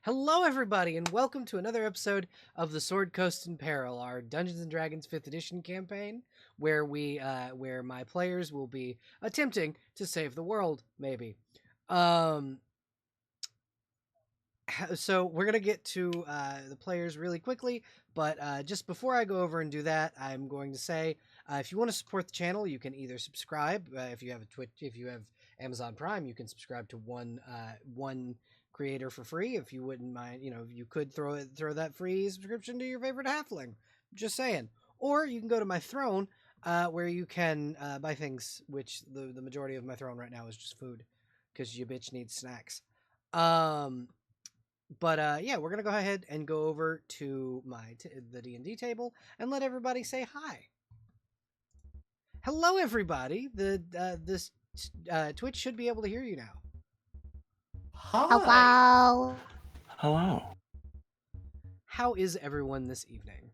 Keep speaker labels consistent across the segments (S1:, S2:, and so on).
S1: Hello, everybody, and welcome to another episode of the Sword Coast in Peril, our Dungeons and Dragons 5th Edition campaign, where my players will be attempting to save the world. Maybe. Um, so we're gonna get to the players really quickly, but just before I go over and do that, I'm going to say if you want to support the channel, you can either subscribe if you have a Twitch, if you have Amazon Prime, you can subscribe to one creator for free. If you wouldn't mind, you could throw that free subscription to your favorite halfling. Just saying. Or you can go to my throne, where you can buy things, which the majority of my throne right now is just food, because your bitch needs snacks. But yeah, we're gonna go ahead and go over to the D&D table and let everybody say hi. Hello, everybody. This Twitch should be able to hear you now.
S2: Hi.
S3: Hello.
S2: Hello.
S1: How is everyone this evening?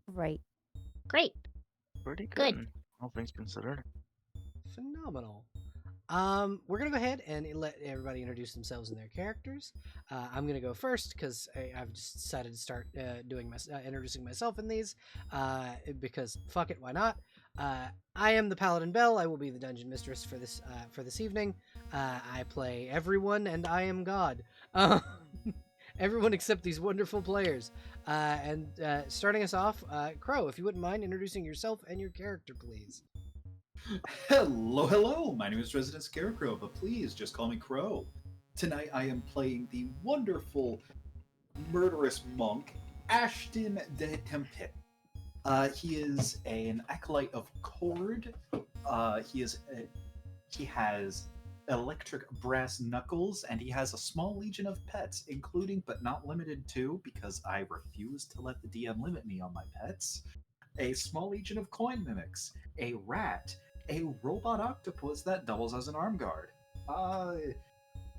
S3: Right.
S4: Great.
S2: Pretty
S4: Good.
S2: good. All things considered.
S1: Phenomenal. We're gonna go ahead and let everybody introduce themselves and their characters. I'm gonna go first because I've just decided to start introducing myself in these. Because fuck it, why not? I am the PaladinBelle. I will be the dungeon mistress for this evening. I play everyone, and I am God. Everyone except these wonderful players. And starting us off, Crow, if you wouldn't mind introducing yourself and your character, please.
S5: Hello. My name is Resident Scarecrow, but please just call me Crow. Tonight I am playing the wonderful, murderous monk, Ashton de Tempit. He is an acolyte of Cord. He has electric brass knuckles, and he has a small legion of pets, including but not limited to, because I refuse to let the DM limit me on my pets, a small legion of coin mimics, a rat, a robot octopus that doubles as an arm guard,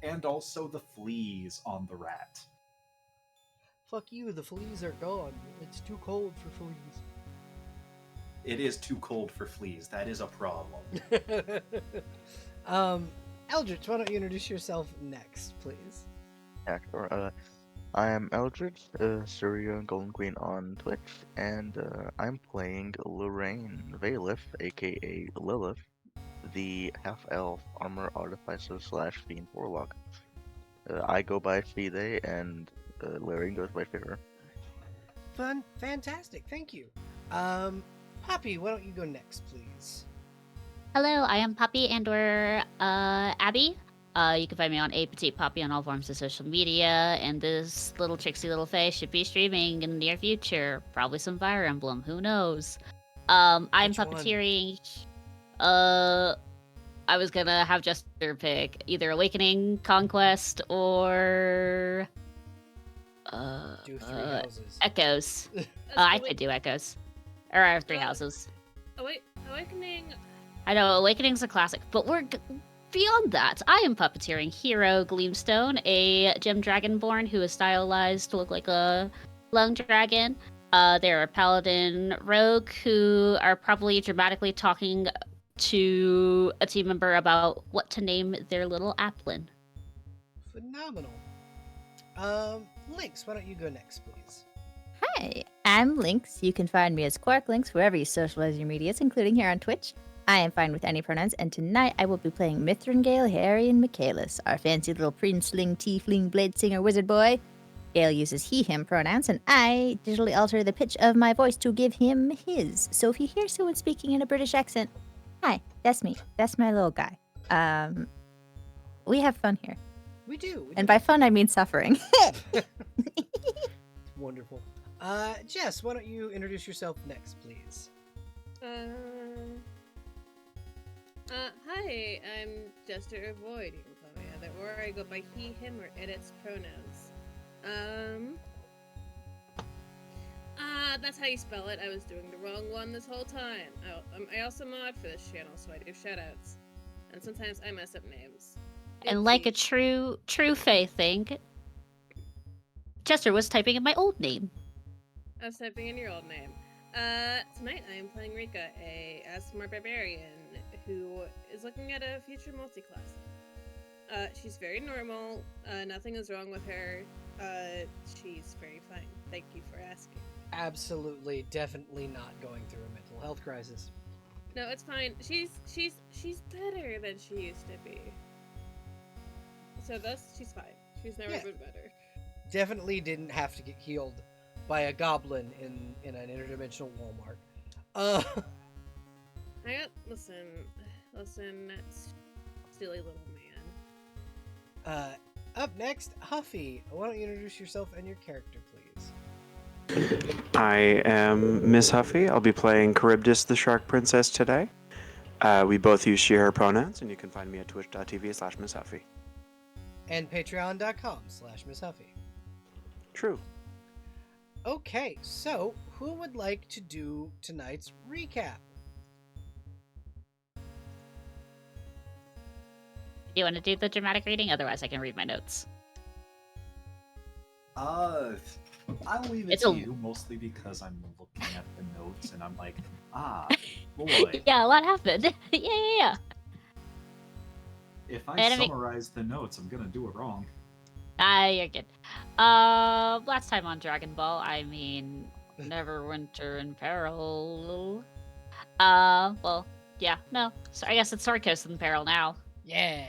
S5: and also the fleas on the rat.
S1: Fuck you, the fleas are gone. It's too cold for fleas.
S5: It is too cold for fleas. That is a problem.
S1: Eldritch, why don't you introduce yourself next, please?
S2: Yeah, sure. I am Eldritch, Syria Golden Queen on Twitch, and I'm playing Lorraine Valif, aka Lilith, the half-elf armor artificer / fiend warlock. I go by Fide, and Lorraine goes by Fear.
S1: Fantastic, thank you. Poppy, why don't you go next, please?
S4: Hello, I am Poppy and/or Abby. You can find me on A Petite Poppy on all forms of social media, and this little tricksy little face should be streaming in the near future. Probably some Fire Emblem, who knows? I'm
S1: Which one?
S4: puppeteering. I was gonna have Jester pick either Awakening, Conquest, or
S1: Do three houses.
S4: Echoes. I could do Echoes, or I have three houses.
S6: Awakening.
S4: I know Awakening's a classic, but we're beyond that. I am puppeteering Hero Gleamstone, a gem dragonborn who is stylized to look like a lung dragon. They're a paladin rogue who are probably dramatically talking to a team member about what to name their little applin.
S1: Phenomenal. Lynx, why don't you go next, please?
S3: Hi, I'm Lynx. You can find me as Quark Lynx wherever you socialize your medias, including here on Twitch. I am fine with any pronouns, and tonight I will be playing Mithrangale, Harry, and Michaelis, our fancy little princeling, tiefling, blade singer, wizard boy. Gale uses he/him pronouns, and I digitally alter the pitch of my voice to give him his. So if you hear someone speaking in a British accent, hi, that's me. That's my little guy. We have fun here.
S1: We do.
S3: And by fun, I mean suffering.
S1: Wonderful. Jess, why don't you introduce yourself next, please?
S6: Hi, I'm Jester Avoid. You can call me either, or I go by he, him, or edits pronouns. That's how you spell it. I was doing the wrong one this whole time. I also mod for this channel, so I do shoutouts. And sometimes I mess up names.
S4: And like a
S6: Oopsies.
S4: true Fae thing, Chester was typing in my old name.
S6: I was typing in your old name. Tonight I am playing Rika, a Asmar barbarian who is looking at a future multi-class. She's very normal. Nothing is wrong with her. She's very fine. Thank you for asking.
S1: Absolutely, definitely not going through a mental health crisis.
S6: No, it's fine. She's better than she used to be. So she's fine. She's never
S1: Yeah.
S6: been better.
S1: Definitely didn't have to get healed by a goblin in an interdimensional Walmart.
S6: Listen, silly little man.
S1: Up next, Huffy. Why don't you introduce yourself and your character, please?
S7: I am Miss Huffy. I'll be playing Charybdis the Shark Princess today. We both use she, her pronouns, and you can find me at twitch.tv/Miss Huffy.
S1: And patreon.com/Miss Huffy.
S7: True.
S1: Okay, so who would like to do tonight's recap?
S4: Do you want to do the dramatic reading? Otherwise, I can read my notes.
S5: I'll leave it
S4: It's
S5: to
S4: a-
S5: you, mostly because I'm looking at the notes and I'm like, boy.
S4: Yeah, a lot happened. yeah.
S5: If I
S4: Enemy-
S5: summarize the notes, I'm gonna do it wrong.
S4: You're good. Last time on Dragon Ball, Neverwinter in Peril. Well, yeah, no. So I guess it's Sword Coast in Peril now.
S1: Yeah.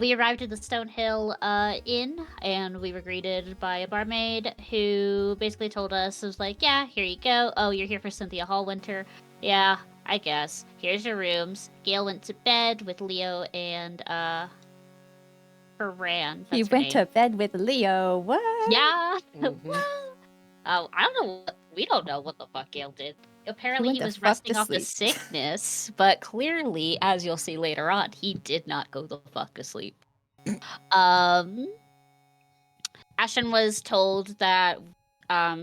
S4: We arrived at the Stonehill Inn, and we were greeted by a barmaid who basically told us, it was like, yeah, here you go. Oh, you're here for Cynthia Hallwinter. Yeah, I guess. Here's your rooms. Gail went to bed with Leo and, Ferran.
S3: You
S4: That's her
S3: went
S4: name.
S3: to bed with Leo. What?
S4: Yeah.
S1: Mhm.
S4: Well, I don't know. We don't know what the fuck Gail did. Apparently,
S3: went
S4: he
S3: the
S4: was
S3: fuck
S4: resting
S3: to
S4: off the
S3: sleep.
S4: sickness, but clearly, as you'll see later on, he did not go the fuck to sleep. Ashton was told that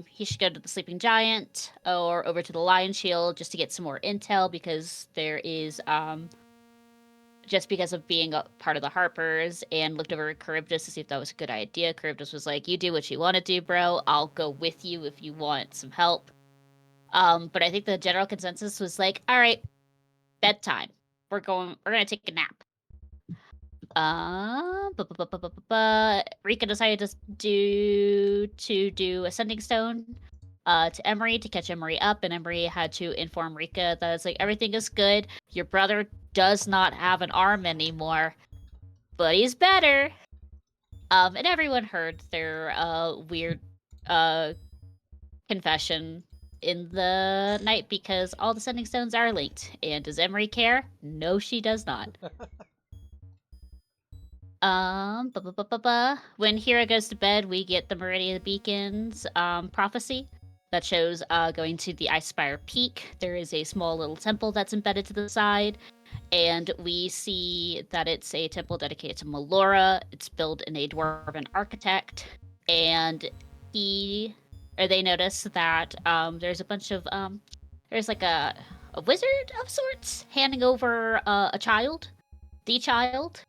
S4: he should go to the Sleeping Giant or over to the Lion Shield just to get some more intel because there is just because of being a part of the Harpers, and looked over at Charybdis to see if that was a good idea. Charybdis was like, you do what you want to do, bro. I'll go with you if you want some help. But I think the general consensus was like, all right, bedtime. We're gonna take a nap. Rika decided to do Ascending Stone to Emery to catch Emery up, and Emery had to inform Rika that it's like, everything is good. Your brother does not have an arm anymore, but he's better. And everyone heard their weird confession in the night because all the Sending Stones are linked. And does Emery care? No, she does not. When Hira goes to bed, we get the Meridian Beacon's prophecy that shows going to the Icespire Peak. There is a small little temple that's embedded to the side, and we see that it's a temple dedicated to Melora. It's built in a dwarven architect, and they notice that there's a bunch of there's like a wizard of sorts handing over a child, the child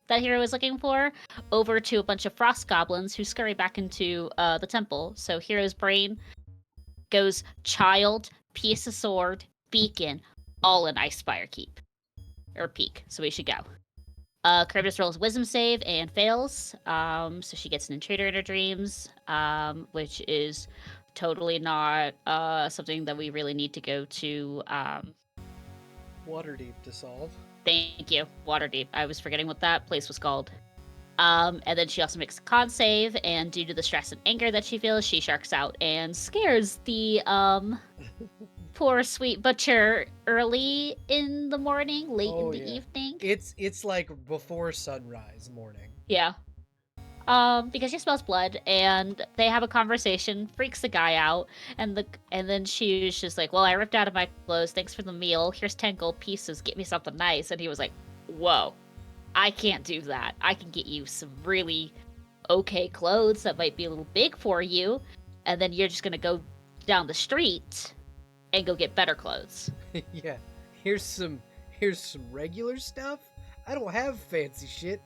S4: that Hero is looking for, over to a bunch of frost goblins who scurry back into the temple. So Hero's brain goes child, piece of sword, beacon, all in Icespire Keep. Or Peak, so we should go. Charybdis rolls wisdom save and fails, so she gets an intruder in her dreams, which is totally not something that we really need to go to.
S1: Waterdeep to solve.
S4: Thank you, Waterdeep. I was forgetting what that place was called. And then she also makes a con save, and due to the stress and anger that she feels, she sharks out and scares the poor sweet butcher early in the morning, late in the evening.
S1: It's like before sunrise morning.
S4: Yeah. Because she smells blood, and they have a conversation, freaks the guy out, and then she's just like, well, I ripped out of my clothes, thanks for the meal, here's 10 gold pieces, get me something nice. And he was like, whoa, I can't do that. I can get you some really okay clothes that might be a little big for you, and then you're just gonna go down the street and go get better clothes.
S1: Yeah. Here's some regular stuff. I don't have fancy shit.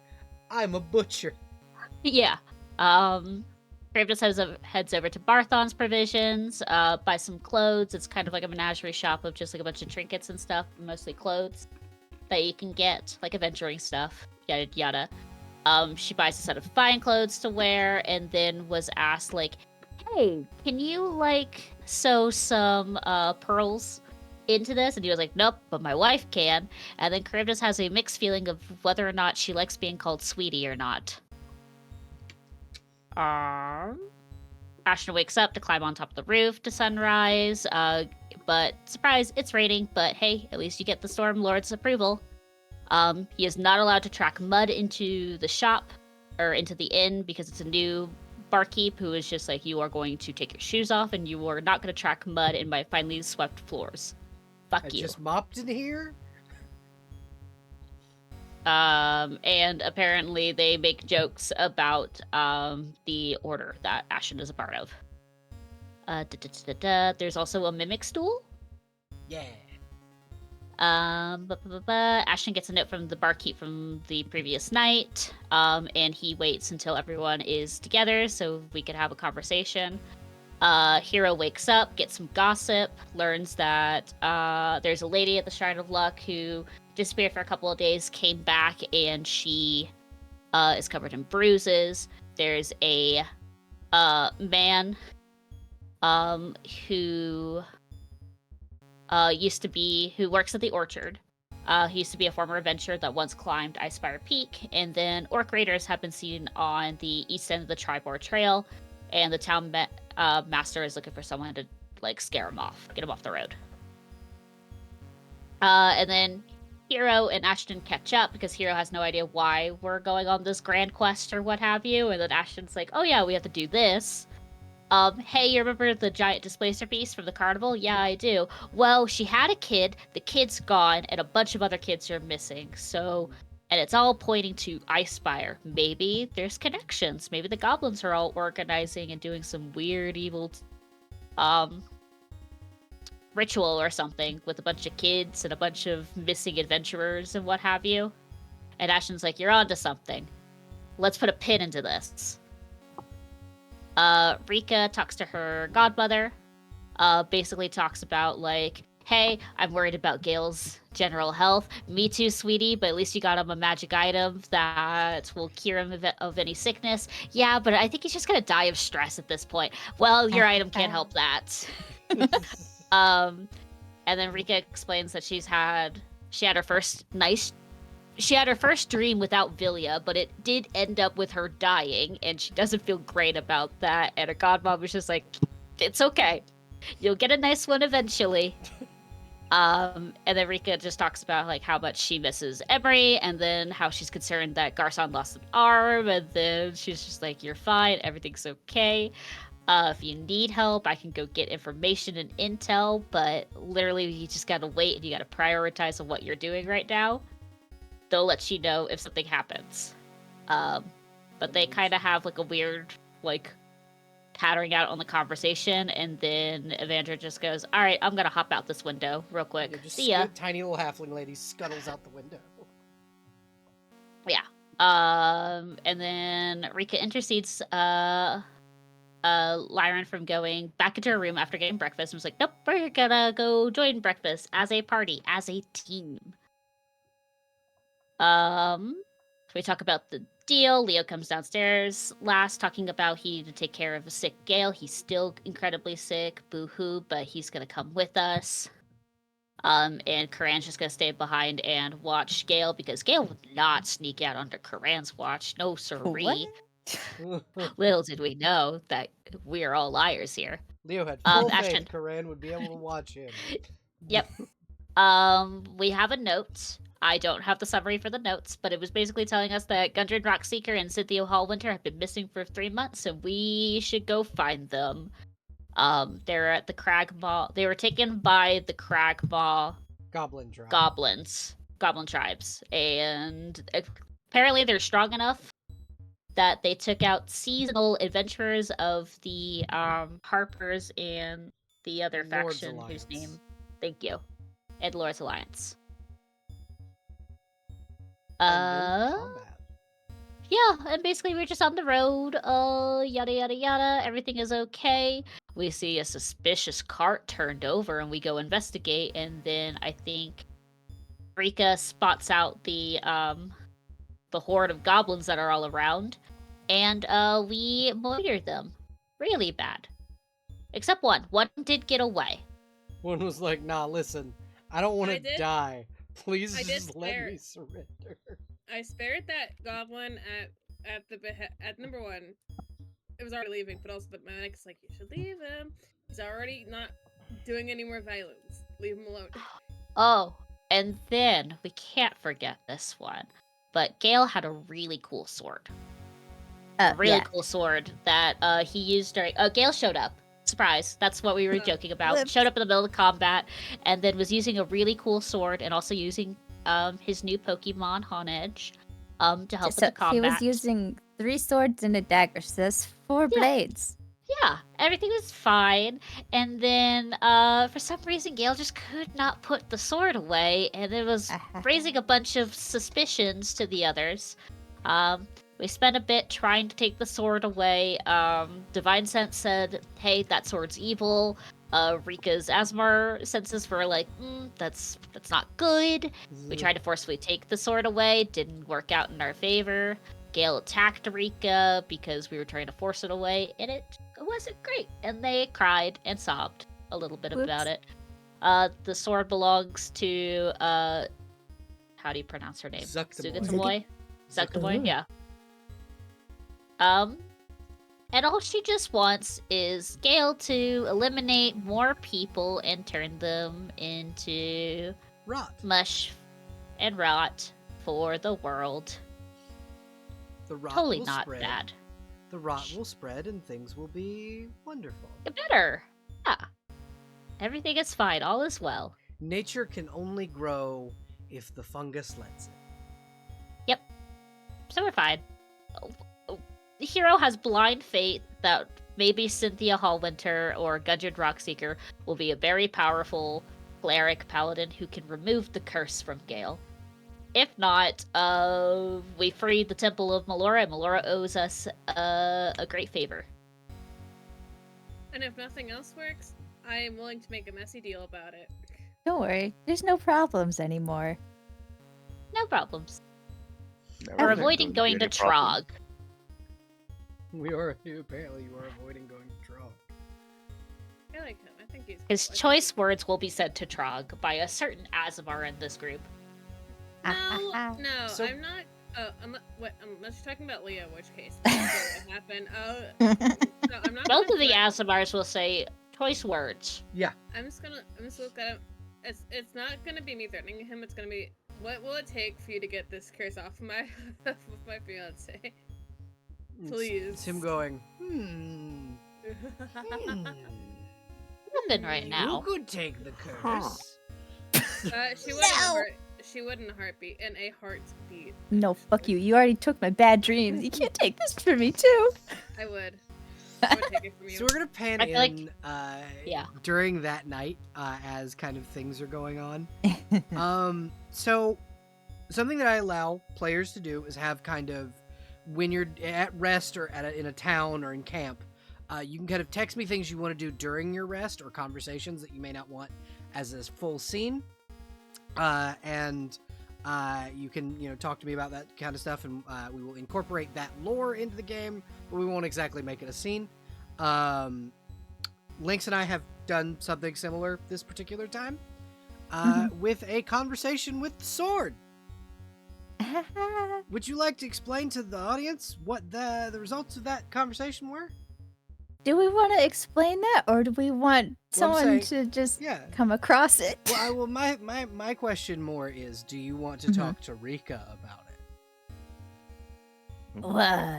S1: I'm a butcher.
S4: Yeah. Charybdis heads over to Barthon's Provisions, buy some clothes. It's kind of like a menagerie shop of just like a bunch of trinkets and stuff, mostly clothes. that you can get, like adventuring stuff, yada yada. She buys a set of fine clothes to wear, and then was asked, like, hey, can you, like, sew some pearls into this? And he was like, nope, but my wife can. And then Charybdis has a mixed feeling of whether or not she likes being called sweetie or not. Ashton wakes up to climb on top of the roof to sunrise, but surprise, it's raining, but hey, at least you get the Storm Lord's approval. He is not allowed to track mud into the shop or into the inn because it's a new barkeep who is just like, you are going to take your shoes off and you are not going to track mud in my finely swept floors. Fuck
S1: I
S4: you.
S1: just mopped in here.
S4: And apparently they make jokes about the order that Ashton is a part of. There's also a mimic stool.
S1: Yeah.
S4: Ashton gets a note from the barkeep from the previous night, and he waits until everyone is together so we can have a conversation. Hero wakes up, gets some gossip, learns that there's a lady at the Shrine of Luck who disappeared for a couple of days, came back, and she is covered in bruises. There's a man who who works at the orchard. He used to be a former adventurer that once climbed Icespire Peak, and then orc raiders have been seen on the east end of the Tribor Trail, and the town master is looking for someone to like scare him off, get him off the road. And then Hero and Ashton catch up because Hero has no idea why we're going on this grand quest or what have you, and then Ashton's like, oh yeah, we have to do this. Hey, you remember the giant displacer beast from the carnival? Yeah, I do. Well, she had a kid, the kid's gone, and a bunch of other kids are missing. So, and it's all pointing to Icespire. Maybe there's connections. Maybe the goblins are all organizing and doing some weird, evil, ritual or something with a bunch of kids and a bunch of missing adventurers and what have you. And Ashton's like, you're onto something. Let's put a pin into this. Rika talks to her godmother, basically talks about like, hey, I'm worried about Gale's general health. Me too, sweetie, but at least you got him a magic item that will cure him of any sickness. Yeah, but I think he's just gonna die of stress at this point. Well, your item can't help that. And then Rika explains that she had her first dream without Vilya, but it did end up with her dying, and she doesn't feel great about that. And her godmom was just like, it's okay. You'll get a nice one eventually. And then Rika just talks about like how much she misses Emery, and then how she's concerned that Garson lost an arm, and then she's just like, you're fine, everything's okay. If you need help, I can go get information and intel, but literally you just gotta wait and you gotta prioritize on what you're doing right now. They'll let you know if something happens. But they kind of have like a weird, like, pattering out on the conversation, and then Evandra just goes, all right, I'm gonna hop out this window real quick. See ya.
S1: Tiny little halfling lady scuttles out the window.
S4: Yeah. And then Rika intercedes Lyran from going back into her room after getting breakfast and was like, nope, we're gonna go join breakfast as a party, as a team. We talk about the deal. Leo comes downstairs last, talking about he needed to take care of a sick Gale. He's still incredibly sick, boo-hoo, but he's gonna come with us. And Karan's just gonna stay behind and watch Gale, because Gale would not sneak out under Karan's watch. No siree. Little did we know that we're all liars here.
S1: Leo had full
S4: Ashton.
S1: faith Karan would be able to watch him.
S4: Yep. We have a note. I don't have the summary for the notes, but it was basically telling us that Gundren Rockseeker and Cynthia Hallwinter have been missing for 3 months, and we should go find them. They're at the Cragmaw. They were taken by the Cragmaw
S1: Goblin tribe.
S4: Goblin tribes, and apparently they're strong enough that they took out seasonal adventurers of the Harpers and the other
S1: Lord's
S4: faction
S1: Alliance.
S4: whose name, thank you, and Lord's Alliance.
S1: Combat.
S4: Yeah, and basically we're just on the road, yada yada yada, everything is okay. We see a suspicious cart turned over and we go investigate, and then I think Rika spots out the horde of goblins that are all around, and we murder them really bad. Except one. One did get away.
S1: One was like, "Nah, listen, I don't want
S6: I
S1: to
S6: did-
S1: die. Please
S6: I did
S1: just let
S6: spare-
S1: me surrender."
S6: I spared that goblin at number one. It was already leaving, but also the medic's like, you should leave him. He's already not doing any more violence. Leave him alone.
S4: Oh, and then we can't forget this one. But Gale had a really cool sword. A really
S3: Yeah.
S4: cool sword that he used during. Gale showed up. Surprise! That's what we were joking about.
S3: Flipped.
S4: Showed up in the middle of combat, and then was using a really cool sword, and also using his new Pokemon Honedge to help with the combat.
S3: He was using 3 swords and a dagger, so that's 4
S4: Yeah.
S3: blades.
S4: Yeah, everything was fine. And then, for some reason, Gale just could not put the sword away, and it was raising a bunch of suspicions to the others. We spent a bit trying to take the sword away. Divine Sense said, hey, that sword's evil. Rika's Asmar senses were like, that's not good. We tried to forcefully take the sword away, didn't work out in our favor. Gale attacked Rika because we were trying to force it away, and it wasn't great. And they cried and sobbed a little bit about it. The sword belongs to, how do you pronounce her name?
S1: Zuktamoy.
S4: Zuktamoy, yeah. And all she just wants is Gale to eliminate more people and turn them into
S1: Rot.
S4: mush and rot for the world.
S1: The rot
S4: Totally
S1: will
S4: not
S1: spread.
S4: bad.
S1: The rot will spread and things will be wonderful.
S4: Get better. Yeah. Everything is fine. All is well.
S1: Nature can only grow if the fungus lets it.
S4: So we're fine. The hero has blind faith that maybe Cynthia Hallwinter or Gudgeon Rockseeker will be a very powerful cleric paladin who can remove the curse from Gale. If not, we freed the Temple of Melora, and Melora owes us a great favor.
S6: And if nothing else works, I am willing to make a messy deal about it.
S3: Don't worry, there's no problems anymore.
S4: No problems.
S2: Never
S4: We're
S2: think
S4: avoiding
S2: there would be
S4: going to
S2: any problem.
S4: Trog.
S1: Apparently you are avoiding going to Trog.
S6: I like him. I think he's
S4: His
S6: cool. I think
S4: choice words will be said to Trog by a certain Azamar in this group.
S6: No,
S1: So-
S6: I'm not. Unless you're talking about Leo, in which case that would happen. No, I'm not.
S4: Both
S6: gonna
S4: of the
S6: put-
S4: Azamars will say choice words.
S6: I'm just gonna look at him. It's not gonna be me threatening him. It's gonna be, what will it take for you to get this curse off of my of my fiance? Please.
S1: It's him going,
S4: Nothing right now.
S1: You could take the curse.
S6: She would
S3: No.
S6: She would in a heartbeat. In a heartbeat.
S3: No, fuck you. You already took my bad dreams. You can't take this from me, too.
S6: I would. I would take it from you.
S1: So we're gonna pan
S4: I feel like-
S1: in
S4: Yeah.
S1: during that night as kind of things are going on. So something that I allow players to do is have kind of, when you're at rest or in a town or in camp, you can kind of text me things you want to do during your rest or conversations that you may not want as a full scene. And you can, talk to me about that kind of stuff, and we will incorporate that lore into the game, but we won't exactly make it a scene. Lynx and I have done something similar this particular time, with a conversation with the sword. Would you like to explain to the audience what the results of that conversation were?
S3: Do we want to explain that, or do we want
S1: Well, I'm
S3: someone
S1: saying-
S3: to just
S1: Yeah.
S3: come across it?
S1: Well, my question more is, do you want to talk to Rika about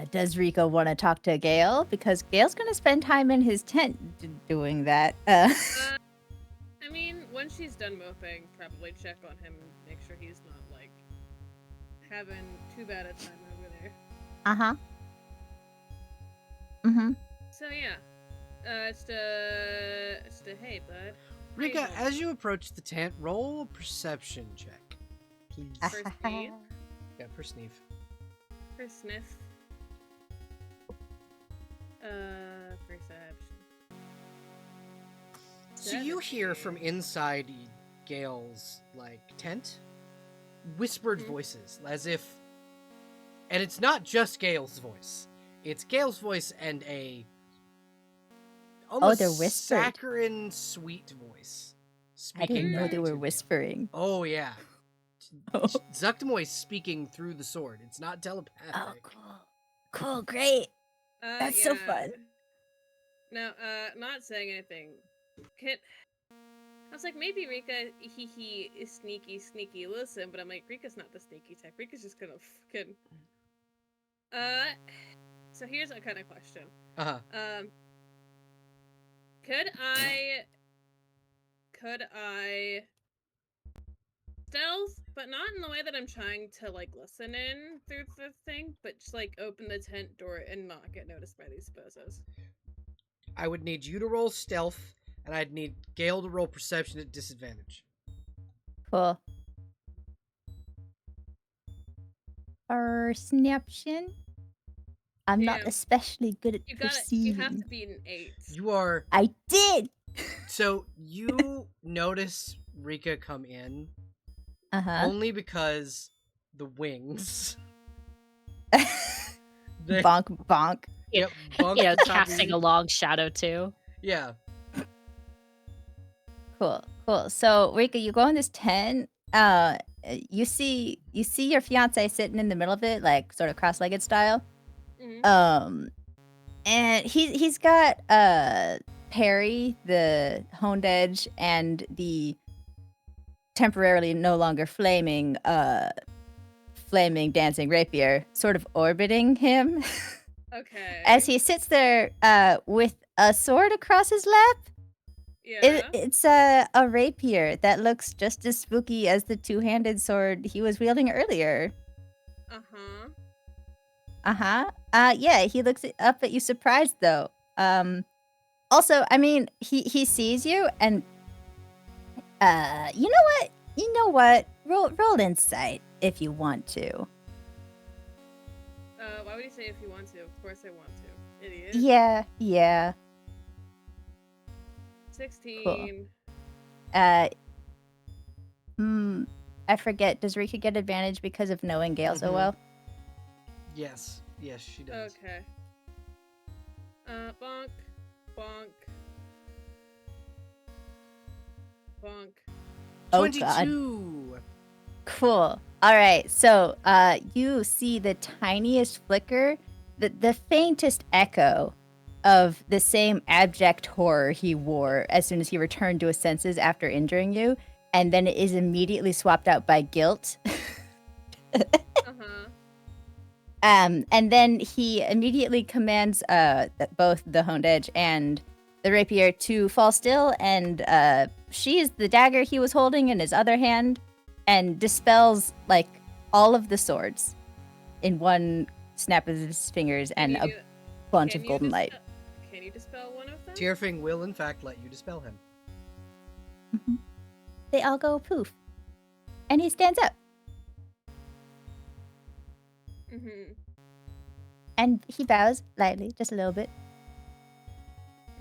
S1: it?
S3: Does Rico want to talk to Gale? Because Gale's going to spend time in his tent doing that.
S6: I mean, when she's done moping, probably check on him and make sure he's not, like, having too bad a time over there.
S3: Uh-huh. Mm-hmm.
S6: So, yeah. It's the hey, bud.
S1: Rika,
S6: How you doing?
S1: as you approach the tent, roll a perception check, please.
S6: For sneeze?
S1: Yeah, for sneeze.
S6: For sniff. Perception.
S1: So you hear from inside Gale's tent whispered
S6: Mhm.
S1: voices, as if, and it's not just Gale's voice. It's Gale's voice and a almost
S3: they're whispered.
S1: saccharine, sweet voice.
S3: I didn't know they
S1: directly
S3: were
S1: to Gale.
S3: whispering.
S1: Oh yeah,
S3: Oh,
S1: Zuckdemoy speaking through the sword. It's not telepathic.
S3: cool. Cool, great. That's so
S6: Yeah.
S3: fun.
S6: Now, not saying anything. I was like, maybe Rika, he is sneaky, listen, but I'm like, Rika's not the sneaky type. Rika's just gonna fucking. So here's a kind of question.
S1: Uh-huh.
S6: Could I stealth, but not in the way that I'm trying to like listen in through the thing, but just like open the tent door and not get noticed by these bozos?
S1: I would need you to roll stealth, and I'd need Gale to roll perception at disadvantage.
S3: Cool. Perception. I'm not
S6: Damn.
S3: especially good at
S6: You
S3: perceiving.
S6: have to beat an 8.
S1: You are.
S3: I did.
S1: So you notice Rika come in
S3: Uh-huh.
S1: only because the wings. They-
S3: Bonk, bonk.
S1: Yep, bunk
S4: You know,
S1: on top of
S4: casting
S1: you.
S4: a long shadow too.
S1: Yeah.
S3: Cool, cool. So, Rika, you go in this tent. You see your fiance sitting in the middle of it, like sort of cross-legged style.
S6: Mhm.
S3: And he's got Perry, the honed edge, and the temporarily no longer flaming dancing rapier sort of orbiting him
S6: Okay.
S3: as he sits there with a sword across his lap.
S6: Yeah.
S3: It's a rapier that looks just as spooky as the two-handed sword he was wielding earlier.
S6: Uh-huh.
S3: Yeah, he looks up at you surprised though. Also, I mean, he sees you and you know what? Roll insight if you want to.
S6: Why would you say if you want to? Of course I want to. Idiot.
S3: Yeah.
S6: 16.
S3: I forget. Does Rika get advantage because of knowing Gale so
S1: Mhm.
S3: well?
S1: Yes, she does.
S6: Okay. Bonk. Bonk. Bonk.
S3: Oh, God.
S1: 22.
S3: Cool. All right. So, you see the tiniest flicker, the faintest echo of the same abject horror he wore as soon as he returned to his senses after injuring you, and then it is immediately swapped out by guilt.
S6: Uh-huh.
S3: And then he immediately commands both the honed edge and the rapier to fall still and sheathes the dagger he was holding in his other hand and dispels like all of the swords in one snap of his fingers and a bunch of golden light.
S6: Can you dispel one of them?
S1: Tierfing will in fact let you dispel him.
S3: Mhm. They all go poof. And he stands up.
S6: Mm-hmm.
S3: And he bows lightly, just a little bit.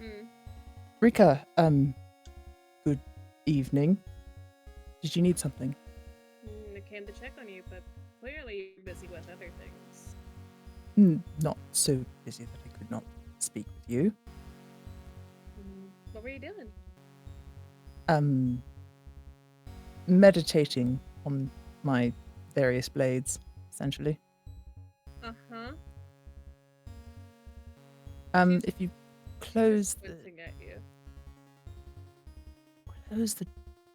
S6: Mm.
S8: Rika, good evening. Did you need something?
S6: I came to check on you, but clearly you're busy with other things.
S8: Not so busy that I could not speak with you.
S6: What were you doing?
S8: Meditating on my various blades, essentially.
S6: Uh-huh.
S8: If you close the
S6: Squinting at you.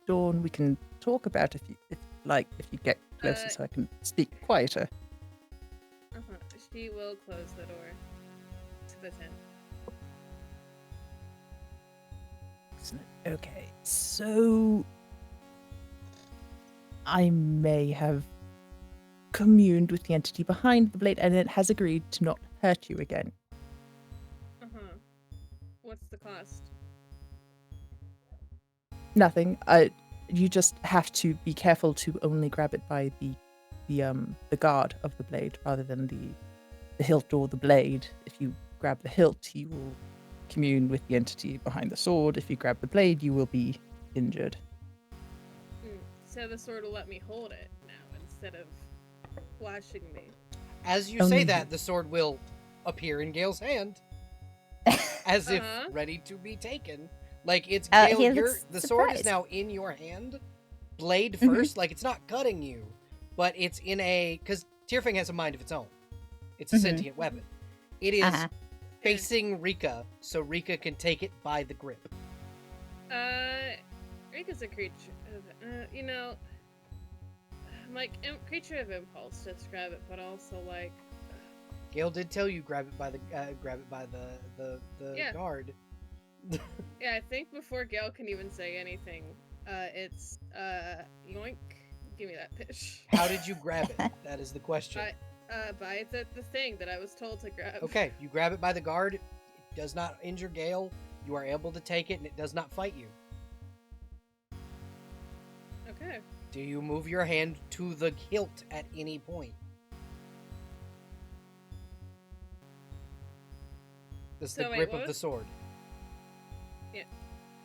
S8: door, and we can talk about if you get closer,
S6: Uh,
S8: so I can speak quieter.
S6: Uh-huh. She will close the door to the tent.
S8: Excellent. Okay, so I may have communed with the entity behind the blade, and it has agreed to not hurt you again.
S6: Uh-huh. What's the cost?
S8: Nothing. You just have to be careful to only grab it by the guard of the blade rather than the hilt or the blade. If you grab the hilt, you will commune with the entity behind the sword. If you grab the blade, you will be injured.
S6: So the sword will let me hold it now and instead of flashing me.
S1: As you
S8: Only
S1: say
S8: you.
S1: that, the sword will appear in Gale's hand, as if
S6: Uh-huh.
S1: ready to be taken. Like it's
S3: He
S1: Gale,
S3: looks
S1: the sword is
S3: surprised.
S1: now in your hand, blade
S3: Mhm.
S1: first. Like it's not cutting you, but it's in a because Tyrfing has a mind of its own. It's a
S3: Mhm.
S1: sentient weapon. It is
S3: Uh-huh.
S1: facing Rika, so Rika can take it by the grip.
S6: Rika's a creature of, like creature of impulse to describe it, but also like,
S1: Gale did tell you grab it by the
S6: Yeah.
S1: guard.
S6: yeah, I think before Gale can even say anything, it's yoink. Give me that pitch.
S1: How did you grab it? That is the question.
S6: By the thing that I was told to grab.
S1: Okay, you grab it by the guard. It does not injure Gale. You are able to take it, and it does not fight you.
S6: Okay.
S1: Do you move your hand to the hilt at any point? That's the
S6: So wait,
S1: grip
S6: what
S1: of the
S6: was-
S1: sword.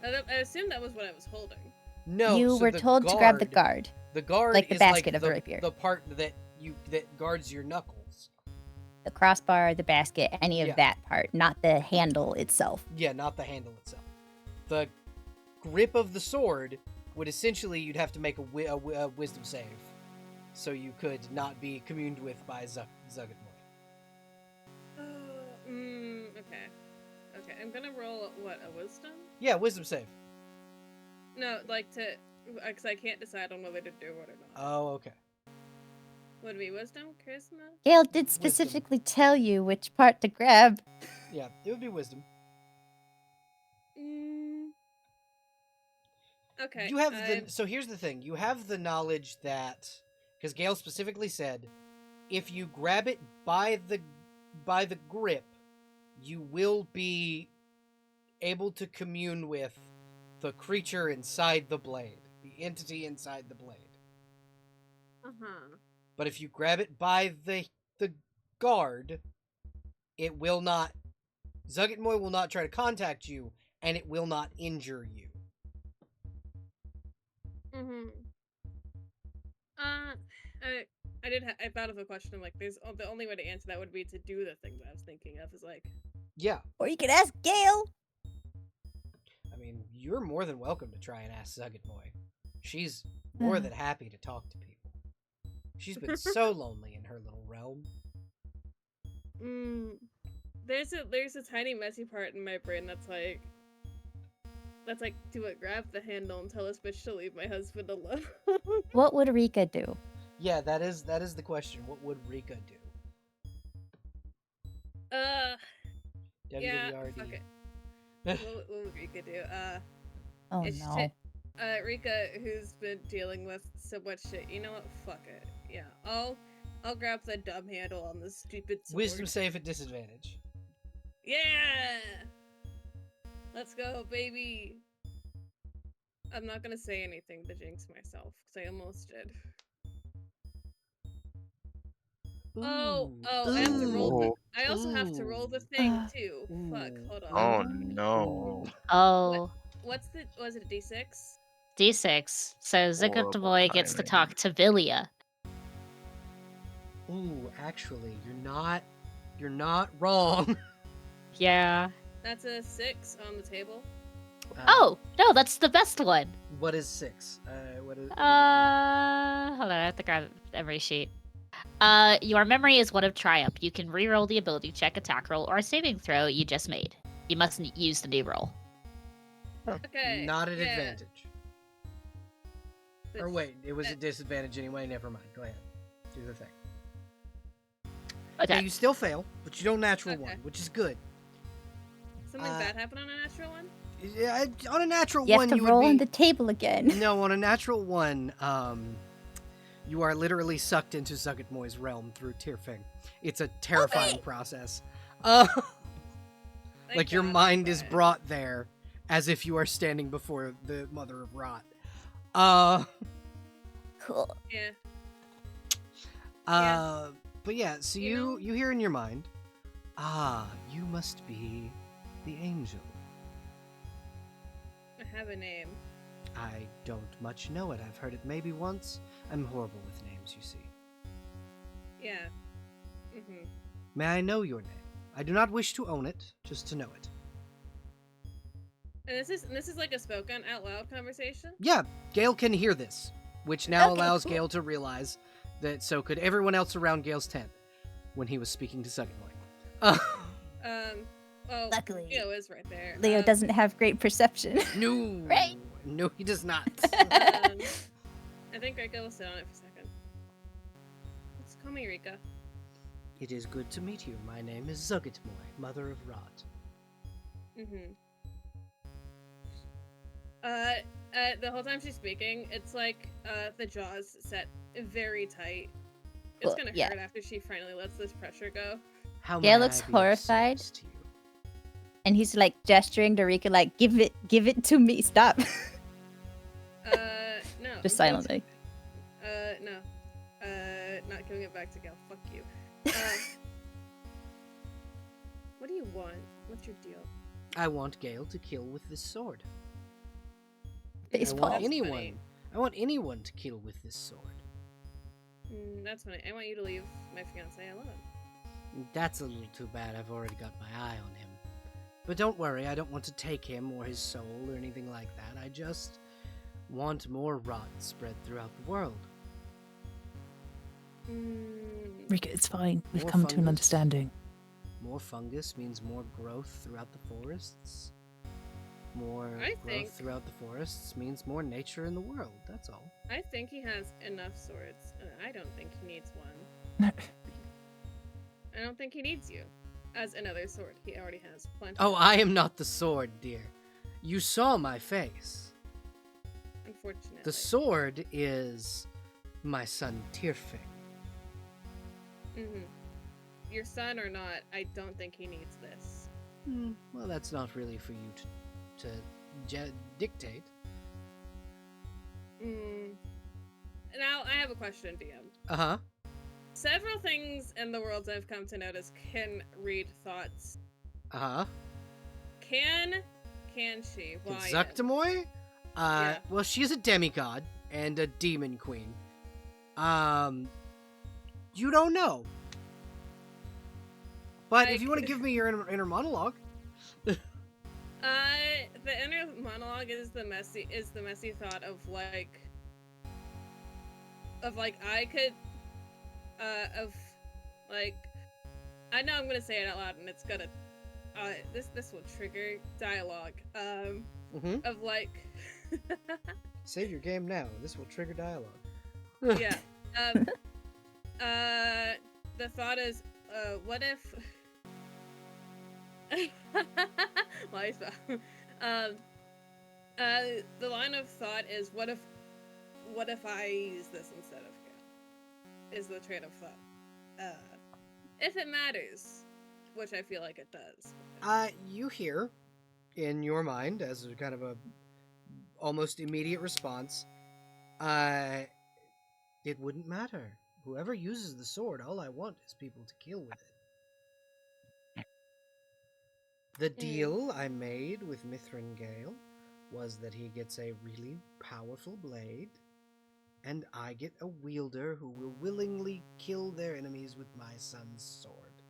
S6: I assumed that was what I was holding.
S1: No,
S3: You
S1: so
S3: were
S1: the
S3: told to grab the guard.
S1: The guard
S3: like the
S1: is
S3: basket
S1: like
S3: of the rapier.
S1: The part that guards your knuckles.
S3: The crossbar, the basket, any of
S1: Yeah.
S3: that part, not the handle itself.
S1: Yeah, not the handle itself. The grip of the sword would essentially you'd have to make a wisdom save, so you could not be communed with by Zuggetmoy.
S6: Okay. Okay, I'm gonna roll a wisdom?
S1: Yeah, wisdom save.
S6: No, like because I can't decide on whether to do it or not.
S1: Oh, okay.
S6: Would it be wisdom, charisma?
S3: Gale did specifically tell you which part to grab.
S1: Yeah, it would be wisdom.
S6: Okay.
S1: You have so here's the thing. You have the knowledge that because Gale specifically said if you grab it by the grip, you will be able to commune with the creature inside the blade, the entity inside the blade.
S6: Uh-huh.
S1: But if you grab it by the guard, it will not. Zuggetmoy will not try to contact you, and it will not injure you.
S6: Mm-hmm. I thought of a question like this. The only way to answer that would be to do the thing that I was thinking of. Is like,
S1: Yeah,
S3: Or you could ask Gale.
S1: I mean, you're more than welcome to try and ask Zuggetmoy. She's more than happy to talk to people. She's been so lonely in her little realm.
S6: there's a tiny messy part in my brain that's like, do it, grab the handle and tell this bitch to leave my husband alone.
S3: What would Rika do?
S1: Yeah, that is the question. What would Rika do?
S6: Yeah,
S1: WWRD.
S6: fuck it. What would Rika do?
S3: Oh
S6: It's
S3: no.
S6: shit. Rika, who's been dealing with so much shit. You know what? Fuck it. Yeah, I'll grab the dumb handle on this stupid sword.
S1: Wisdom save at disadvantage.
S6: Yeah! Let's go, baby! I'm not gonna say anything to jinx myself, because I almost did. Oh, I have to roll the...
S2: Ooh.
S6: I also have to roll the thing, too. Fuck, hold on.
S2: Oh no.
S4: Oh,
S6: Was it a D6?
S4: D6. So
S2: Horrible
S4: Zigatoboy gets to
S2: timing.
S4: talk to Villia.
S1: Ooh, actually, you're not wrong.
S4: Yeah.
S6: That's a 6 on the table.
S4: Oh, no, that's the best one.
S1: What is 6? What is?
S4: Hold on, I have to grab every sheet. Your memory is one of triumph. You can re-roll the ability check, attack roll, or saving throw you just made. You mustn't use the new roll.
S6: Okay.
S1: Not at
S6: yeah.
S1: advantage. Or
S6: Bitch.
S1: wait, it was
S6: that-
S1: at disadvantage anyway. Never mind. Go ahead. Do the thing.
S4: Okay.
S1: Yeah, you still fail, but you don't natural
S6: Okay.
S1: one, which is good.
S6: Something
S1: uh,
S6: bad happened on a natural one?
S1: Yeah, on a natural
S3: You
S1: one,
S3: have to
S1: you
S3: roll
S1: would
S3: on
S1: be...
S3: the table again.
S1: No, on a natural one, you are literally sucked into Zuggetmoy's realm through Tyrfing. It's a terrifying process.
S6: Thank
S1: Like your
S6: God,
S1: mind is
S6: but-
S1: brought there as if you are standing before the Mother of Rot.
S3: Cool.
S6: Yeah.
S1: But yeah, so
S6: You know-
S1: you hear in your mind, you must be the angel.
S6: I have a name.
S1: I don't much know it. I've heard it maybe once. I'm horrible with names, you see.
S6: Yeah. Mm-hmm.
S1: May I know your name? I do not wish to own it, just to know it.
S6: And this is like a spoken out loud conversation?
S1: Yeah, Gale can hear this, which now
S3: Okay,
S1: allows
S3: cool.
S1: Gale to realize that so could everyone else around Gale's tent when he was speaking to Suckenboy.
S6: Well,
S3: Luckily,
S6: Leo is right there.
S3: Leo doesn't have great perception.
S1: No,
S3: Right.
S1: no, he does not.
S6: I think Rika will sit on it for a second. Let's call me Rika.
S1: It is good to meet you. My name is Zuggitmoy, Mother of Rot.
S6: Mm-hmm. The whole time she's speaking, it's like the jaws set very tight. It's
S3: Well,
S6: gonna
S3: yeah.
S6: hurt after she finally lets this pressure go.
S1: How
S3: Gale
S1: may
S3: looks
S1: I be of
S3: horrified.
S1: service to you?
S3: And he's like gesturing to Rika, like, give it to me. Stop.
S6: No.
S3: Just
S6: I'm going
S3: silently.
S6: No. Not giving it back to Gale. Fuck you. What do you want? What's your deal?
S1: I want Gale to kill with this sword.
S3: Baseball.
S1: I want
S6: That's
S1: anyone.
S6: funny.
S1: I want anyone to kill with this sword.
S6: That's funny. I want you to leave my fiance alone.
S1: That's a little too bad. I've already got my eye on him. But don't worry, I don't want to take him or his soul or anything like that. I just want more rot spread throughout the world.
S8: Rika, it's fine. We've
S1: More
S8: come to an
S1: fungus.
S8: understanding.
S1: More fungus means more growth throughout the forests. More
S6: I
S1: growth
S6: think-
S1: throughout the forests means more nature in the world. That's all.
S6: I think he has enough swords, and I don't think he needs one. I don't think he needs you as another sword. He already has plenty.
S1: Oh, I am not the sword, dear. You saw my face.
S6: Unfortunately.
S1: The sword is my son Tyrfing.
S6: Mm-hmm. Your son or not, I don't think he needs this.
S1: Well, that's not really for you to dictate.
S6: Now, I have a question, DM.
S1: Uh-huh.
S6: Several things in the worlds I've come to notice can read thoughts.
S1: Uh-huh.
S6: Can she? Why?
S1: Zuctamoy?
S6: Yeah.
S1: Well, she's a demigod and a demon queen. You don't know. But if you want to give me your inner monologue.
S6: The inner monologue is the messy thought of like I could I know I'm gonna say it out loud and it's gonna this will trigger dialogue of like
S1: Save your game now. This will trigger dialogue.
S6: yeah the thought is what if lies the line of thought is what if I use this instead of Gale is the train of thought if it matters, which I feel like it does.
S1: You hear in your mind as a kind of a almost immediate response, it wouldn't matter. Whoever uses the sword, all I want is people to kill with it. The deal I made with Mithrin Gale was that he gets a really powerful blade, and I get a wielder who will willingly kill their enemies with my son's sword.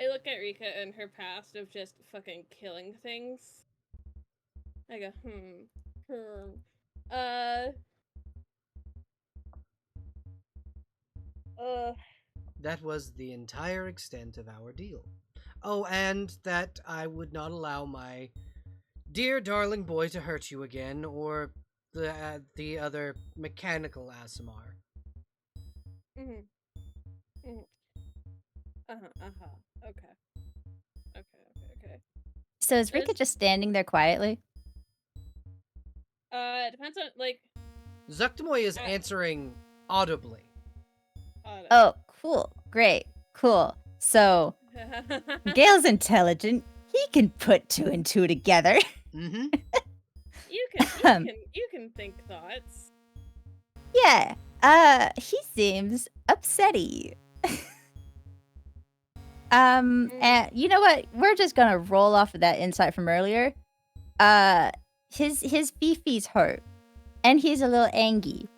S6: I look at Rika and her past of just fucking killing things. I go,
S1: That was the entire extent of our deal. Oh, and that I would not allow my dear darling boy to hurt you again, or the other mechanical ASMR.
S6: Okay.
S3: So is Rika
S6: There's-
S3: just standing there quietly?
S6: It depends on, like...
S1: Zuctamoy is answering audibly.
S3: Oh, cool. Great. Cool. So, Gale's intelligent. He can put two and two together.
S1: Mm-hmm.
S6: You can think thoughts.
S3: Yeah. He seems upsetty. And you know what? We're just gonna roll off of that insight from earlier. his beefies hurt, and he's a little angry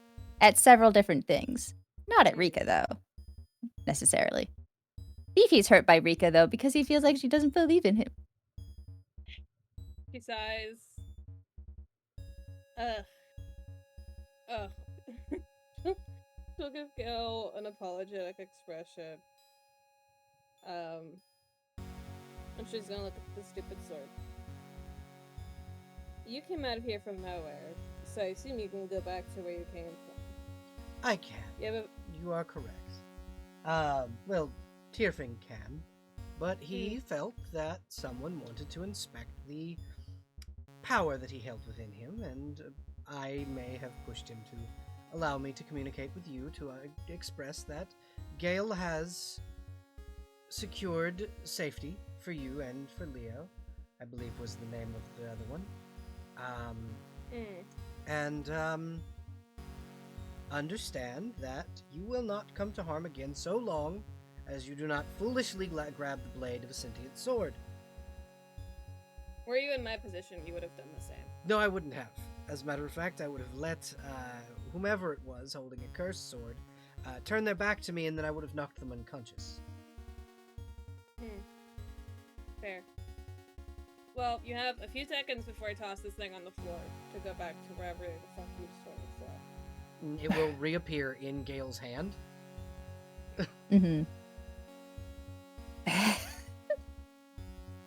S3: at several different things. Not at Rika though, necessarily. Beefy's hurt by Rika though because he feels like she doesn't believe in him.
S6: He sighs. Ugh. Ugh. She'll give Gil an apologetic expression. And she's gonna look at the stupid sword. You came out of here from nowhere, so I assume you can go back to where you came from.
S1: I can.
S6: Yeah, but
S1: You are correct. Well, Tierfing can, but he felt that someone wanted to inspect the power that he held within him, and I may have pushed him to allow me to communicate with you to express that Gale has secured safety for you and for Leo, I believe was the name of the other one. And understand that you will not come to harm again so long as you do not foolishly grab the blade of a sentient sword.
S6: were you in my position, you would have done the same.
S1: No, I wouldn't have. As a matter of fact, I would have let whomever it was holding a cursed sword turn their back to me, and then I would have knocked them unconscious.
S6: Fair. Well, you have a few seconds before I toss this thing on the floor to go back to wherever the fuck you stole it from.
S1: It will reappear in Gale's hand.
S3: Mm-hmm.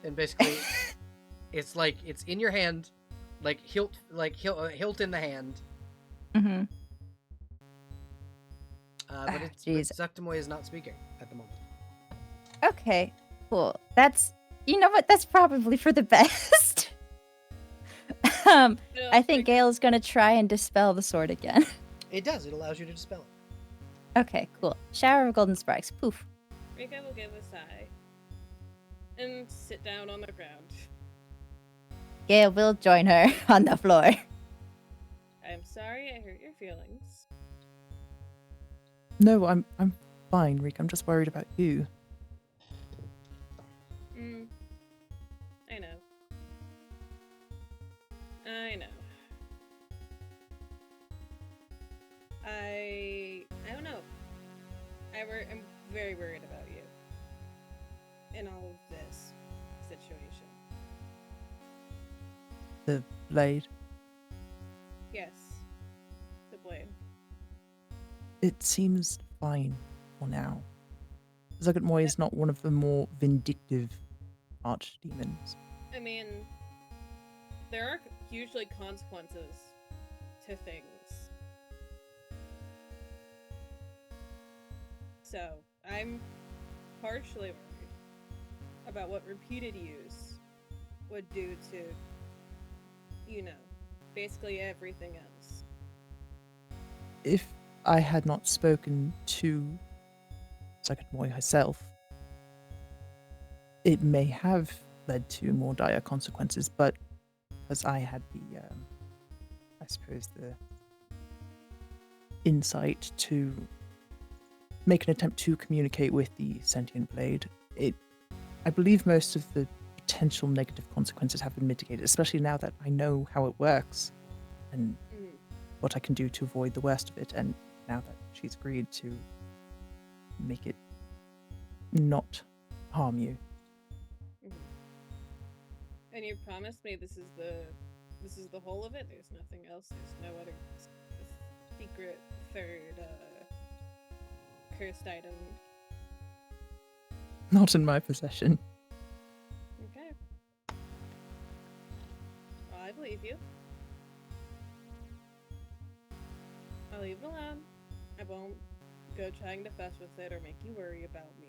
S1: And basically, it's like it's in your hand, hilt in the hand.
S3: Mm-hmm.
S1: But it's Zuctamoy is not speaking at the moment.
S3: Okay, cool. That's, you know what? That's probably for the best. I think Gale's gonna try and dispel the sword again.
S1: It does. It allows you to dispel it.
S3: Okay, cool. Shower of golden sparks. Poof.
S6: Rika will give a sigh and sit down on the ground.
S3: Gale will join her on the floor.
S6: I'm sorry I hurt your feelings.
S8: No, I'm fine, Rick. I'm just worried about you.
S6: I know. I know. I don't know. I'm very worried about you in all of this situation.
S8: The blade.
S6: Yes, the blade.
S8: It seems fine for now. Zugatmoy is not one of the more vindictive archdemons.
S6: I mean, there are usually consequences to things. So, I'm partially worried about what repeated use would do to, basically everything else.
S8: If I had not spoken to Zugatmoy herself, it may have led to more dire consequences, but because I had the, the insight to make an attempt to communicate with the sentient blade, I believe most of the potential negative consequences have been mitigated, especially now that I know how it works and what I can do to avoid the worst of it, and now that she's agreed to make it not harm you.
S6: And you promised me this is the whole of it? There's nothing else? There's no other secret third cursed item?
S8: Not in my possession.
S6: Okay. Well, I believe you. I'll leave it alone. I won't go trying to fuss with it or make you worry about me.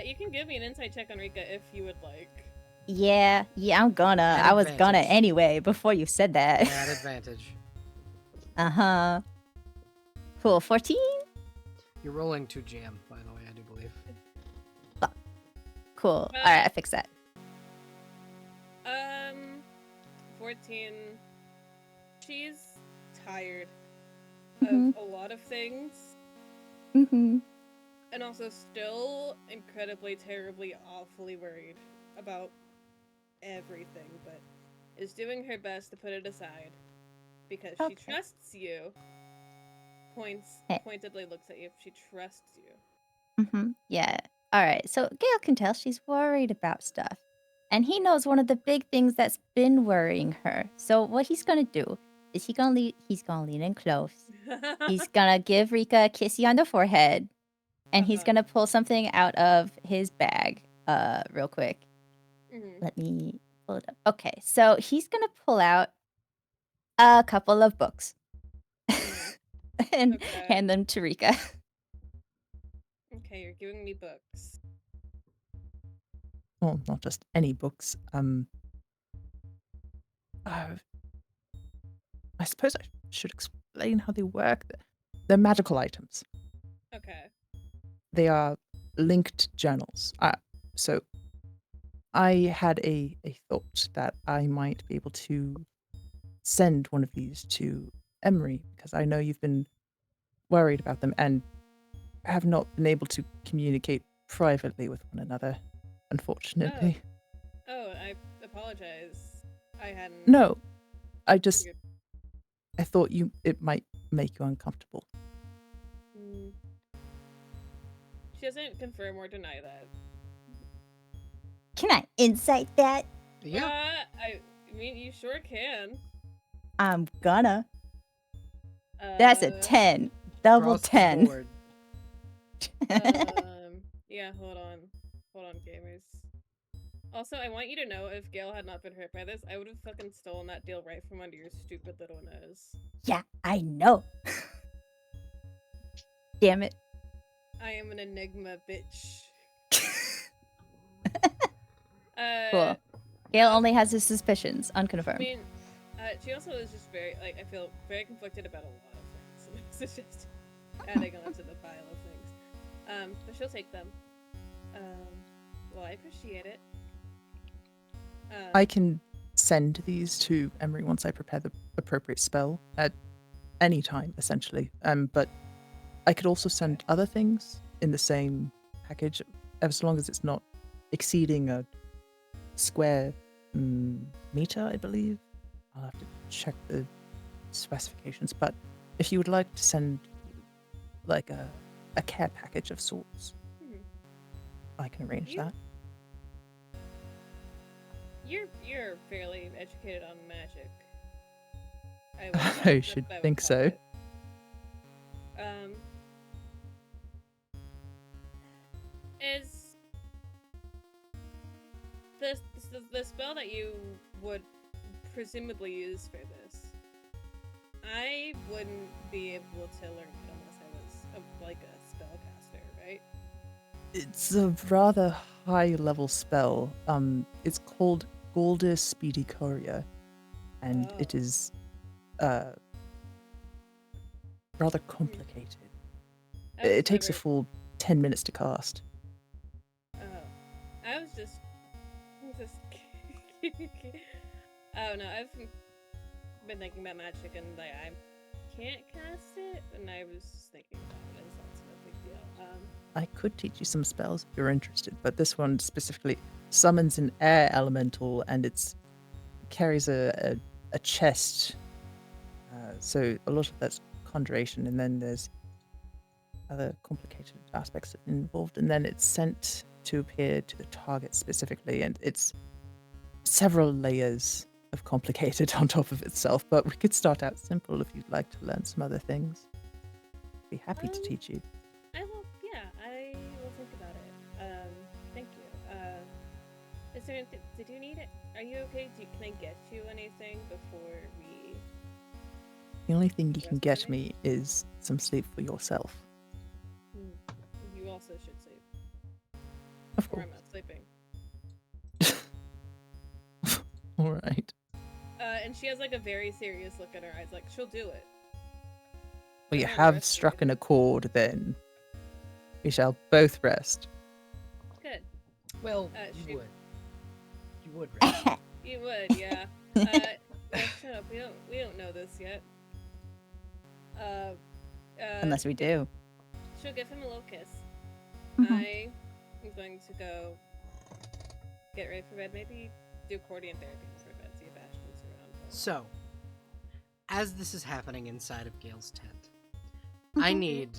S6: You can give me an insight check on Rika if you would like.
S3: Yeah, I'm gonna. I was gonna anyway before you said that.
S1: At advantage.
S3: Uh-huh. Cool, 14?
S1: You're rolling 2 jam, by the way, I do believe.
S3: Fuck. Cool. Alright, I fixed that.
S6: 14. She's tired of a lot of things. And also still incredibly, terribly, awfully worried about everything, but is doing her best to put it aside because she
S3: Okay.
S6: trusts you.
S3: Hey.
S6: Pointedly looks at you. She trusts you.
S3: Yeah. All right. So Gail can tell she's worried about stuff. And he knows one of the big things that's been worrying her. So what he's going to do is he's going to lean in close. He's going to give Rika a kissy on the forehead. And he's going to pull something out of his bag real quick.
S6: Mhm.
S3: Let me pull it up. Okay. So he's going to pull out a couple of books and
S6: Okay.
S3: hand them to Rika.
S6: Okay, you're giving me books.
S8: Well, not just any books. I suppose I should explain how they work. They're magical items.
S6: Okay.
S8: They are linked journals. So I had a thought that I might be able to send one of these to Emery because I know you've been worried about them and have not been able to communicate privately with one another, unfortunately.
S6: Oh, I apologize. I hadn't.
S8: No, I
S6: figured-
S8: thought it might make you uncomfortable.
S6: Mm. She doesn't confirm or deny that.
S3: Can I insight that?
S1: Yeah.
S6: I mean, you sure can.
S3: I'm gonna. That's a 10. Double
S1: Across the
S3: 10.
S1: board.
S6: Yeah, hold on, gamers. Also, I want you to know, if Gail had not been hurt by this, I would have fucking stolen that deal right from under your stupid little nose.
S3: Yeah, I know. Damn it.
S6: I am an enigma, bitch.
S3: Cool. Gail only has his suspicions,
S6: I
S3: unconfirmed.
S6: mean, she also is just very, like, I feel very conflicted about a lot of things. So this is just adding on to the pile of things. But she'll take them. Well, I appreciate it.
S8: I can send these to Emery once I prepare the appropriate spell at any time, essentially. But I could also send other things in the same package, as long as it's not exceeding a square meter, I believe. I'll have to check the specifications. But if you would like to send like a care package of sorts, I can arrange that.
S6: You're fairly educated on magic.
S8: I should think so.
S6: Is the spell that you would presumably use for this? I wouldn't be able to learn it unless I was like a spellcaster, right?
S8: It's a rather high-level spell. It's called Golder Speedy Courier, and it is rather complicated. It takes a full 10 minutes to cast.
S6: I was just oh no, I've been thinking about magic and like I can't cast it, and I was just thinking about it, and so it's no big deal.
S8: I could teach you some spells if you're interested, but this one specifically summons an air elemental, and it carries a chest. So a lot of that's conjuration, and then there's other complicated aspects involved, and then it's sent to appear to the target specifically, and it's several layers of complicated on top of itself. But we could start out simple if you'd like to learn some other things. I'd be happy to teach you.
S6: I will think about it. Thank you. Is there anything, did you need it? Are you okay? Can I get you anything before we...
S8: The only thing you can get me is some sleep for yourself.
S6: You also should sleep.
S8: Of
S6: Or
S8: course.
S6: I'm not sleeping.
S8: All right.
S6: And she has like a very serious look in her eyes, like she'll do it.
S8: Well, you
S6: I'll
S8: have
S6: rest
S8: struck an
S6: later.
S8: accord then. We shall both rest.
S6: Good.
S1: Well,
S6: she-
S1: you would. You would, right?
S6: You would, yeah. Shut up. We don't know this yet.
S3: Unless we do.
S6: She'll give him a little kiss.
S3: Mhm.
S6: I am going to go get ready for bed. Maybe do accordion therapy before bed, see if Ashton's around. But...
S1: So, as this is happening inside of Gale's tent, I need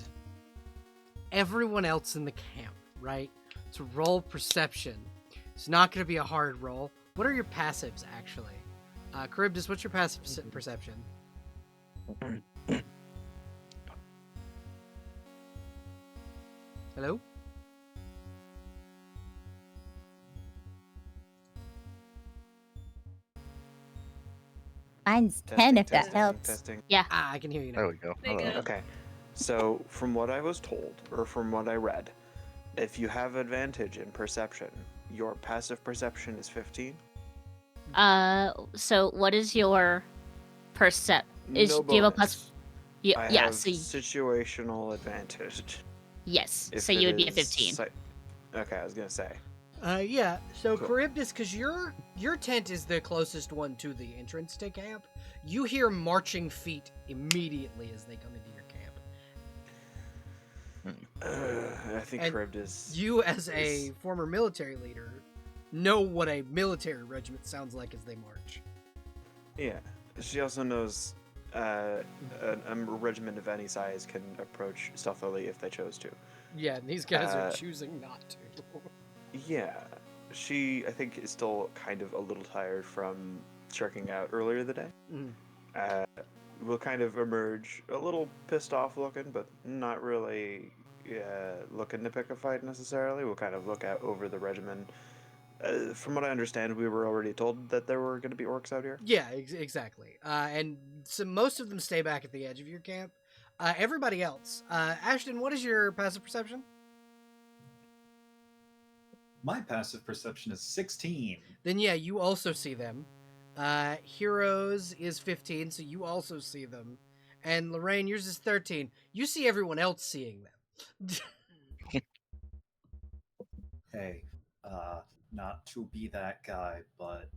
S1: everyone else in the camp, right, to roll perception. It's not going to be a hard roll. What are your passives, actually? Charybdis, what's your passive perception? Hello?
S3: Mine's 10 if that
S7: Testing,
S3: helps.
S7: Testing.
S1: Ah, I can hear you now.
S2: There we go.
S6: There you
S2: Hello.
S6: go.
S7: Okay. So, from what I was told, or from what I read, if you have advantage in perception, your passive perception is 15.
S4: So what is your percep? Do you have a plus?
S7: I
S4: Yeah.
S7: have
S4: So
S7: situational advantage.
S4: yes.
S7: If
S4: So
S7: it
S4: you would be a
S7: is
S4: 15.
S7: Okay, I was gonna say.
S1: Yeah, so
S7: Cool.
S1: Charybdis, because your tent is the closest one to the entrance to camp, you hear marching feet immediately as they come into your camp.
S7: I think
S1: And
S7: Charybdis.
S1: You, as a former military leader, know what a military regiment sounds like as they march.
S7: Yeah. She also knows a regiment of any size can approach stealthily if they chose to.
S1: Yeah, and these guys are
S7: Uh,
S1: choosing not to.
S7: Yeah. She, I think, is still kind of a little tired from trekking out earlier the day.
S1: Mhm.
S7: Will kind of emerge a little pissed off looking, but not really looking to pick a fight necessarily. We'll kind of look out over the regiment. From what I understand, we were already told that there were going to be orcs out here.
S1: Yeah, exactly. And so most of them stay back at the edge of your camp. Everybody else. Ashton, what is your passive perception?
S5: My passive perception is 16.
S1: Then yeah, you also see them. Heroes is 15, so you also see them. And Lorraine, yours is 13. You see everyone else seeing them.
S5: Hey, not to be that guy, but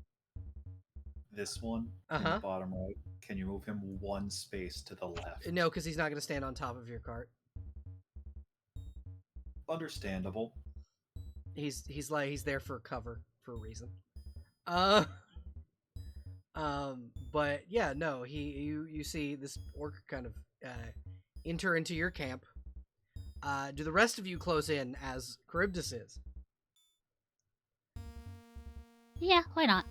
S5: this one in
S1: Uh-huh.
S5: the bottom right, can you move him one space to the left?
S1: No, because he's not going to stand on top of your cart.
S5: Understandable.
S1: He's there for cover for a reason. But yeah, no, you see this orc kind of enter into your camp. Do the rest of you close in as Charybdis is?
S4: Yeah. Why not?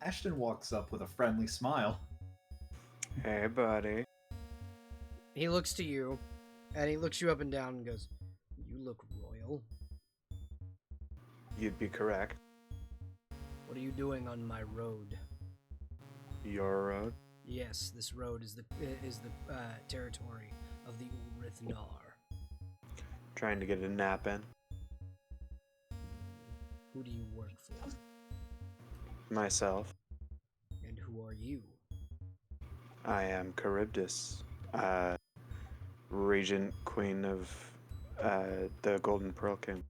S5: Ashton walks up with a friendly smile.
S7: Hey, buddy.
S1: He looks to you, and he looks you up and down and goes, "You look royal.
S7: You'd be correct.
S1: What are you doing on my road?"
S7: Your road.
S1: Yes, this road is the territory of the Ulrith Nar.
S7: Trying to get a nap in.
S1: Who do you work for?
S7: Myself.
S1: And who are you?
S7: I am Charybdis, Regent Queen of the Golden Pearl King.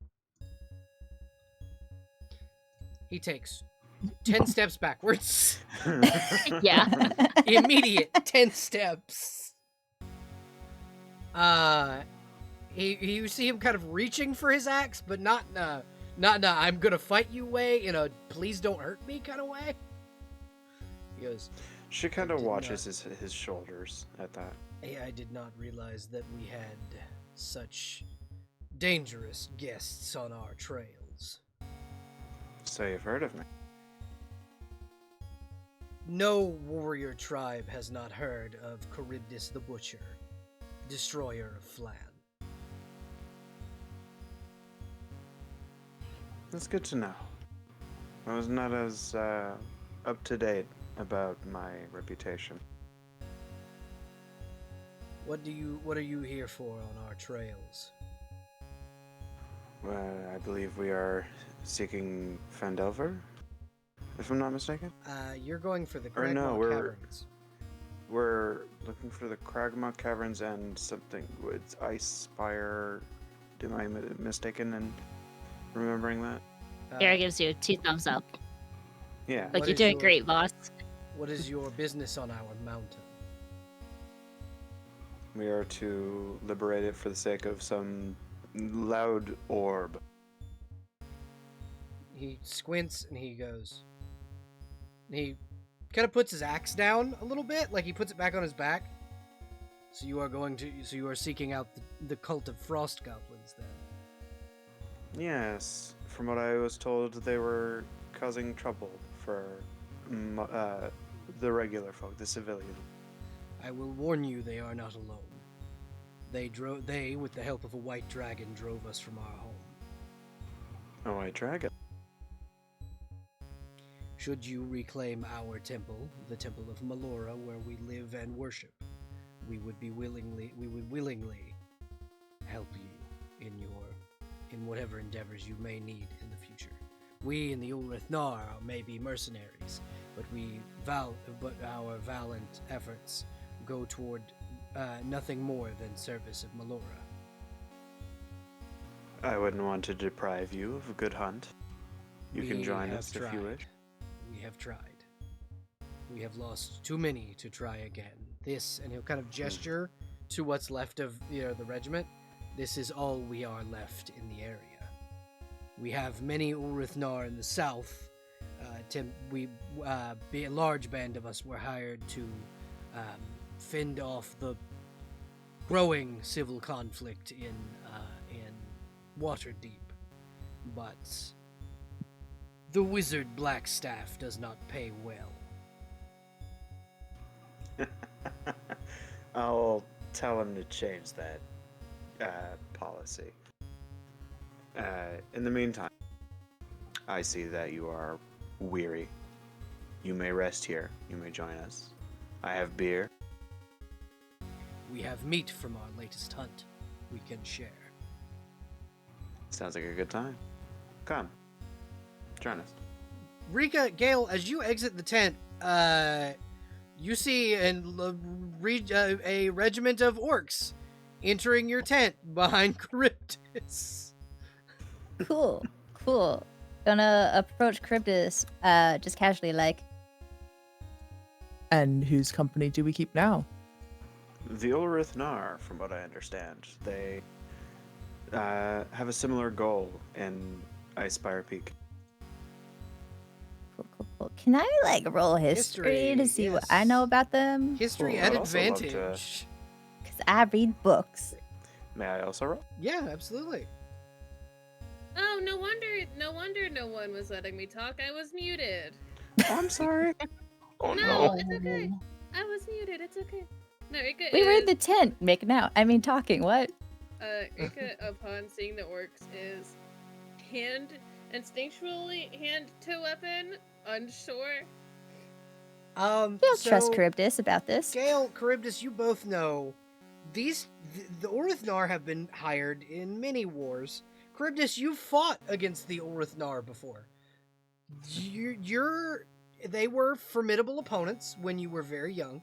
S1: He takes 10 steps backwards.
S4: Yeah.
S1: Immediate 10 steps. You see him kind of reaching for his axe, but not I'm gonna fight you way, please don't hurt me kind of way. He goes,
S7: She kind of
S1: did
S7: watches his shoulders at that.
S1: "Hey, I did not realize that we had such dangerous guests on our trails.
S7: So you've heard of me?
S1: No warrior tribe has not heard of Charybdis the Butcher, destroyer of Flan."
S7: That's good to know. I was not as up to date about my reputation.
S1: What are you here for on our trails?
S7: I believe we are seeking Fandelver, if I'm not mistaken.
S1: You're going for the
S7: Or no,
S1: Cragmaw
S7: we're-
S1: Caverns.
S7: We're looking for the Cragmaw Caverns and something with Ice Spire. Am I mistaken in remembering that?
S4: Gary gives you 2 thumbs up.
S7: Yeah.
S4: Like
S1: What
S4: you're
S1: is
S4: doing
S1: your-
S4: great, boss.
S1: What is your business on our mountain?
S7: We are to liberate it for the sake of some loud orb.
S1: He squints and he goes, He kind of puts his axe down a little bit, like he puts it back on his back. So you are seeking out the cult of frost goblins then.
S7: Yes, from what I was told, they were causing trouble for the regular folk, the civilian.
S1: I will warn you, they are not alone. They, with the help of a white dragon, drove us from our home.
S7: A white dragon.
S1: Should you reclaim our temple, the Temple of Melora, where we live and worship, we would willingly help you in whatever endeavors you may need in the future. We in the Ulrithnar may be mercenaries, but our valiant efforts go toward nothing more than service of Melora.
S7: I wouldn't want to deprive you of a good hunt. You can join us if you wish.
S1: We have tried. We have lost too many to try again. This, and he'll kind of gesture to what's left of the regiment. This is all we are left in the area. We have many Ulrithnar in the south. A large band of us were hired to fend off the growing civil conflict in Waterdeep, but the wizard Blackstaff does not pay well.
S7: I'll tell him to change that policy. In the meantime, I see that you are weary. You may rest here. You may join us. I have beer.
S1: We have meat from our latest hunt we can share.
S7: Sounds like a good time. Come. Join us.
S1: Rika, Gale, as you exit the tent, you see a regiment of orcs entering your tent behind Charybdis.
S3: Cool. Gonna approach Charybdis, just casually, like.
S8: And whose company do we keep now?
S7: The Ulrithnar, from what I understand, they have a similar goal in Icespire Peak.
S3: Cool. Can I roll history to see what I know about them?
S1: History
S7: Cool.
S1: at
S7: I'd also love to-
S1: advantage.
S3: Because I read books.
S7: May I also roll?
S1: Yeah, absolutely.
S6: Oh, no wonder no one was letting me talk. I was muted.
S7: Oh, I'm sorry. Oh
S6: No, it's okay. I was muted. It's okay. No, Rika
S3: We were in
S6: is,
S3: the tent making out. Talking. What?
S6: Rika, upon seeing the orcs, is instinctually hand to weapon, unsure.
S3: You'll
S1: So,
S3: trust Charybdis about this.
S1: Gale, Charybdis, you both know the Ulrithnar have been hired in many wars. Charybdis, you fought against the Ulrithnar before. They were formidable opponents when you were very young.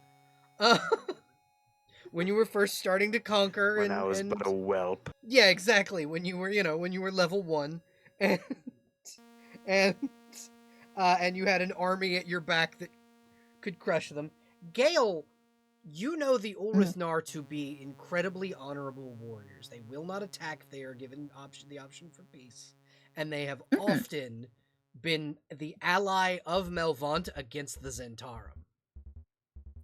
S1: When you were first starting to conquer,
S7: When I was but a whelp.
S1: yeah, exactly. When you were level 1, and you had an army at your back that could crush them. Gale, you know the Ulrithnar to be incredibly honorable warriors. They will not attack if they are given the option for peace, and they have often been the ally of Melvant against the Zentarum.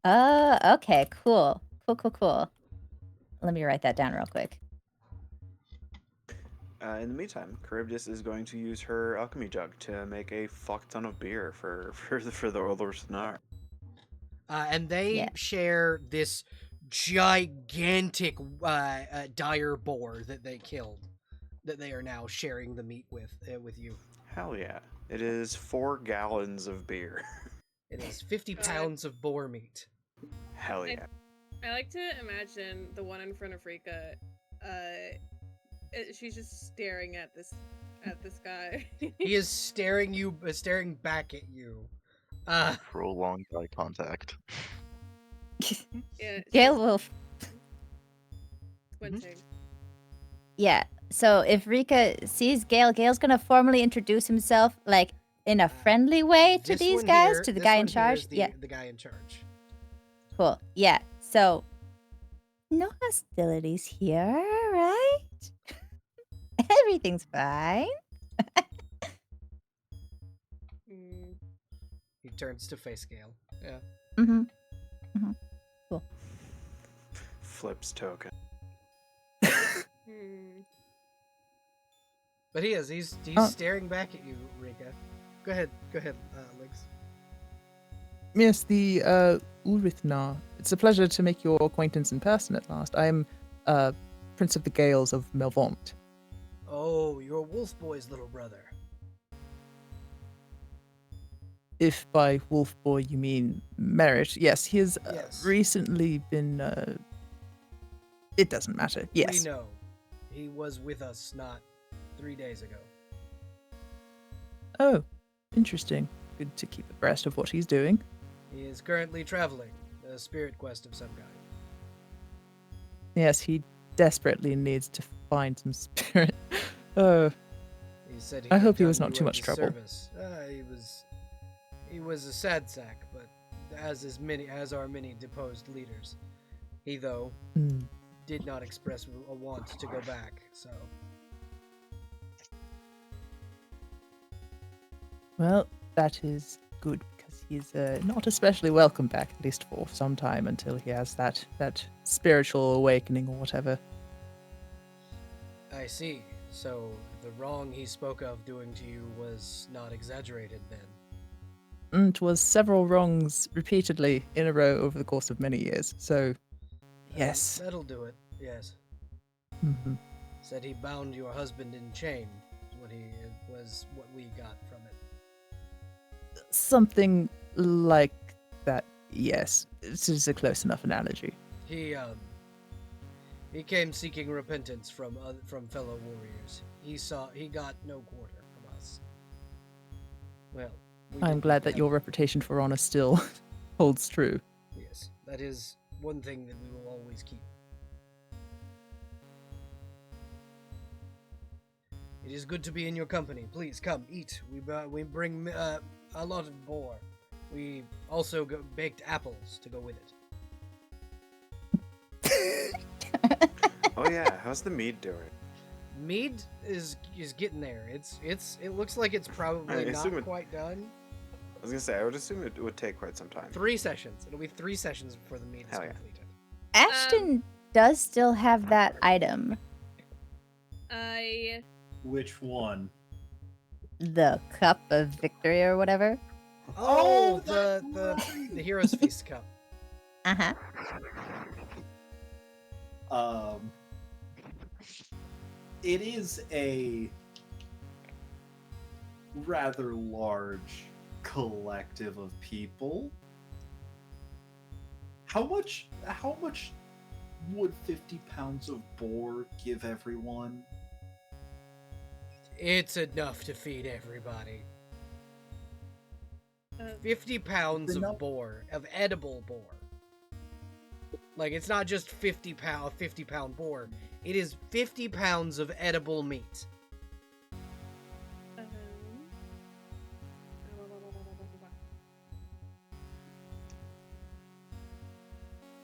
S3: Okay, cool. Let me write that down real quick.
S7: In the meantime, Charybdis is going to use her alchemy jug to make a fuck ton of beer for the Ulrithnar.
S1: And they share this gigantic dire boar that they killed, that they are now sharing the meat with you.
S7: Hell yeah. It is 4 gallons of beer.
S1: It is 50 pounds of boar meat.
S7: Hell yeah.
S6: I like to imagine the one in front of Rika. She's just staring at this guy.
S1: He is staring back at you.
S2: Prolonged eye contact.
S6: Yeah,
S3: Gale will.
S6: squinting.
S3: Yeah. So if Rika sees Gale, Gale's gonna formally introduce himself, in a friendly way to
S1: This
S3: these
S1: one
S3: guys,
S1: here-
S3: to the
S1: this
S3: guy
S1: one
S3: in
S1: here
S3: charge.
S1: is
S3: Yeah.
S1: the guy in charge.
S3: Cool. Yeah. So, no hostilities here, right? Everything's fine.
S6: Mm.
S1: He turns to face Gale. Yeah.
S3: Mm-hmm.
S7: Flips token.
S6: Hmm.
S1: But he's
S8: Oh.
S1: staring back at you, Rika. Go ahead, Lynx.
S8: Yes, the Ulrithnar. It's a pleasure to make your acquaintance in person at last. I am Prince of the Gales of Melvont.
S1: Oh, you're Wolf Boy's little brother.
S8: If by Wolf Boy you mean Merit, yes, he has
S1: Yes.
S8: recently been. It doesn't matter. Yes.
S1: We know. He was with us not 3 days ago.
S8: Oh, interesting. Good to keep abreast of what he's doing.
S1: He is currently traveling, a spirit quest of some kind.
S8: Yes, he desperately needs to find some spirit. Oh,
S1: He said
S8: I
S1: could
S8: hope he
S1: have
S8: was
S1: done
S8: not
S1: you
S8: too
S1: a
S8: much trouble.
S1: disservice. He was a sad sack, but as are many deposed leaders. He though
S8: hmm.
S1: did not express a want to go back. So
S8: Well, that is good because he's not especially welcome back, at least for some time until he has that spiritual awakening or whatever.
S1: I see. So the wrong he spoke of doing to you was not exaggerated then.
S8: It was several wrongs repeatedly in a row over the course of many years. So, yes.
S1: That'll do it. Yes.
S8: Mhm.
S1: Said he bound your husband in chain. Was what we got from it.
S8: Something like that. Yes, this is a close enough analogy.
S1: He came seeking repentance from fellow warriors. He got no quarter from us. Well, we
S8: I'm
S1: did
S8: glad that
S1: have-
S8: your reputation for honor still holds true.
S1: Yes, that is one thing that we will always keep. It is good to be in your company. Please come eat. We bring a lot of boar. We also baked apples to go with it.
S7: Oh yeah, how's the mead doing?
S1: Mead is getting there. It looks like it's probably
S7: I assume
S1: not
S7: it-
S1: quite done.
S7: I was gonna say, I would assume it would take quite some time.
S1: 3 sessions. It'll be 3 sessions before the mead is
S7: Hell yeah.
S1: completed.
S3: Ashton does still have that item,
S5: Which one?
S3: the Cup of Victory or whatever.
S1: Oh,
S5: that's
S1: the Hero's Feast cup.
S3: Uh-huh.
S5: It is a rather large collective of people. How much would 50 pounds of boar give everyone?
S1: It's enough to feed everybody.
S6: Uh,
S1: 50 pounds of
S5: enough-
S1: boar, of edible boar. Like, it's not just 50 pound boar. It is 50 pounds of edible meat.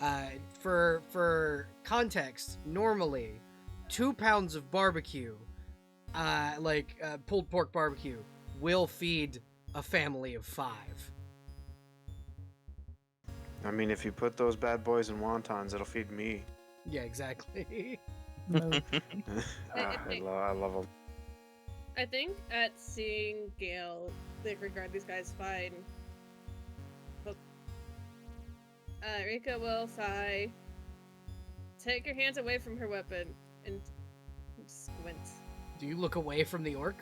S6: um,
S1: For context, normally 2 pounds of barbecue, pulled pork barbecue, will feed a family of 5.
S7: I mean, if you put those bad boys in wontons, it'll feed me.
S1: Yeah, exactly.
S8: No.
S7: I love them.
S6: I think at seeing Gale, they regard these guys fine. But Rika will sigh. Take your hands away from her weapon and squint.
S1: Do you look away from the orc?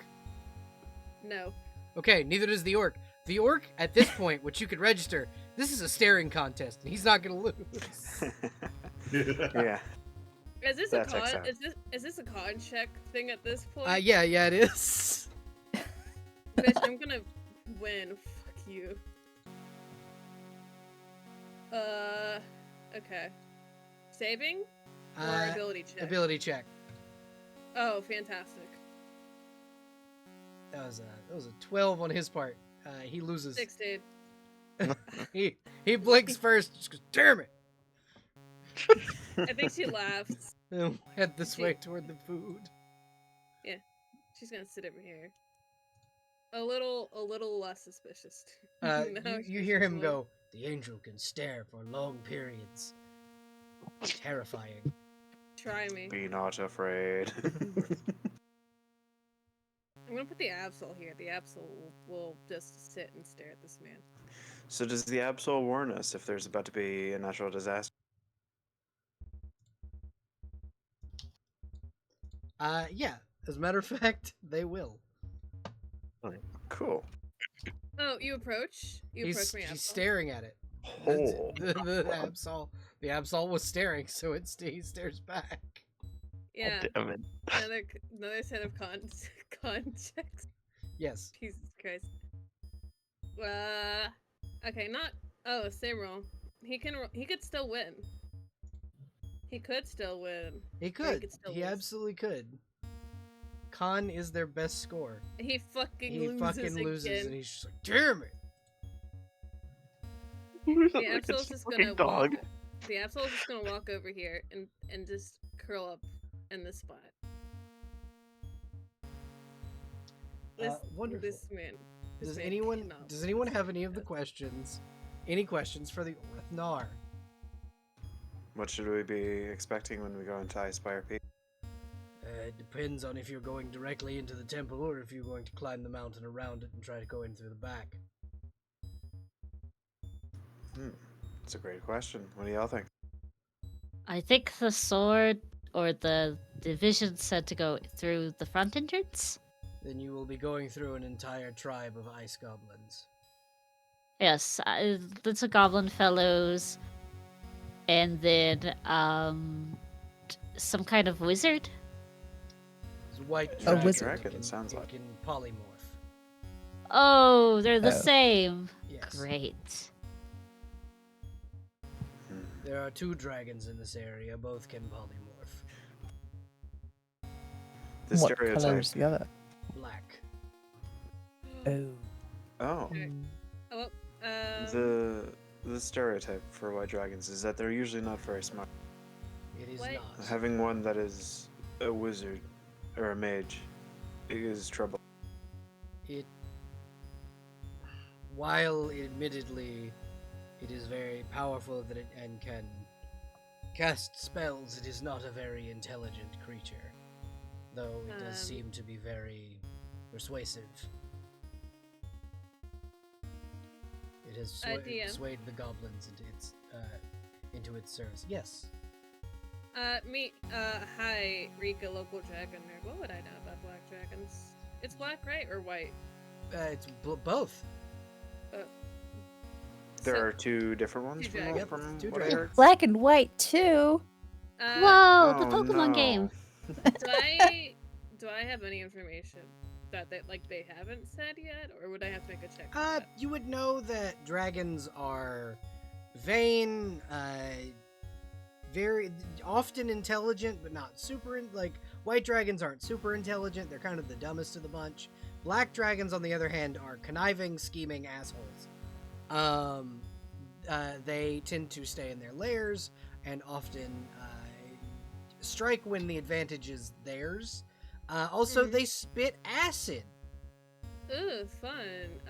S6: No.
S1: Okay, neither does the orc. The orc, at this point, which you could register, this is a staring contest, and he's not gonna lose.
S7: Yeah.
S6: Is this
S7: That
S6: a
S7: checks
S6: con?
S7: out.
S6: Is this a con check thing at this point?
S1: Yeah, it is.
S6: Bitch, I'm gonna win. Fuck you. Okay. Saving or ability check?
S1: Ability check.
S6: Oh, fantastic.
S1: That was a 12 on his part. He loses.
S6: 6, dude.
S1: He blinks first. Just goes, damn it!
S6: I think she laughs.
S1: And head this way toward the food.
S6: She's gonna sit over here. a little less suspicious.
S1: You hear him go, "The angel can stare for long periods." Terrifying.
S6: Try me.
S7: Be not afraid.
S6: I'm gonna put the Absol here. The Absol will just sit and stare at this man.
S7: So does the Absol warn us if there's about to be a natural disaster?
S1: Yeah. As a matter of fact, they will.
S7: Cool.
S6: Oh, you approach? You approach me,
S1: He's
S6: Absol?
S1: staring at it.
S7: Oh.
S1: The Absol was staring, so he stares back.
S6: Yeah.
S2: Damn it.
S6: Another set of con checks.
S1: Yes.
S6: Jesus Christ. Okay, not. Oh, same roll. He could still win. He could still win.
S1: He
S6: Or
S1: could.
S6: still
S1: He
S6: lose.
S1: absolutely could. Con is their best score.
S6: He fucking
S1: He
S6: loses
S1: fucking loses,
S6: again.
S1: and he's just like, "Damn it!"
S6: The
S2: Like a
S6: Absol's just
S2: fucking
S6: gonna
S2: dog.
S6: walk. The Absol's just gonna walk over here and just curl up in this spot.
S1: Wonderful.
S6: This man. This
S1: Does
S6: man
S1: anyone
S6: cannot
S1: have any of the
S6: yes.
S1: questions? Any questions for the Orithnar?
S7: What should we be expecting when we go into Icespire Peak?
S1: It depends on if you're going directly into the temple or if you're going to climb the mountain around it and try to go in through the back.
S7: That's a great question. What do y'all think?
S4: I think the sword or the division said to go through the front entrance.
S1: Then you will be going through an entire tribe of ice goblins.
S4: Yes, little goblin fellows, and then some kind of wizard.
S1: It's a white
S8: A
S1: dragon.
S8: wizard.
S1: that
S7: Dragon,
S1: can-
S7: sounds
S1: it
S7: like.
S1: can polymorph.
S4: Oh, they're the
S8: Oh.
S4: same.
S1: Yes.
S4: Great.
S1: There are 2 dragons in this area. Both can polymorph.
S7: The
S8: What color
S7: stereotype.
S8: is the other?
S1: Black.
S8: Oh.
S7: Oh,
S6: Okay. Oh,
S7: the stereotype for white dragons is that they're usually not very smart.
S1: It is
S6: What?
S1: not.
S7: Having one that is a wizard or a mage is trouble.
S1: It, while admittedly it is very powerful and can cast spells, it is not a very intelligent creature, though it does seem to be very persuasive. It has
S6: DM.
S1: swayed the goblins into its service. Yes.
S6: Hi, Rika, local dragon nerd. What would I know about black dragons? It's black, right, or white?
S1: It's both.
S7: There
S6: So-
S7: are 2 different ones
S6: Two
S7: from,
S6: dragons.
S7: from
S1: Two
S7: what I
S1: dragons.
S7: heard.
S3: Black and white too.
S4: Whoa, the
S7: Oh,
S4: Pokemon
S7: no.
S4: game.
S6: Do I have any information that they haven't said yet, or would I have to make a check? for that?
S1: You would know that dragons are vain, very often intelligent, but not super. White dragons aren't super intelligent; they're kind of the dumbest of the bunch. Black dragons, on the other hand, are conniving, scheming assholes. They tend to stay in their lairs and often strike when the advantage is theirs. Also, they spit acid.
S6: Ooh, fun.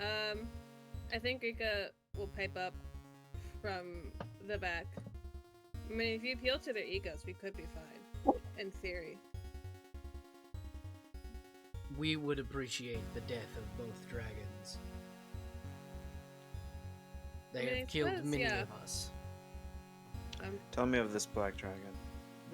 S6: I think Rika will pipe up from the back. I mean, if you appeal to their egos, we could be fine. In theory.
S1: We would appreciate the death of both dragons. They
S6: I mean, I
S1: have killed
S6: suppose,
S1: many
S6: yeah.
S1: of us.
S7: Tell me of this black dragon.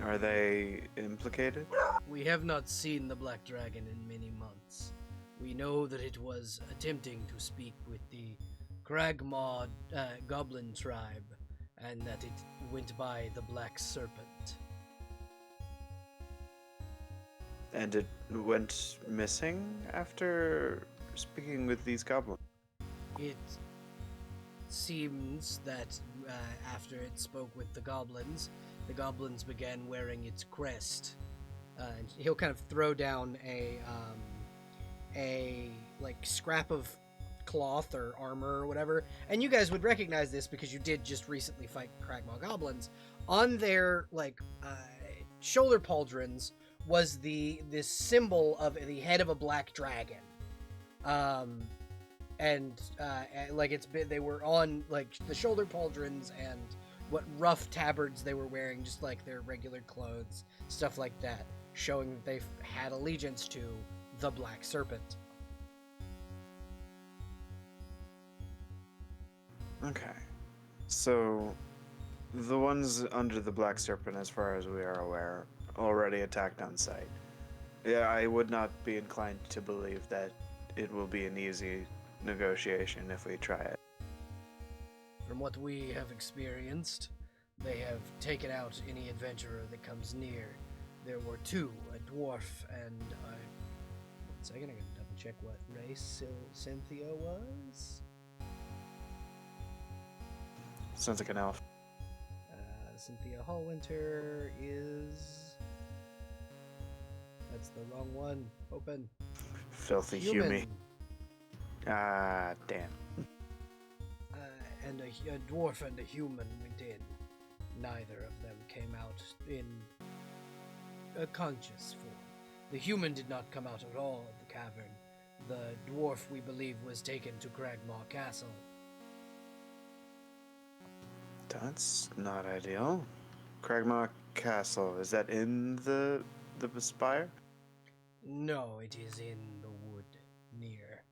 S7: Are they implicated?
S1: We have not seen the black dragon in many months. We know that it was attempting to speak with the Cragmaw goblin tribe, and that it went by the Black Serpent.
S7: And it went missing after speaking with these goblins?
S1: It seems that after it spoke with the goblins began wearing its crest. And he'll kind of throw down a scrap of cloth or armor or whatever, and you guys would recognize this because you did just recently fight Cragmaw goblins. On their shoulder pauldrons was this symbol of the head of a black dragon. and like they were on like the shoulder pauldrons and what rough tabards they were wearing, just like their regular clothes, stuff like that, showing that they've had allegiance to the Black Serpent.
S7: Okay. So, the ones under the Black Serpent, as far as we are aware, already attacked on sight. Yeah, I would not be inclined to believe that it will be an easy negotiation if we try it.
S1: From what we have experienced, they have taken out any adventurer that comes near. There were two, a dwarf and a... One second, I gotta double check what race Cynthia was.
S7: Sounds like an elf.
S1: Cynthia Hallwinter is... That's the wrong one. Open.
S7: Filthy
S1: Human.
S7: Humie. Ah, damn.
S1: And a dwarf and a human went in. Neither of them came out in a conscious form. The human did not come out at all of the cavern. The dwarf, we believe, was taken to Cragmaw Castle.
S7: That's not ideal. Cragmaw Castle, is that in the spire?
S1: No, it is in the wood near.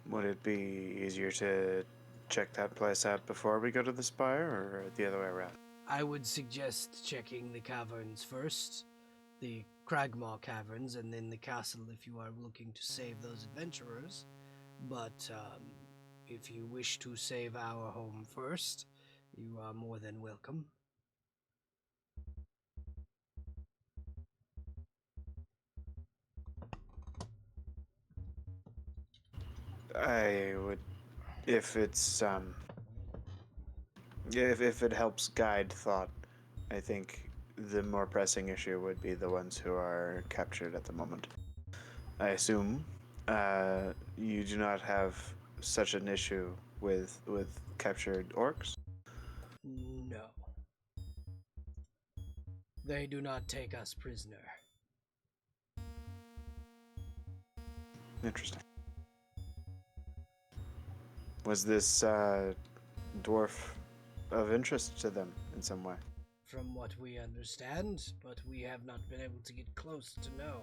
S7: Would it be easier to check that place out before we go to the spire, or the other way around?
S1: I would suggest checking the caverns first, the Cragmaw caverns, and then the castle if you are looking to save those adventurers. But if you wish to save our home first, you are more than welcome.
S7: I would, if it's if it helps guide thought, I think the more pressing issue would be the ones who are captured at the moment. I assume you do not have such an issue with captured orcs.
S1: No. They do not take us prisoner.
S7: Interesting. Was this dwarf of interest to them in some way?
S1: From what we understand, but we have not been able to get close to know.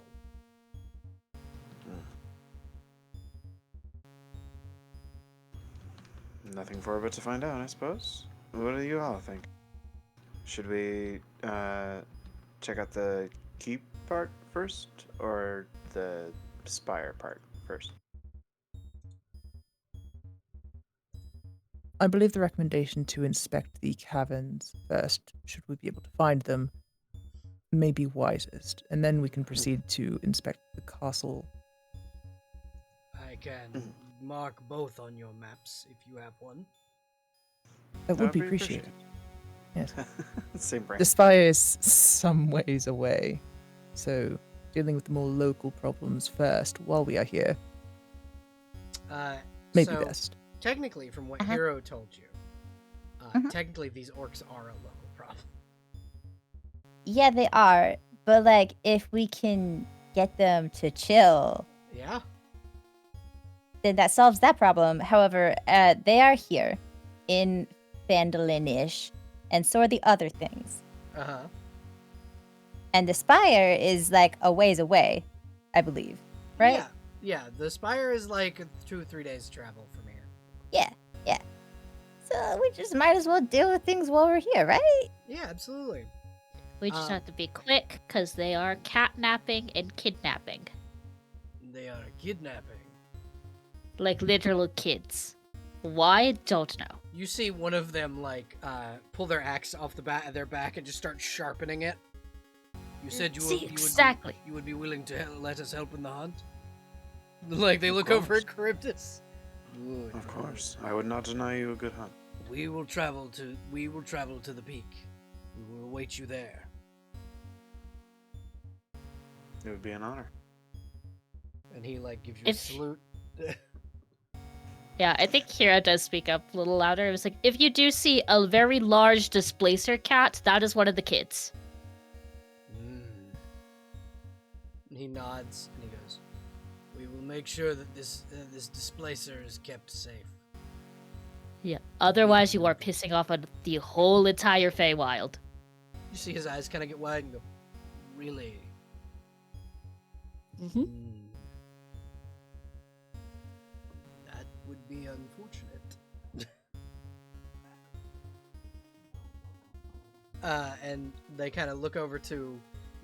S7: Nothing for it but to find out, I suppose. What do you all think? Should we check out the keep part first, or the spire part first?
S8: I believe the recommendation to inspect the caverns first, should we be able to find them, may be wisest, and then we can proceed to inspect the castle.
S1: I can mark both on your maps if you have one.
S8: That would be appreciated. Yes.
S7: Same brain.
S8: The spire is some ways away, so dealing with the more local problems first while we are here may be best.
S1: Technically, from what Hero told you, technically these orcs are a local problem.
S3: Yeah, they are. But, like, if we can get them to chill,
S1: Yeah?
S3: then that solves that problem. However, they are here in Phandalin-ish, and so are the other things.
S1: Uh-huh.
S3: And the spire is, like, a ways away, I believe. Right?
S1: Yeah, the spire is like 2 or 3 days travel from here.
S3: Yeah. So we just might as well deal with things while we're here, right?
S1: Yeah, absolutely.
S4: We just have to be quick, because they are catnapping and kidnapping.
S1: They are kidnapping.
S4: Like literal kids. Why? Don't know.
S1: You see one of them, like, pull their axe off the back of their back and just start sharpening it. You said you would be willing to let us help in the hunt? Like, they look over at Charybdis. Good.
S7: Of course. I would not deny you a good hunt.
S1: We will travel to the peak. We will await you there.
S7: It would be an honor.
S1: And he, like, gives you a salute.
S4: Yeah, I think Kira does speak up a little louder. It was like, if you do see a very large displacer cat, that is one of the kids.
S1: he nods and he goes, "We will make sure that this displacer is kept safe."
S4: Yeah. Otherwise, you are pissing off on the whole entire Feywild.
S1: You see his eyes kind of get wide and go, "Really?"
S4: Mm-hmm.
S1: That would be unfortunate. And they kind of look over to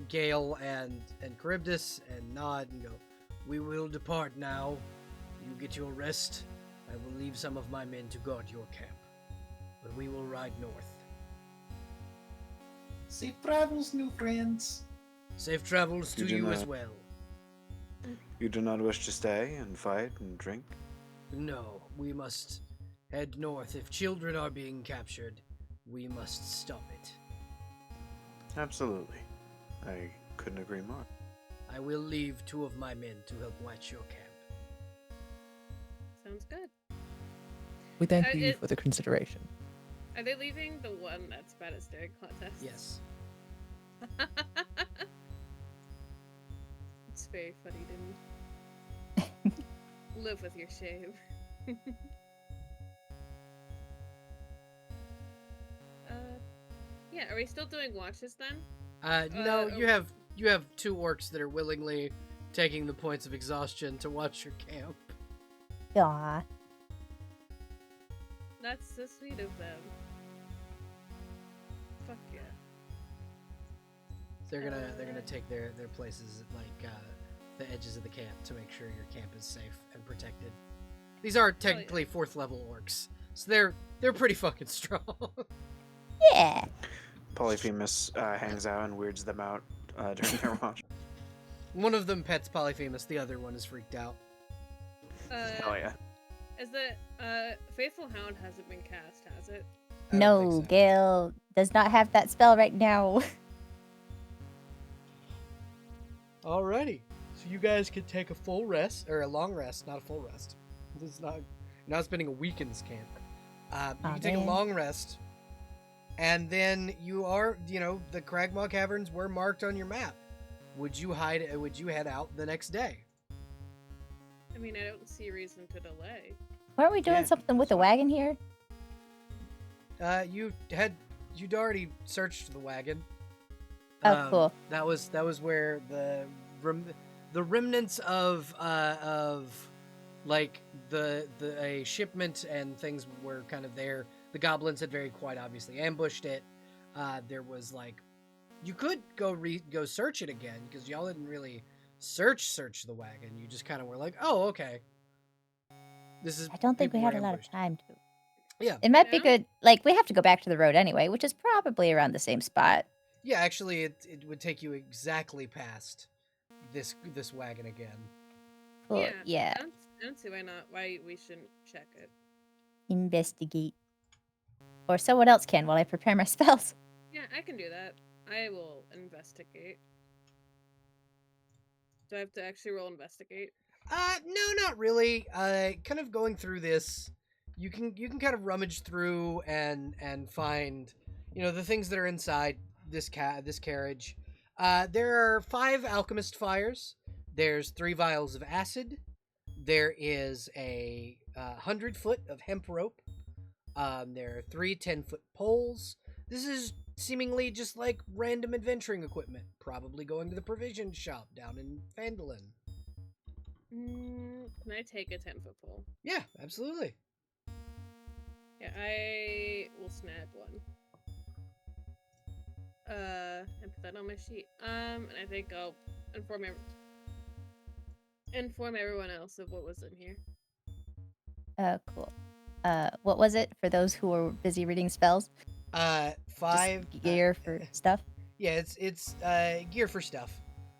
S1: Gale and Charybdis and nod and go, "We will depart now. You get your rest. I will leave some of my men to guard your camp. But we will ride north."
S5: Safe travels, new friends.
S1: Safe travels to
S7: You do
S1: you as
S7: not-
S1: well.
S7: You do not wish to stay and fight and drink?
S1: No, we must head north. If children are being captured, we must stop it.
S7: Absolutely. I couldn't agree more.
S1: I will leave 2 of my men to help watch your camp.
S6: Sounds good.
S8: We thank
S6: Uh,
S8: you
S6: it-
S8: for the consideration.
S6: Are they leaving the one that's bad at staring contests?
S1: Yes.
S6: It's very funny to me. Live with your shame. Yeah, are we still doing watches then?
S1: No,
S6: oh.
S1: you have 2 orcs that are willingly taking the points of exhaustion to watch your camp.
S3: Aw.
S6: That's so sweet of them. Fuck yeah.
S1: They're gonna take their places at like the edges of the camp to make sure your camp is safe and protected. These are technically 4th level orcs, so they're pretty fucking strong.
S3: Yeah.
S7: Polyphemus hangs out and weirds them out during their watch.
S1: One of them pets Polyphemus, the other one is freaked out.
S7: Hell yeah.
S6: Is the Faithful Hound hasn't been cast, has it?
S1: I don't
S3: No,
S1: think so.
S3: Gale does not have that spell right now.
S1: Alrighty, so you guys can take a full rest, or a long rest, not a full rest. This is not, you're not spending a week in this camp. You
S3: Aw,
S1: can take a
S3: man.
S1: long rest, and then you are, the Cragmaw caverns were marked on your map. Would you head out the next day?
S6: I mean, I don't see a reason to delay.
S3: Weren't we doing
S1: Yeah,
S3: something with the wagon here?
S1: You'd already searched the wagon.
S3: Oh, cool.
S1: That was where the remnants of like a shipment and things were kind of there. The goblins had very quite obviously ambushed it. There was like, you could go search it again because y'all didn't really search the wagon. You just kind of were like, oh, okay. This is.
S3: I don't think we
S1: people
S3: had
S1: were
S3: a lot of
S1: ambushed.
S3: time to.
S1: Yeah.
S3: It might be
S6: Yeah.
S3: good. Like, we have to go back to the road anyway, which is probably around the same spot.
S1: Yeah, actually, it would take you exactly past this wagon again.
S3: Cool. Yeah.
S6: I don't see why we shouldn't check it.
S3: Investigate. Or someone else can while I prepare my spells.
S6: Yeah, I can do that. I will investigate. Do I have to actually roll investigate?
S1: No, not really. Kind of going through this, you can kind of rummage through and find, the things that are inside this carriage. There are 5 alchemist fires. There's 3 vials of acid. There is a 100-foot of hemp rope. There are 3 10-foot poles. This is seemingly just like random adventuring equipment, probably going to the provision shop down in Phandalin.
S6: Can I take a 10-foot pole?
S1: Yeah, absolutely.
S6: Yeah, I will snag one. And put that on my sheet. And I think I'll inform everyone else of what was in here.
S3: Cool. What was it for those who are busy reading spells?
S1: 5
S3: Just gear for stuff.
S1: Yeah, it's gear for stuff.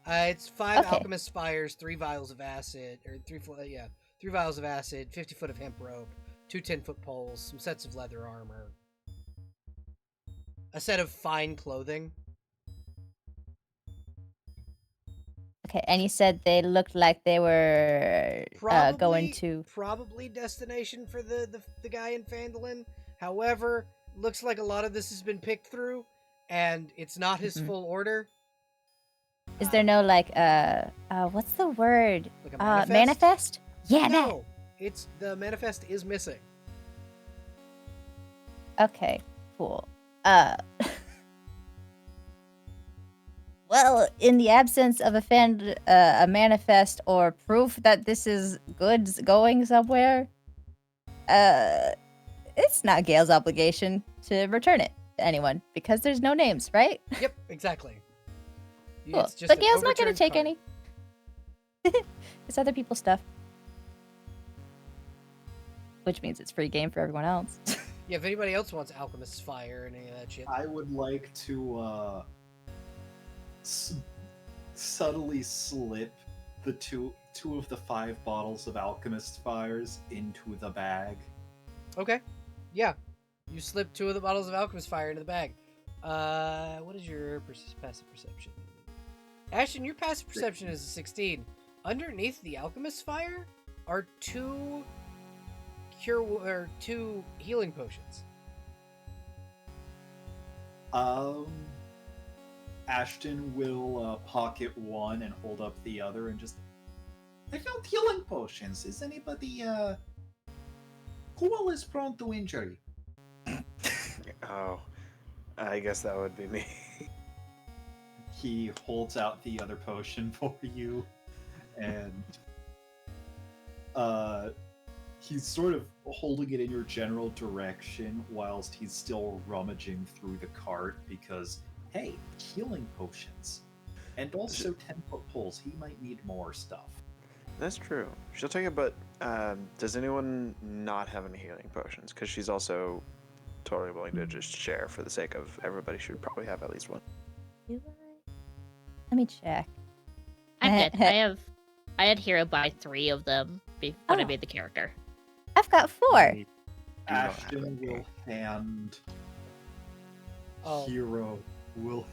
S1: It's 5
S3: Okay.
S1: alchemist fires, 3 vials of acid, or 3 vials of acid, 50 foot of hemp rope, 2 10-foot poles, some sets of leather armor, a set of fine clothing.
S3: Okay, and you said they looked like they were going to.
S1: Probably destination for the guy in Phandalin. However, looks like a lot of this has been picked through, and it's not his
S3: Mhm.
S1: full order.
S3: Is there no like what's the word?
S1: Like a manifest?
S3: Manifest? Yeah, that.
S1: No, it's the manifest is missing.
S3: Okay, cool. Well, in the absence of a manifest or proof that this is goods going somewhere, it's not Gail's obligation to return it to anyone because there's no names, right?
S1: Yep, exactly.
S3: Cool.
S1: It's just
S3: But
S1: an
S3: Gail's not going to
S1: overturned
S3: take
S1: card.
S3: any. It's other people's stuff. Which means it's free game for everyone else.
S1: Yeah, if anybody else wants Alchemist's Fire and any of that shit.
S5: I would like to subtly slip the two of the 5 bottles of Alchemist's Fires into the bag.
S1: Okay. Yeah. You slip 2 of the bottles of Alchemist Fire into the bag. What is your passive perception? Ashton, your passive perception is a 16. Underneath the Alchemist Fire are 2 healing potions.
S5: Ashton will pocket one and hold up the other and just... I found healing potions. Is anybody, who all is prone to injury?
S7: Oh, I guess that would be me.
S5: He holds out the other potion for you, and he's sort of holding it in your general direction whilst he's still rummaging through the cart because, hey, healing potions. And also 10-foot poles. He might need more stuff.
S7: That's true. She'll take it, but does anyone not have any healing potions? Because she's also totally willing to just share for the sake of everybody should probably have at least one.
S3: Do I? Let me check.
S4: I'm good. I had Hero buy 3 of them when I made the character.
S3: I've got 4.
S5: Ashton will hand. Hero will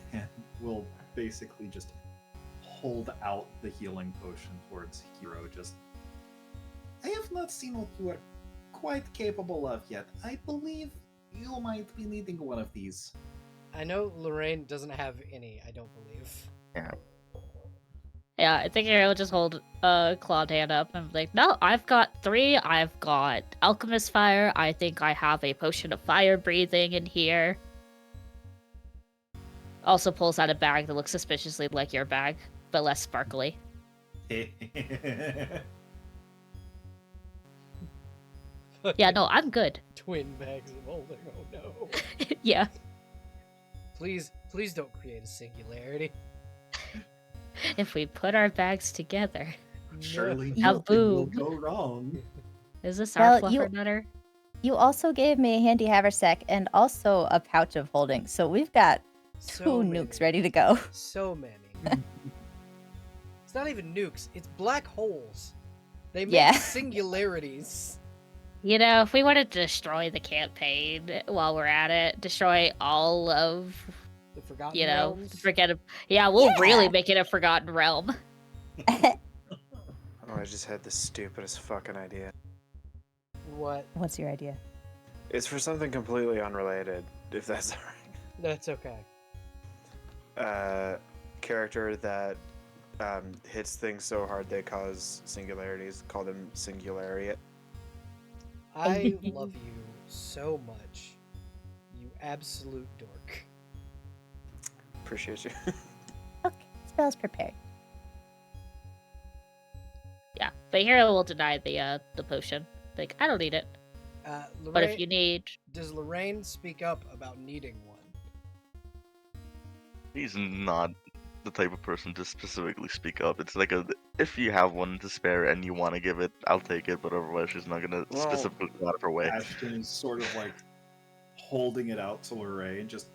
S5: basically just hold out the healing potion towards Hero. Just, I have not seen what you are quite capable of yet. I believe you might be needing one of these.
S1: I know Lorraine doesn't have any, I don't believe.
S4: Yeah, I think Hero will just hold a clawed hand up and be like, no, I've got 3. I've got Alchemist Fire. I think I have a potion of fire breathing in here. Also pulls out a bag that looks suspiciously like your bag, but less sparkly. Yeah, no, I'm good.
S1: Twin bags of holding, oh no.
S4: Yeah.
S1: Please don't create a singularity.
S4: If we put our bags together.
S5: Surely
S4: Now,
S5: nothing will
S4: boom.
S5: go wrong.
S4: Is this our
S3: Well,
S4: fluffer nutter?
S3: You also gave me a handy haversack and also a pouch of holding, so we've got 2
S1: So many.
S3: nukes ready to go.
S1: So many. It's not even nukes, it's black holes. They make
S3: Yeah.
S1: singularities.
S4: You know, if we want to destroy the campaign while we're at it, destroy all of,
S1: The Forgotten
S4: you know,
S1: Realms.
S4: we'll
S3: Yeah.
S4: really make it a Forgotten Realm.
S7: Oh, I just had the stupidest fucking idea.
S1: What?
S3: What's your idea?
S7: It's for something completely unrelated, if that's alright.
S1: That's okay.
S7: Character that hits things so hard they cause singularities, call them Singulariat.
S1: I love you so much. You absolute dork.
S7: Appreciate you.
S3: Okay, spell's prepared.
S4: Yeah, but Hero will deny the potion. Like, I don't need it.
S1: Lorraine,
S4: But if you need,
S1: does Lorraine speak up about needing one?
S2: He's not the type of person to specifically speak up. It's like if you have one to spare and you want to give it, I'll take it, but otherwise she's not gonna
S7: Well,
S2: specifically go out of her way.
S5: Ashton is sort of like holding it out to Lorraine. Just,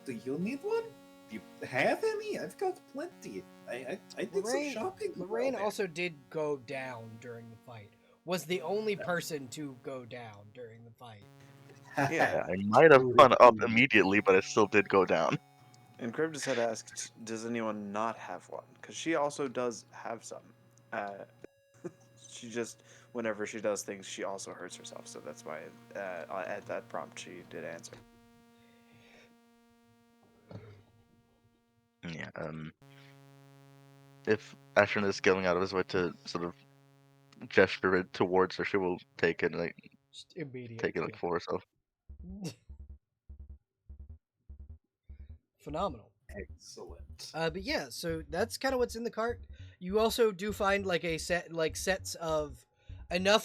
S5: do you need one? Do you have any? I've got plenty. I did some shopping.
S1: Lorraine also did go down during the fight. Was the only person to go down during the fight.
S2: Yeah, I might have gone up immediately, but I still did go down.
S7: And Cryptus had asked, does anyone not have one? Because she also does have some. She just, whenever she does things, she also hurts herself. So that's why at that prompt she did answer.
S2: Yeah, if Ashen is going out of his way to sort of gesture it towards her, she will take it and
S1: Just immediate.
S2: take it like for herself.
S1: Phenomenal.
S5: Excellent.
S1: But yeah, so that's kind of what's in the cart. You also do find like enough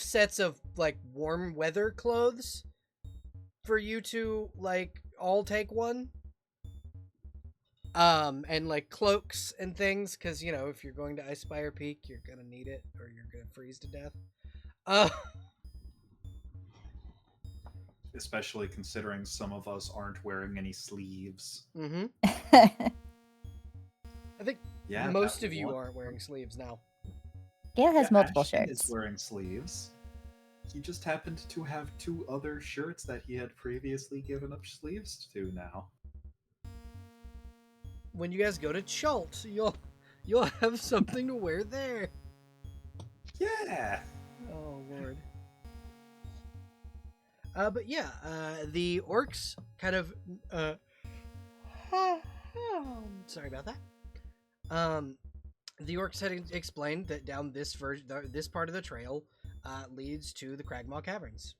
S1: sets of like warm weather clothes for you to like all take one. And like cloaks and things, because you know if you're going to Icespire Peak, you're gonna need it, or you're gonna freeze to death.
S5: Especially considering some of us aren't wearing any sleeves.
S1: Mm-hmm. I think
S5: Yeah,
S1: most
S5: that
S1: of you
S5: one-
S1: aren't wearing sleeves now.
S3: Gail has
S5: Yeah,
S3: multiple
S5: Ashton
S3: shirts.
S5: is wearing sleeves. He just happened to have 2 other shirts that he had previously given up sleeves to now.
S1: When you guys go to Chult, you'll have something to wear there.
S5: Yeah!
S1: Oh lord. But yeah, the orcs kind of sorry about that. The orcs had explained that down this part of the trail leads to the Cragmaw caverns.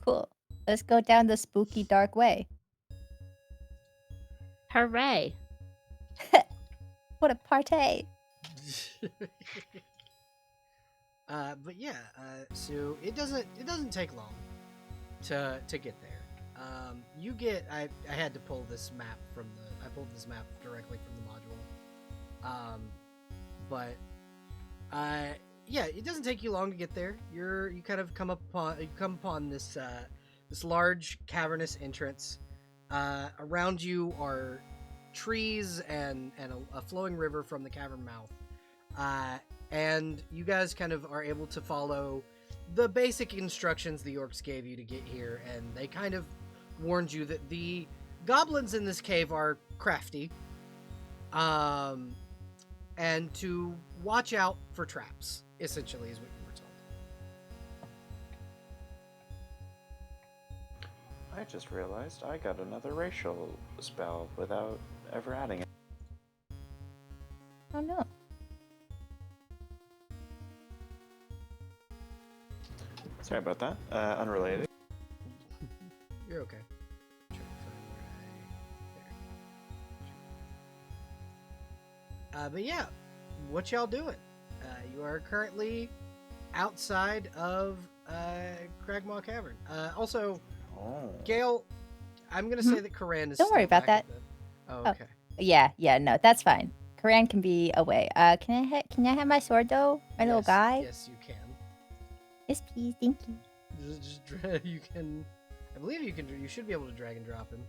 S3: Cool. Let's go down the spooky dark way.
S4: Hooray!
S3: What a party!
S1: But yeah, so it doesn't take long to get there. You get I had to pull this map I pulled this map directly from the module. But yeah, it doesn't take you long to get there. You kind of come upon this this large cavernous entrance. Around you are trees and a flowing river from the cavern mouth. And you guys kind of are able to follow the basic instructions the orcs gave you to get here, and they kind of warned you that the goblins in this cave are crafty, and to watch out for traps, essentially, is what you were told.
S7: I just realized I got another racial spell without ever adding it.
S3: Oh no.
S7: Sorry about that. Unrelated.
S1: You're okay. But yeah, what y'all doing? You are currently outside of Cragmaw Cavern. Also,
S7: Oh.
S1: Gail, I'm gonna say that Corinne is.
S3: Don't worry
S1: still
S3: about
S1: back
S3: that.
S1: at the- Oh,
S3: Oh.
S1: okay.
S3: Yeah, no, that's fine. Corinne can be away. Can I have my sword though? My little
S1: Yes,
S3: guy?
S1: Yes, you can.
S3: Yes, please, thank you.
S1: You can. I believe you can. You should be able to drag and drop him.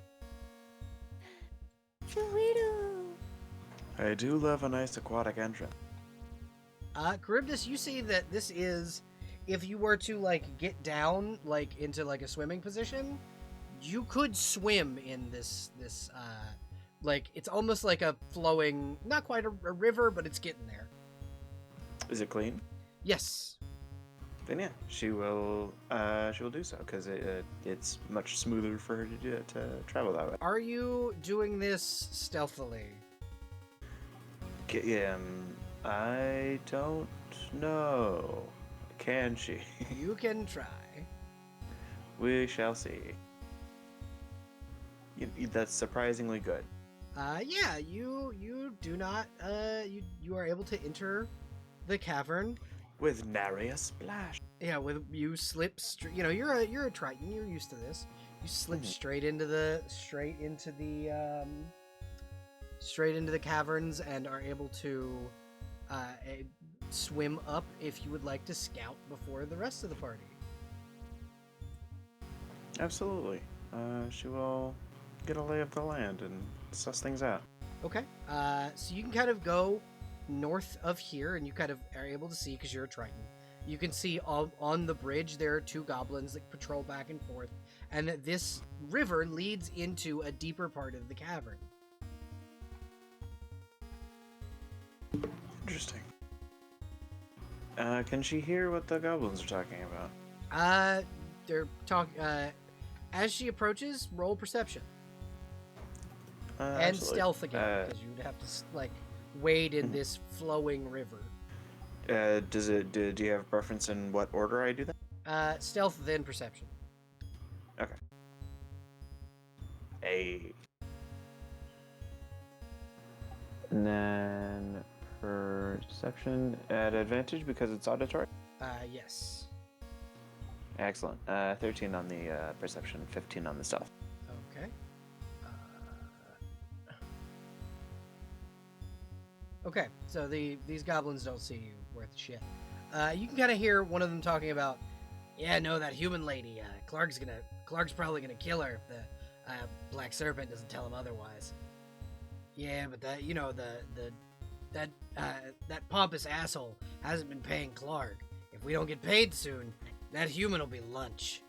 S3: Sweeto.
S7: I do love a nice aquatic entrance.
S1: Charybdis, you see that this is, if you were to like get down like into like a swimming position, you could swim in this like it's almost like a flowing, not quite a river, but it's getting there.
S7: Is it clean?
S1: Yes.
S7: Then yeah, she will do so because it's much smoother for her to do to travel that way.
S1: Are you doing this stealthily?
S7: I don't know. Can she?
S1: You can try.
S7: We shall see. That's surprisingly good.
S1: Yeah, you do not you are able to enter the cavern.
S7: With nary a splash.
S1: Yeah, with you slip you're a Triton, you're used to this. You slip straight into the caverns and are able to swim up if you would like to scout before the rest of the party.
S7: Absolutely. She will get a lay of the land and suss things out.
S1: Okay. So you can kind of go north of here, and you kind of are able to see, because you're a Triton, you can see on the bridge there are 2 goblins that patrol back and forth, and that this river leads into a deeper part of the cavern.
S7: Interesting. Can she hear what the goblins are talking about?
S1: They're talking. As she approaches, roll perception and
S7: Absolutely.
S1: stealth again, because you would have to like wade in this flowing river.
S7: Do you have a preference in what order I do that?
S1: Stealth, then perception.
S7: Okay. And then perception at advantage because it's auditory.
S1: Yes.
S7: Excellent. 13 on the perception, 15 on the stealth.
S1: Okay. Okay, so these goblins don't see you worth shit. You can kind of hear one of them talking about, yeah, no, that human lady. Clark's probably gonna kill her if the Black Serpent doesn't tell him otherwise. Yeah, but that pompous asshole hasn't been paying Clark. If we don't get paid soon, that human will be lunch.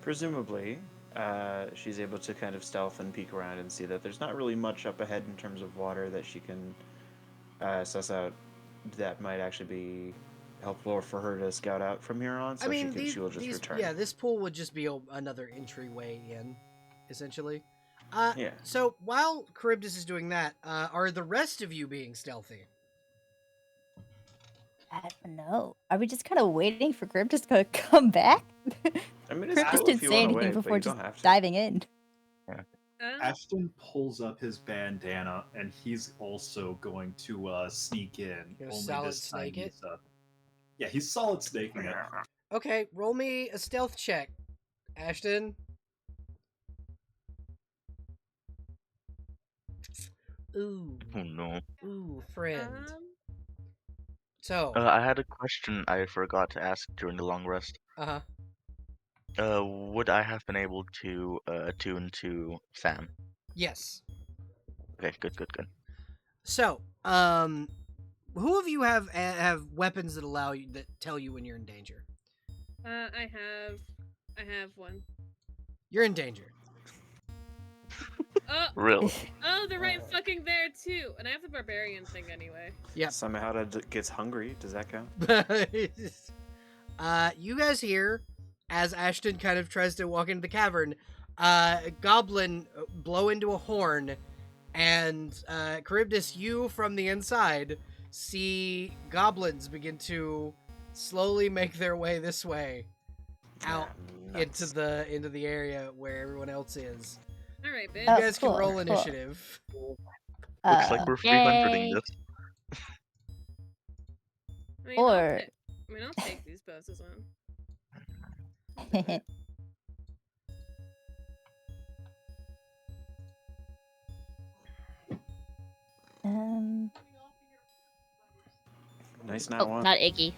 S7: Presumably, she's able to kind of stealth and peek around and see that there's not really much up ahead in terms of water that she can suss out that might actually be helpful for her to scout out from here on. So
S1: I mean,
S7: she will just return.
S1: Yeah, this pool would just be another entryway in, essentially.
S7: Yeah.
S1: So while Charybdis is doing that, are the rest of you being stealthy?
S3: I don't know. Are we just kind of waiting for Charybdis to come back?
S7: I mean, it's
S3: Charybdis
S7: cool if
S3: didn't
S7: you
S3: say
S7: want to
S3: anything
S7: wait, but
S3: before
S7: you
S3: just
S7: don't have to.
S3: diving in.
S5: Ashton pulls up his bandana, and he's also going to sneak in.
S1: You're
S5: Only
S1: solid
S5: this time
S1: snake it?
S5: he's, yeah, he's solid snaking it.
S1: Okay, roll me a stealth check, Ashton. Ooh,
S2: Oh no.
S1: ooh, friend. So,
S2: I had a question I forgot to ask during the long rest.
S1: uh-huh.
S2: Would I have been able to attune to Sam?
S1: Yes.
S2: Okay, good.
S1: So, who of you have weapons that tell you when you're in danger?
S6: I have one.
S1: You're in danger.
S6: Oh,
S2: Really?
S6: oh, they're right fucking there too. And I have the barbarian thing anyway.
S1: Yep.
S7: Somehow it gets hungry. Does that count?
S1: You guys hear, as Ashton kind of tries to walk into the cavern, a goblin blow into a horn, and Charybdis, you from the inside see goblins begin to slowly make their way this way out into the area where everyone else is.
S6: All right, bitch.
S1: You
S3: Oh,
S1: guys
S3: cool,
S1: can roll
S3: cool.
S1: initiative.
S2: Looks like we're 300ing
S4: Yay.
S2: this.
S6: I mean,
S3: Or-
S6: I'll take these bonuses on.
S7: Nice nat
S4: Oh,
S7: one.
S4: not Iggy.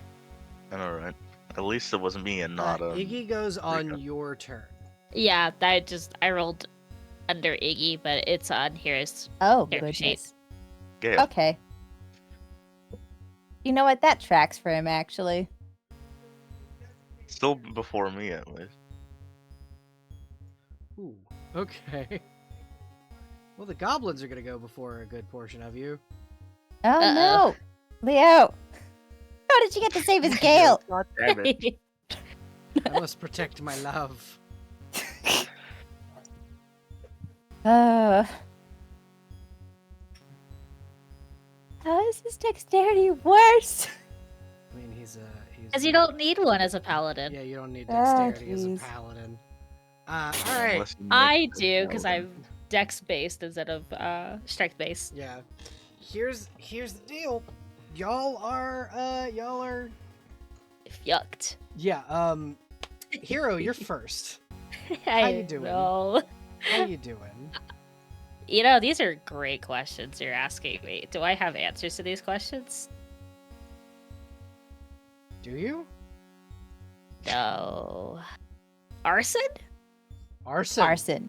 S2: I know, right? At least it was me and not
S1: Iggy goes on
S2: Rika.
S1: your turn.
S4: Yeah, I rolled under Iggy, but it's on here's
S3: Oh,
S4: Character sheet.
S3: goodness.
S2: Gale.
S3: Okay. You know what? That tracks for him, actually.
S2: Still before me, at least.
S1: Ooh, okay. Well, the goblins are gonna go before a good portion of you.
S3: Oh,
S4: Uh-oh.
S3: no. Leo. How did you get to save his Gale?
S2: God damn it.
S1: I must protect my love.
S3: How is his dexterity worse?
S1: I mean, he's
S4: Because you don't need one as a paladin.
S1: Yeah, you don't need
S3: Ah,
S1: dexterity as a
S3: jeez.
S1: paladin. All right.
S2: Unless you make
S4: I
S2: it
S4: do because
S2: paladin.
S4: I'm dex based instead of strength based.
S1: Yeah. Here's the deal. Y'all are
S4: Yucked.
S1: yeah. Hero, you're first.
S4: How
S1: you doing?
S4: Know.
S1: How you doing?
S4: You know, these are great questions you're asking me. Do I have answers to these questions?
S1: Do you?
S4: No. Arson?
S1: Arson.
S3: Arson.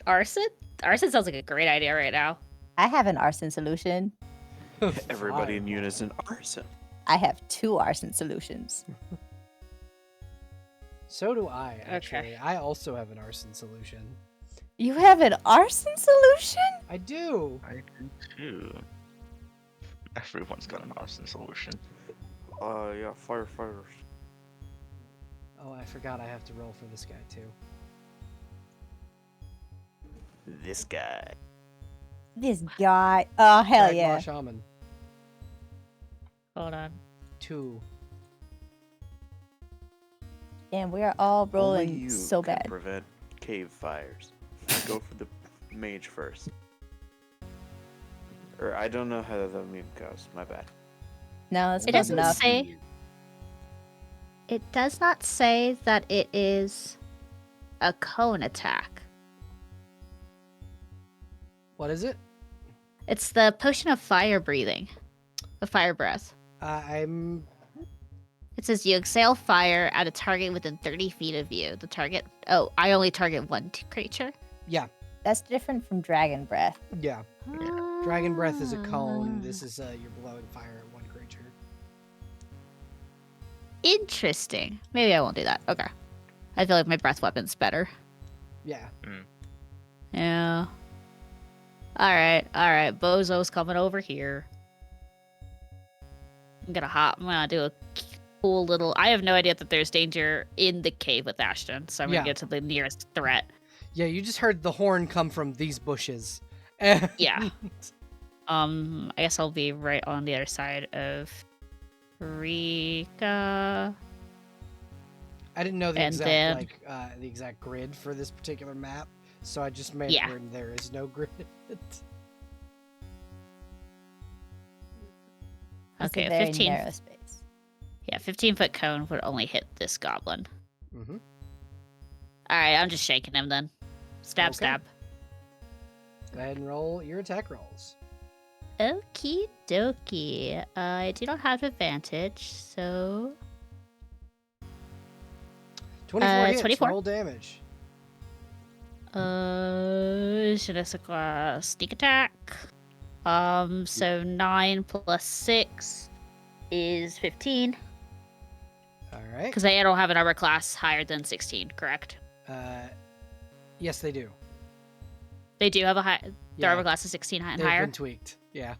S4: Arson? Arson sounds like a great idea right now.
S3: I have an arson solution.
S7: Everybody in
S1: Fine.
S7: unison. Arson.
S3: I have 2 arson solutions.
S1: So do I, actually.
S4: Okay.
S1: I also have an arson solution.
S3: You have an arson solution?
S1: I do.
S2: I do too. Everyone's got an arson solution.
S7: Yeah, firefighters.
S1: Oh, I forgot I have to roll for this guy too.
S7: This guy.
S3: This guy. Oh, hell
S1: Cragmaw
S3: yeah.
S1: Shaman.
S4: Hold on.
S1: 2.
S3: And we are all
S7: Only
S3: rolling
S7: you
S3: so
S7: can
S3: bad.
S7: prevent cave fires. Go for the mage first. Or I don't know how the meme goes. My bad.
S3: No, that's
S4: It
S3: close
S4: doesn't
S3: enough.
S4: say. It does not say that it is a cone attack.
S1: What is it?
S4: It's the potion of fire breathing, the fire breath.
S1: I'm.
S4: It says you exhale fire at a target within 30 feet of you. The target. Oh, I only target one creature.
S1: Yeah,
S3: That's different from dragon breath.
S1: yeah. Dragon breath is a cone. This is you're blowing fire at one creature.
S4: Interesting. Maybe I won't do that. Okay. I feel like my breath weapon's better.
S1: Yeah.
S4: Yeah. Alright, Bozo's coming over here. I'm gonna do a cool little... I have no idea that there's danger in the cave with Ashton, so I'm gonna
S1: Yeah.
S4: get to the nearest threat.
S1: Yeah, you just heard the horn come from these bushes.
S4: Yeah. I guess I'll be right on the other side of Rika.
S1: I didn't know the
S4: And
S1: exact
S4: then-
S1: the exact grid for this particular map, so I just made
S4: Yeah.
S1: it where there is no grid.
S3: It's
S4: Okay,
S3: a very
S4: 15.
S3: narrow space.
S4: Yeah, 15-foot cone would only hit this goblin.
S1: Mm-hmm.
S4: Alright, I'm just shaking him then. Stab,
S1: Okay.
S4: stab.
S1: Go ahead and roll your attack rolls.
S4: Okie dokie. I do not have advantage, so
S1: 24 hits.
S4: 24.
S1: Roll damage.
S4: should I sneak attack? So 9 plus 6 is 15.
S1: All right.
S4: Because I don't have an armor class higher than 16, correct?
S1: Yes, they do.
S4: They do have a high. Their
S1: Yeah,
S4: armor class is 16 and
S1: they've
S4: higher.
S1: been tweaked. Yeah.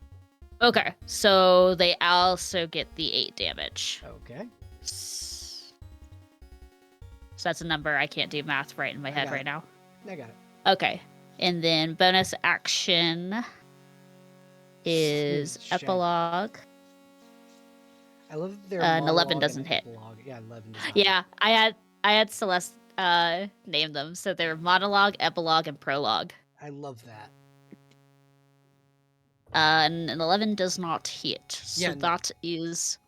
S4: Okay, so they also get the 8 damage.
S1: Okay.
S4: So that's a number I can't do math right in my
S1: I
S4: head
S1: got
S4: right
S1: it.
S4: now.
S1: I got it.
S4: Okay, and then bonus action is
S1: Smooth shag.
S4: epilogue.
S1: I love that their
S4: An 11
S1: monologue and
S4: doesn't hit.
S1: epilogue. Yeah, 11 does not.
S4: Yeah, I had Celeste name them, so they're monologue, epilogue, and prologue.
S1: I love that.
S4: And an 11 does not hit, so
S1: Yeah, no.
S4: that is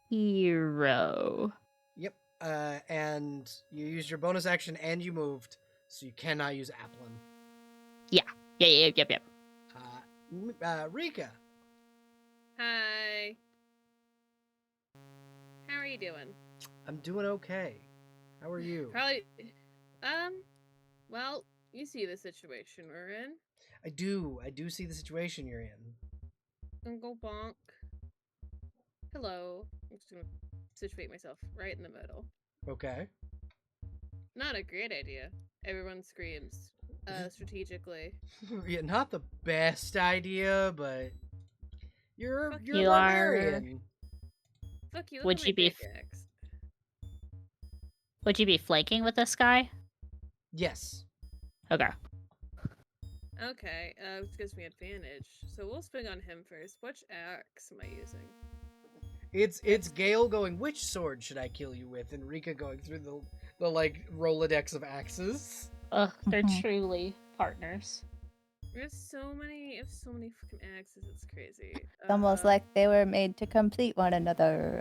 S4: hero.
S1: Yep. And you used your bonus action and you moved, so you cannot use Applin.
S4: Yep.
S1: Rika.
S6: Hi. How are you doing?
S1: I'm doing okay. How are you?
S6: Probably. Well, you see the situation we're in.
S1: I do see the situation you're in.
S6: Uncle Bonk. Hello. I'm just gonna situate myself right in the middle.
S1: Okay.
S6: Not a great idea. Everyone screams. Strategically.
S1: Yeah, not the best idea, but you're
S6: Fuck
S1: a
S4: you are-
S1: barbarian.
S6: Fuck you. Look
S4: Would
S6: at my
S4: you be
S6: pickaxe.
S4: Would you be flanking with this guy?
S1: Yes.
S4: Okay.
S6: Okay, which gives me advantage. So we'll swing on him first. Which axe am I using?
S1: It's Gale going, which sword should I kill you with? And Rika going through the like Rolodex of axes.
S4: Ugh, they're
S3: Mhm.
S4: truly partners.
S6: We have so many fucking axes. It's crazy.
S3: It's almost like they were made to complete one another.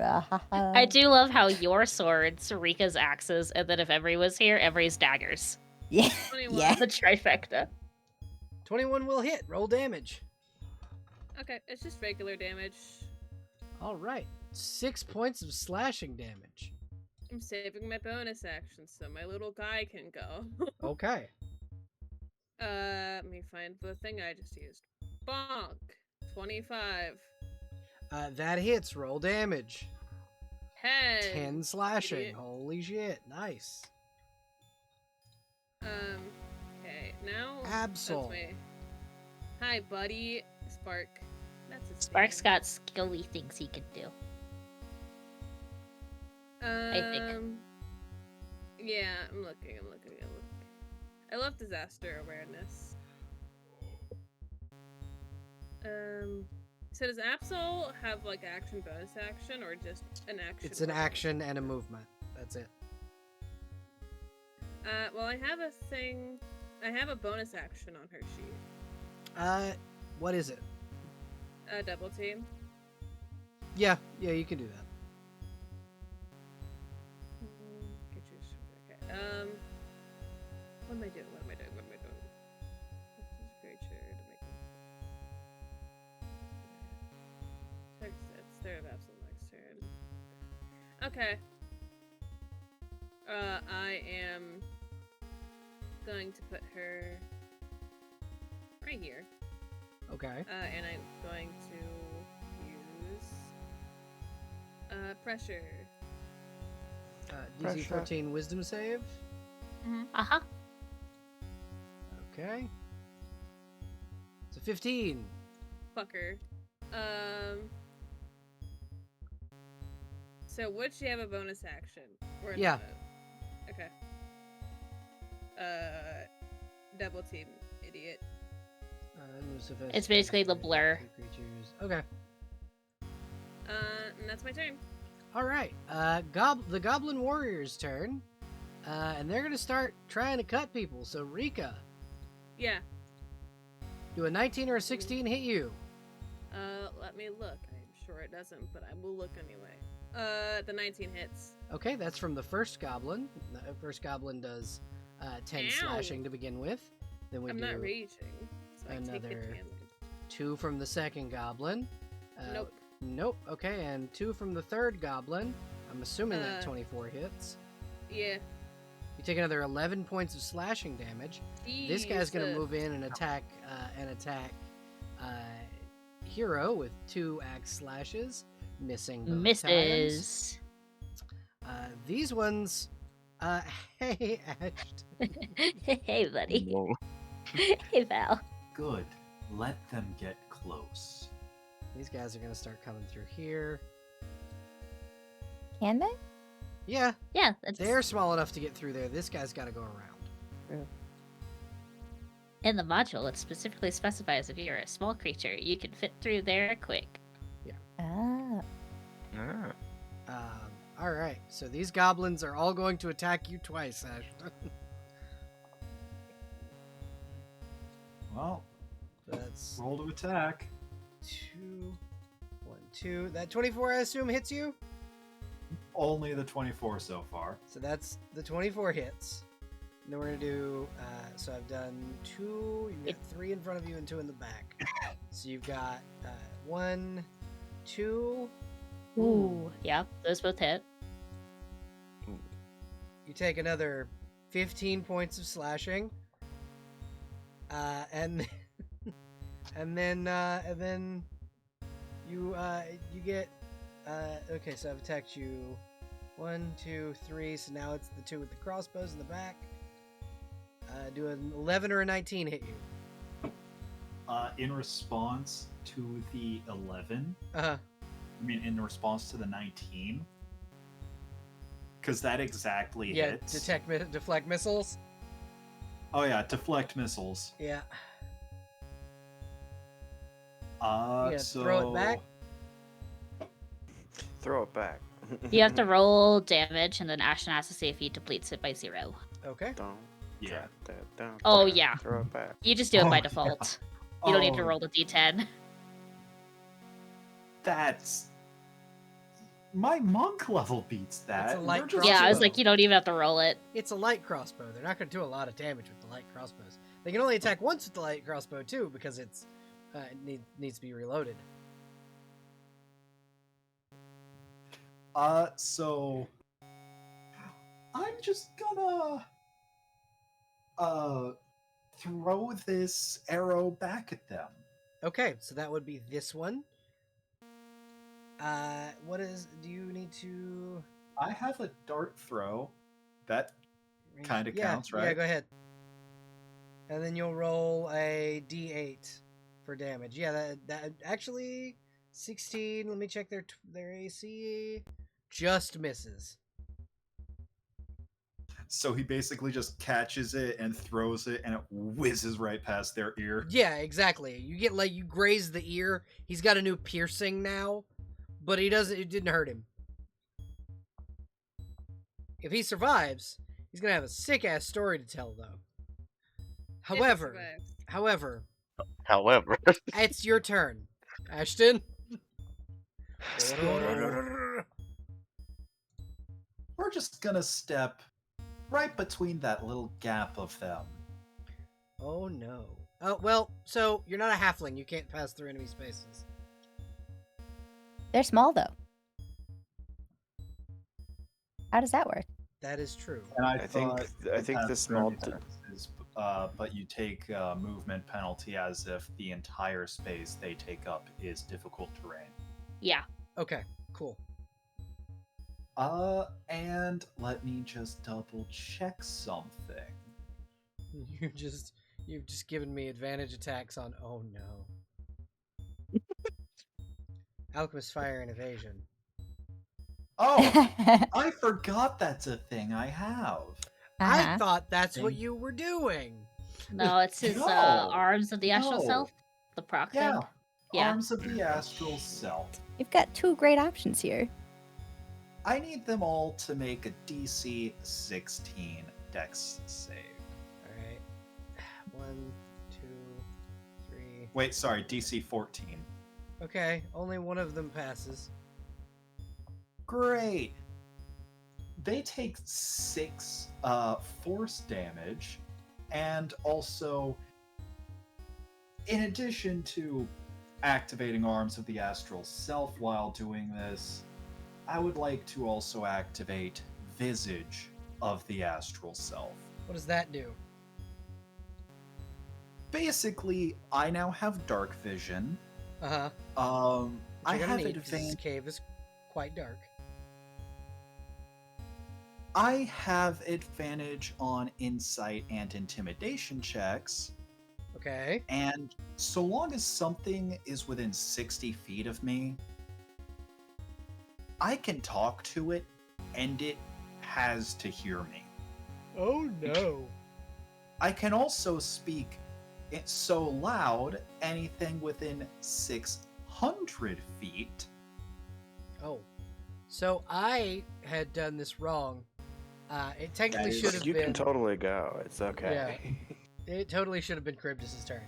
S4: I do love how your swords, Rika's axes, and then if Emery was here, Emery's daggers.
S3: Yeah.
S6: 21.
S3: Yeah.
S4: The trifecta.
S1: 21 will hit. Roll damage.
S6: Okay, it's just regular damage.
S1: All right. 6 points of slashing damage.
S6: I'm saving my bonus action so my little guy can go.
S1: Okay.
S6: Let me find the thing I just used. Bonk. 25.
S1: That hits. Roll damage. 10 slashing.
S6: idiot.
S1: Holy shit. Nice.
S6: Okay, now
S1: Absol.
S6: that's my... Hi, buddy. Spark. That's his
S4: Spark's
S6: name.
S4: got skilly things he can do. I think.
S6: Yeah, I'm looking. I love disaster awareness. So does Absol have like action, bonus action, or just an action?
S1: It's an
S6: or bonus
S1: action and a movement. That's it.
S6: Well, I have a thing. I have a bonus action on her sheet.
S1: What is it?
S6: Double team.
S1: Yeah, you can do that.
S6: Okay. What am I doing? This is a creature to make. It's their absolute next turn. Okay. I am going to put her right here.
S1: Okay.
S6: And I'm going to use pressure.
S1: DC
S2: Pressure.
S1: 14 Wisdom save.
S4: Uh-huh.
S1: Okay. It's a 15.
S6: Fucker. So would she have a bonus action? Or
S1: Yeah.
S6: not? Okay. Double team, idiot.
S4: It's basically the blur.
S1: Creatures. Okay.
S6: And that's my turn.
S1: All right. The Goblin Warrior's turn. And they're gonna start trying to cut people. So Rika,
S6: Yeah.
S1: do a 19 or a 16 hit you?
S6: Let me look. I'm sure it doesn't, but I will look anyway. The 19 hits.
S1: Okay, that's from the first goblin. The first goblin does 10
S6: Ow.
S1: slashing to begin with. Then we
S6: I'm
S1: do
S6: not raging, so I take the
S1: another
S6: damage.
S1: 2 from the second goblin.
S6: Nope.
S1: Nope. Okay, and 2 from the third goblin. I'm assuming that 24 hits.
S6: Yeah.
S1: You take another 11 points of slashing damage. This guy's gonna
S6: Jesus.
S1: move in and attack Hero with 2 axe slashes, missing both times.
S4: Misses.
S1: These ones, hey Ashton.
S4: Hey, buddy.
S2: Whoa.
S4: Hey, Val.
S5: Good. Let them get close.
S1: These guys are gonna start coming through here.
S3: Can they?
S1: Yeah,
S4: Yeah, that's
S1: they're small enough to get through there. This guy's got to go around.
S4: in the module. It specifically specifies if you're a small creature, you can fit through there quick.
S3: Ah.
S2: Ah.
S1: All right. So these goblins are all going to attack you twice, Ashton.
S5: Well,
S1: That's
S5: roll to attack.
S1: 2, 1, 2. That 24, I assume, hits you.
S5: Only the 24 so far.
S1: So that's the 24 hits. And then we're gonna do. So I've done 2. You've got 3 in front of you and 2 in the back. So you've got 1, 2.
S4: Ooh. Yeah, those both hit.
S1: You take another 15 points of slashing. And then you get okay, so I've attacked you 1, 2, 3, so now it's the 2 with the crossbows in the back. Do an 11 or a 19 hit you?
S5: In response to the 11,
S1: Uh-huh.
S5: I mean, in response to the 19, because that exactly
S1: Yeah,
S5: hits.
S1: deflect missiles.
S5: Oh yeah, deflect missiles.
S1: Yeah.
S5: So
S1: throw it back?
S7: Throw it back.
S4: You have to roll damage, and then Ashton has to see if he depletes it by 0.
S1: Okay.
S7: Don't
S5: Yeah.
S7: drop that down.
S4: Oh, yeah.
S7: Throw it back.
S4: You just do it
S5: Oh,
S4: by
S5: yeah.
S4: default. You don't need to
S5: Oh,
S4: roll the d10.
S5: That's my monk level beats that.
S1: It's a light
S5: They're just-
S4: Yeah, I was
S1: crossbow.
S4: like, you don't even have to roll it.
S1: It's a light crossbow. They're not going to do a lot of damage with the light crossbows. They can only attack once with the light crossbow too, because it needs to be reloaded.
S5: So I'm just gonna throw this arrow back at them.
S1: Okay, so that would be this one. Do you need to...
S5: I have a dart throw. That Kinda
S1: Yeah,
S5: counts,
S1: Yeah,
S5: right?
S1: go ahead. And then you'll roll a d8 for damage. Yeah, that actually 16. Let me check their AC. Just misses.
S5: So he basically just catches it and throws it, and it whizzes right past their ear.
S1: Yeah, exactly. You get like you graze the ear. He's got a new piercing now, but he doesn't. It didn't hurt him. If he survives, he's gonna have a sick ass story to tell, though. However, however,
S2: However,
S1: it's your turn, Ashton.
S5: We're just gonna step right between that little gap of them.
S1: Oh no. Oh well. So you're not a halfling. You can't pass through enemy spaces.
S3: They're small though. How does that work?
S1: That is true.
S5: And
S7: I think
S5: that's
S7: the small
S5: is, but you take movement penalty as if the entire space they take up is difficult terrain.
S4: Yeah.
S1: Okay. Cool.
S5: And let me just double check something.
S1: You've just given me advantage attacks on. Oh no. Alchemist fire and evasion.
S5: Oh, I forgot that's a thing I have.
S1: I thought that's what you were doing.
S4: No, it's his
S5: No.
S4: arms of the astral
S5: No.
S4: self. The proc
S5: Yeah.
S4: thing. Yeah.
S5: Arms of the astral self.
S3: You've got two great options here.
S5: I need them all to make a DC 16 Dex save.
S1: All right. 1, 2, 3.
S5: Wait, sorry, DC 14.
S1: Okay. Only one of them passes.
S5: Great. They take 6 force damage, and also, in addition to activating Arms of the Astral Self while doing this, I would like to also activate Visage of the Astral Self.
S1: What does that do?
S5: Basically, I now have dark vision.
S1: Uh huh.
S5: I
S1: You're
S5: have
S1: gonna need 'cause this
S5: advantage.
S1: cave is quite dark.
S5: I have advantage on insight and intimidation checks,
S1: Okay.
S5: and so long as something is within 60 feet of me, I can talk to it, and it has to hear me.
S1: Oh no.
S5: I can also speak it so loud, anything within 600 feet.
S1: Oh. So I had done this wrong. It technically
S5: That is-
S1: should have
S7: You
S1: been.
S7: can totally go. It's okay.
S1: It totally should have been Charybdis' turn.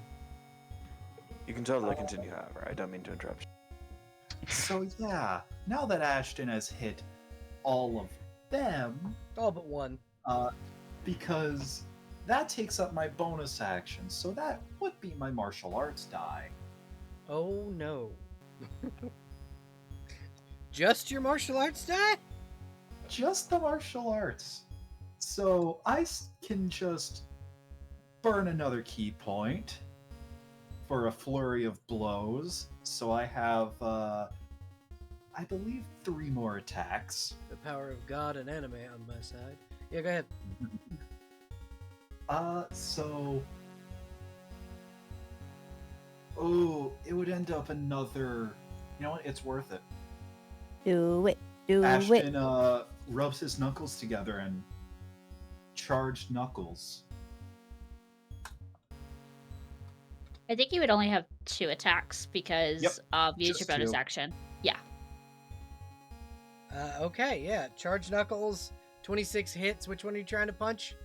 S7: You can totally continue, however. I don't mean to interrupt you.
S5: So yeah, now that Ashton has hit all of them,
S1: All but one.
S5: because that takes up my bonus action, so that would be my martial arts die.
S1: Oh no. Just your martial arts die?
S5: Just the martial arts. So I can just burn another key point for a flurry of blows. So I have, I believe, 3 more attacks.
S1: The power of God and anime on my side. Yeah, go ahead.
S5: So. Oh, it would end up another. You know what? It's worth it.
S3: Do it. Do it.
S5: Ashton rubs his knuckles together and charged knuckles.
S4: I think you would only have 2 attacks because
S5: Yep,
S4: use your
S5: just
S4: bonus
S5: 2.
S4: action. Yeah.
S1: Okay, yeah. Charge knuckles, 26 hits. Which one are you trying to punch?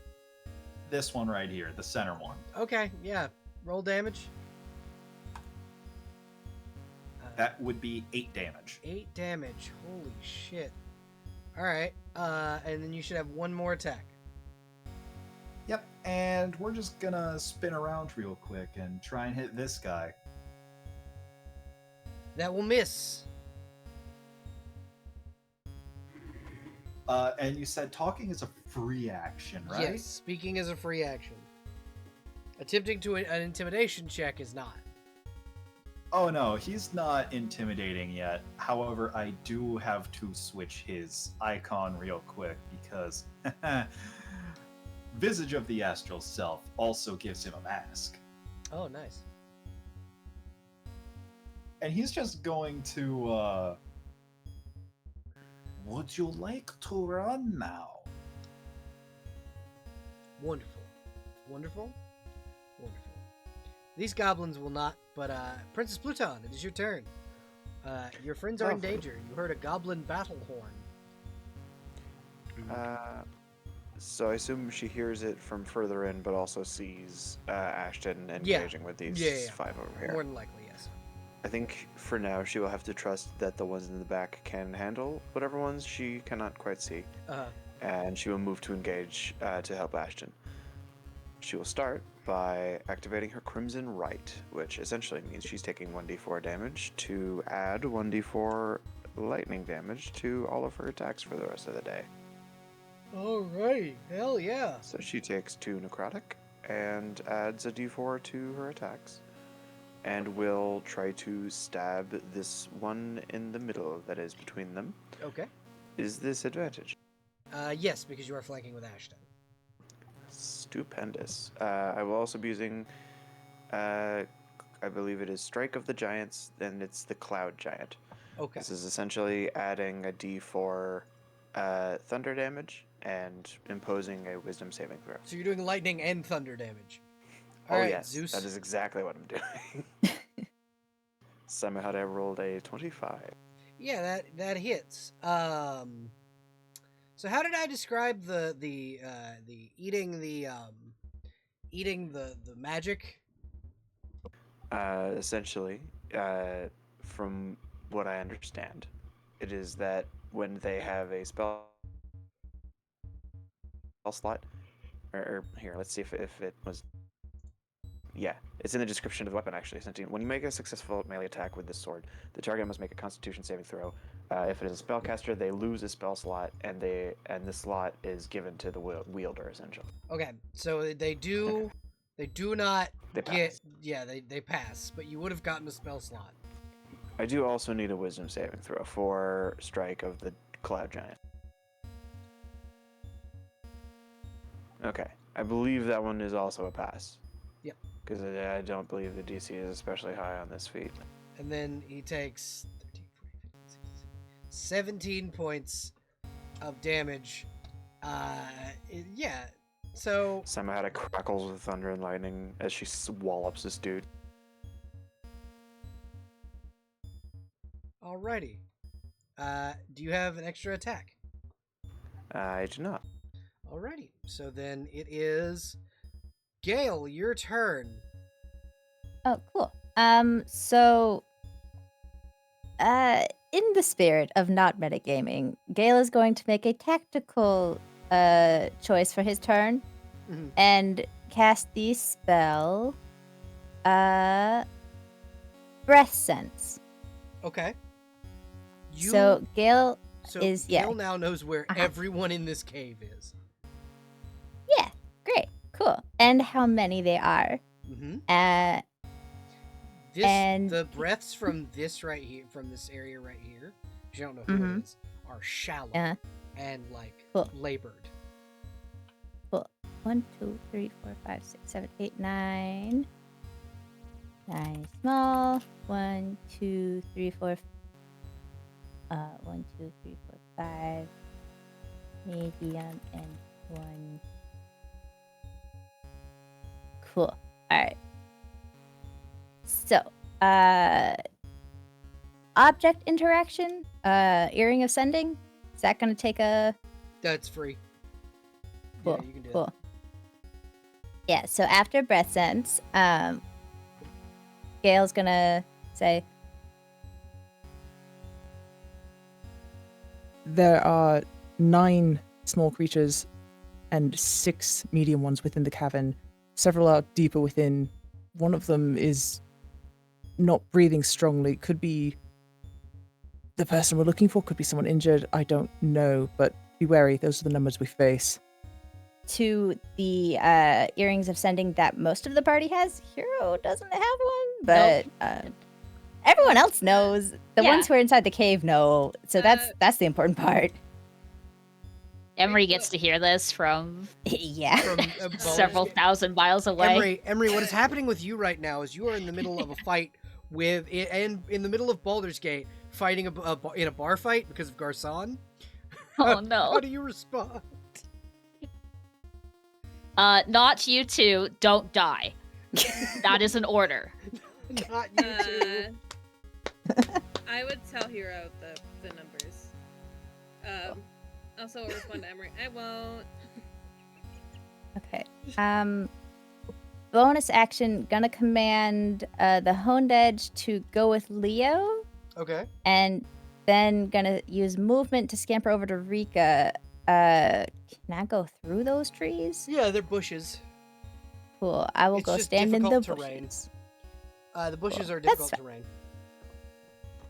S5: This one right here, the center one.
S1: Okay, yeah. Roll damage.
S5: That would be 8 damage.
S1: 8 damage. Holy shit. Alright, and then you should have one more attack.
S5: Yep, and we're just gonna spin around real quick and try and hit this guy.
S1: That will miss.
S5: And you said talking is a free action, right?
S1: Yes, speaking is a free action. Attempting to an intimidation check is not.
S5: Oh no, he's not intimidating yet. However, I do have to switch his icon real quick because Visage of the Astral Self also gives him a mask.
S1: Oh, nice.
S5: And he's just going to, would you like to run now?
S1: Wonderful. Wonderful. Wonderful. These goblins will not, but Princess Pluton, it is your turn. Your friends are in danger. You heard a goblin battle horn.
S7: So I assume she hears it from further in, but also sees Ashton engaging with these 5 over here.
S1: More than likely, yes.
S7: I think for now she will have to trust that the ones in the back can handle whatever ones she cannot quite see. And she will move to engage to help Ashton. She will start by activating her Crimson Right, which essentially means she's taking 1d4 damage to add 1d4 lightning damage to all of her attacks for the rest of the day.
S1: Alright, hell yeah.
S7: So she takes 2 necrotic and adds a d4 to her attacks. And will try to stab this one in the middle that is between them.
S1: Okay.
S7: Is this advantage?
S1: Yes, because you are flanking with Ashton.
S7: Stupendous. I will also be using, I believe it is Strike of the Giants, and it's the Cloud Giant.
S1: Okay.
S7: This is essentially adding a d4 thunder damage and imposing a wisdom saving throw.
S1: So you're doing lightning and thunder damage.
S7: Oh,
S1: All right,
S7: yes,
S1: Zeus.
S7: that is exactly what I'm doing. Somehow I rolled a 25.
S1: Yeah, that hits. So how did I describe the eating the magic?
S7: Essentially, from what I understand, it is that when they have a spell slot, or here, let's see if it was. Yeah, it's in the description of the weapon, actually. When you make a successful melee attack with this sword, the target must make a Constitution saving throw. If it is a spellcaster, they lose a spell slot, and the slot is given to the wielder, essentially.
S1: Okay, so they do not
S7: They
S1: get
S7: pass.
S1: yeah they pass, but you would have gotten a spell slot.
S7: I do also need a Wisdom saving throw for Strike of the Cloud Giant. Okay, I believe that one is also a pass.
S1: Yep.
S7: Because I don't believe the DC is especially high on this feat.
S1: And then he takes 13, 14, 15, 16, 17 points of damage. Yeah. So
S7: Somehow it crackles with thunder and lightning as she wallops this dude.
S1: alrighty. Do you have an extra attack?
S7: I do not.
S1: Alrighty. So then it is Gale, your turn.
S3: Oh, cool. So, in the spirit of not metagaming, Gale is going to make a tactical choice for his turn
S1: Mhm.
S3: and cast the spell Breath Sense.
S1: Okay.
S3: So Gale
S1: So
S3: is-
S1: Gale
S3: yeah.
S1: now knows where
S3: Uh-huh.
S1: everyone in this cave is.
S3: Yeah, great, cool. And how many they are.
S1: Mm-hmm.
S3: And-
S1: The breaths from this right here, from this area right here, which you don't know who it is, are shallow
S3: Uh-huh.
S1: and like
S3: Cool.
S1: labored.
S3: 1, 2, 3, 4, 5, 6, 7, 8, 9. 9 small. 1, 2, 3, 4. 1, 2, 3, 4, 5. Medium and 1. Cool. Alright. So, object interaction, earring of sending. Is that gonna take a
S1: That's free.
S3: Cool,
S1: Yeah, you can do
S3: cool. Yeah, so after breath sense, Gale's gonna say,
S8: There are 9 small creatures and 6 medium ones within the cavern. Several are deeper within. One of them is not breathing strongly. Could be the person we're looking for, could be someone injured. I don't know, but be wary. Those are the numbers we face.
S3: to the earrings of sending that most of the party has. Hero doesn't have one, but everyone else knows. The
S4: Yeah.
S3: ones who are inside the cave know. So that's the important part.
S4: Emery gets to hear this from
S3: Yeah.
S1: From
S4: several thousand miles away.
S1: Emery, what is happening with you right now is you are in the middle of a fight and in the middle of Baldur's Gate, fighting in a bar fight because of Garçon.
S4: Oh no.
S1: How do you respond?
S4: Not you two. Don't die. That is an order.
S1: Not you two.
S6: I would tell Hero the numbers. Also, I'll respond to Emery. I won't.
S3: Okay. Bonus action, gonna command the Honed Edge to go with Leo,
S1: Okay.
S3: and then gonna use movement to scamper over to Rika. Can I go through those trees?
S1: Yeah, they're bushes.
S3: Cool. I will
S1: It's
S3: go
S1: just
S3: stand in the
S1: difficult terrain.
S3: bushes.
S1: The bushes
S3: Cool.
S1: are
S3: That's
S1: difficult
S3: fine.
S1: terrain.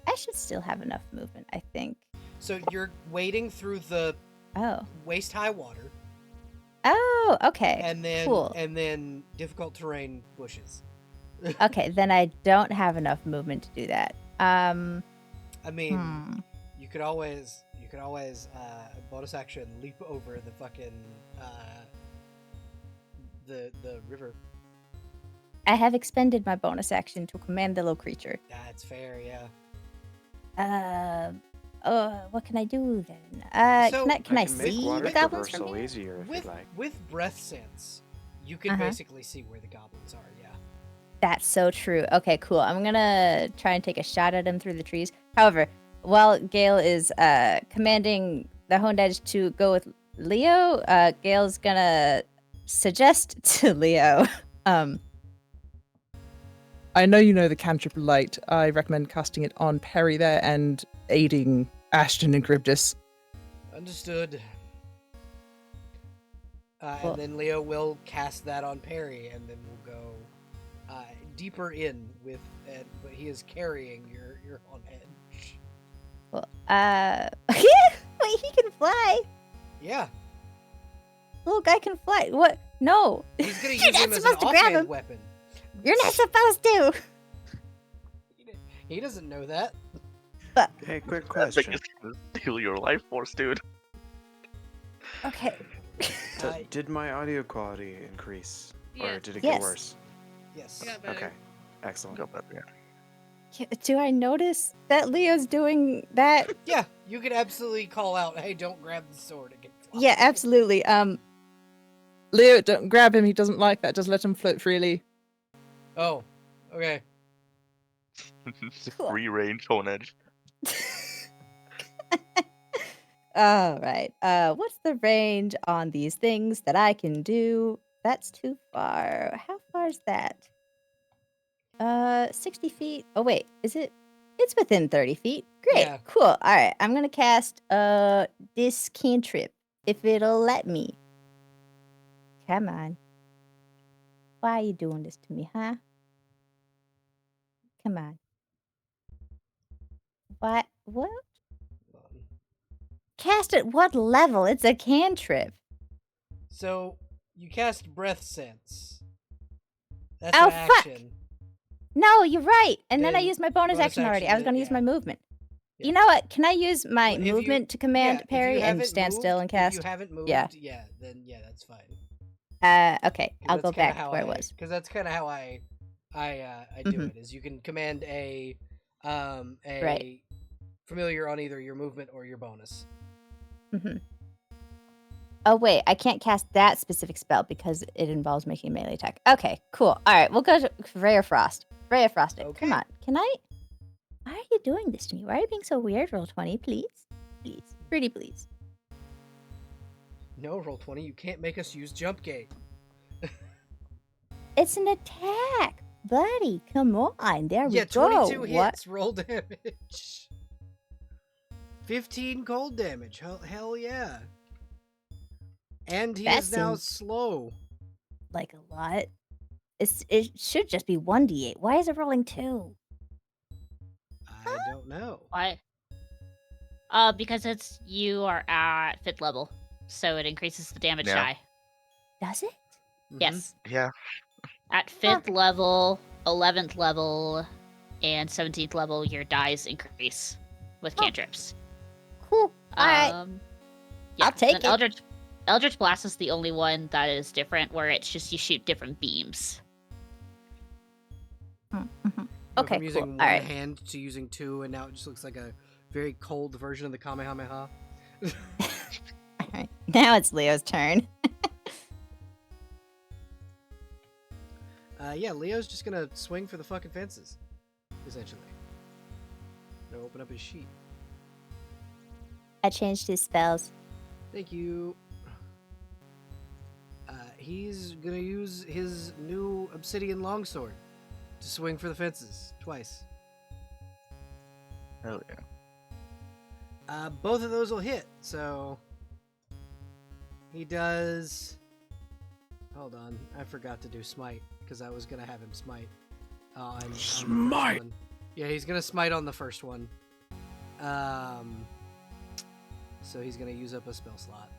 S3: I should still have enough movement, I think.
S1: So you're wading through the
S3: Oh.
S1: waist-high water,
S3: Oh, okay.
S1: and then
S3: Cool.
S1: difficult terrain bushes.
S3: Okay, then I don't have enough movement to do that.
S1: I mean,
S3: Hmm.
S1: you could always bonus action leap over the fucking the river.
S3: I have expended my bonus action to command the little creature.
S1: That's fair, yeah.
S3: What can I do then?
S1: So-
S3: can I
S7: can make
S3: see
S7: water
S3: the goblins from
S7: traversal
S3: here?
S7: easier if
S1: With
S7: you'd like.
S1: breath sense, you can
S3: Uh-huh.
S1: basically see where the goblins are. Yeah.
S3: That's so true. Okay, cool. I'm gonna try and take a shot at him through the trees. However, while Gale is commanding the Honed Edge to go with Leo, Gale's gonna suggest to Leo.
S8: I know you know the cantrip light. I recommend casting it on Perry there and aiding Ashton and Charybdis.
S1: Understood.
S3: Well-
S1: And then Leo will cast that on Perry, and then we'll go deeper in with Ed, but he is carrying your on edge.
S3: Well, wait, he can fly.
S1: Yeah,
S3: Little guy can fly. What? No.
S1: he's gonna
S3: You're
S1: use
S3: not
S1: him as an
S3: supposed to grab
S1: offhand
S3: him.
S1: weapon.
S3: You're not supposed to.
S1: He doesn't know that.
S7: Hey, quick
S2: That
S7: question.
S2: thing is gonna steal your life force, dude.
S3: Okay.
S7: Did my audio quality increase? Or
S6: Yes.
S7: did it
S3: Yes.
S7: get worse?
S1: Yes.
S6: I got better.
S7: Okay. Excellent.
S2: Got that, yeah.
S3: Do I notice that Leo's doing that?
S1: Yeah, you could absolutely call out, "Hey, don't grab the sword." It can fly.
S3: Yeah, absolutely.
S8: Leo, don't grab him. He doesn't like that. Just let him float freely.
S1: Oh, okay.
S3: Cool.
S2: Free range on edge.
S3: All right. What's the range on these things that I can do? That's too far. How far is that? 60 feet. Oh wait, is it? It's within 30 feet. Great.
S1: Yeah.
S3: Cool. All right. I'm gonna cast this cantrip if it'll let me. Come on. Why are you doing this to me, huh? Come on. What? What?
S1: Hold on.
S3: Cast at what level? It's a cantrip.
S1: So you cast breath sense. That's
S3: Oh,
S1: an
S3: fuck!
S1: action.
S3: No, you're right. And then I
S1: Then
S3: used my bonus
S1: bonus
S3: action already. I
S1: action,
S3: was going to use
S1: yeah.
S3: my movement.
S1: Yeah.
S3: You know what? Can I use my
S1: Well, if you-
S3: movement to command
S1: Yeah, if you
S3: parry and
S1: haven't
S3: stand
S1: moved-
S3: still and
S1: If
S3: cast?
S1: you haven't moved,
S3: Yeah.
S1: then yeah, that's fine.
S3: Okay.
S1: 'Cause
S3: I'll
S1: that's
S3: go
S1: kinda
S3: back
S1: how
S3: to where I was.
S1: Because that's kind of how I do
S3: Mhm.
S1: it. Is you can command a
S3: Right.
S1: familiar on either your movement or your bonus.
S3: hmm Oh, wait. I can't cast that specific spell because it involves making a melee attack. Okay, cool. All right. We'll go to Ray of Frost. Ray of Frost it.
S1: Okay.
S3: Come on. Can I? Why are you doing this to me? Why are you being so weird? Roll 20, please. Please. Pretty please.
S1: No, roll 20. You can't make us use jump gate.
S3: It's an attack. Buddy, come on. There we
S1: Yeah,
S3: go.
S1: 22
S3: What?
S1: hits. Roll damage. 15 cold damage. Hell yeah. And he
S3: That
S1: is now
S3: seems-
S1: slow.
S3: Like a lot. It should just be 1d8. Why is it rolling 2?
S1: I don't know.
S4: Why? Because you are at 5th level, so it increases the damage
S2: Yeah.
S4: die.
S3: Does it?
S1: Mhm.
S4: Yes.
S2: Yeah.
S4: At 5th level, 11th level, and 17th level, your dies increase with
S3: Oh.
S4: cantrips.
S3: Cool. All right. I'll take
S4: then
S3: it.
S4: Eldritch Blast is the only one that is different, where it's just you shoot different beams.
S1: Go
S3: Okay,
S1: from using
S3: cool.
S1: one
S3: All right.
S1: hand to using two, and now it just looks like a very cold version of the Kamehameha.
S3: All right. Now it's Leo's turn.
S1: Yeah, Leo's just gonna swing for the fucking fences, essentially. Gonna open up his sheet.
S3: I changed his spells.
S1: Thank you. He's gonna use his new obsidian longsword to swing for the fences twice.
S2: Hell yeah.
S1: Both of those will hit, so he does. Hold on, I forgot to do smite because I was gonna have him smite. On the first one. Yeah, he's gonna smite on the first one. So he's gonna use up a spell slot.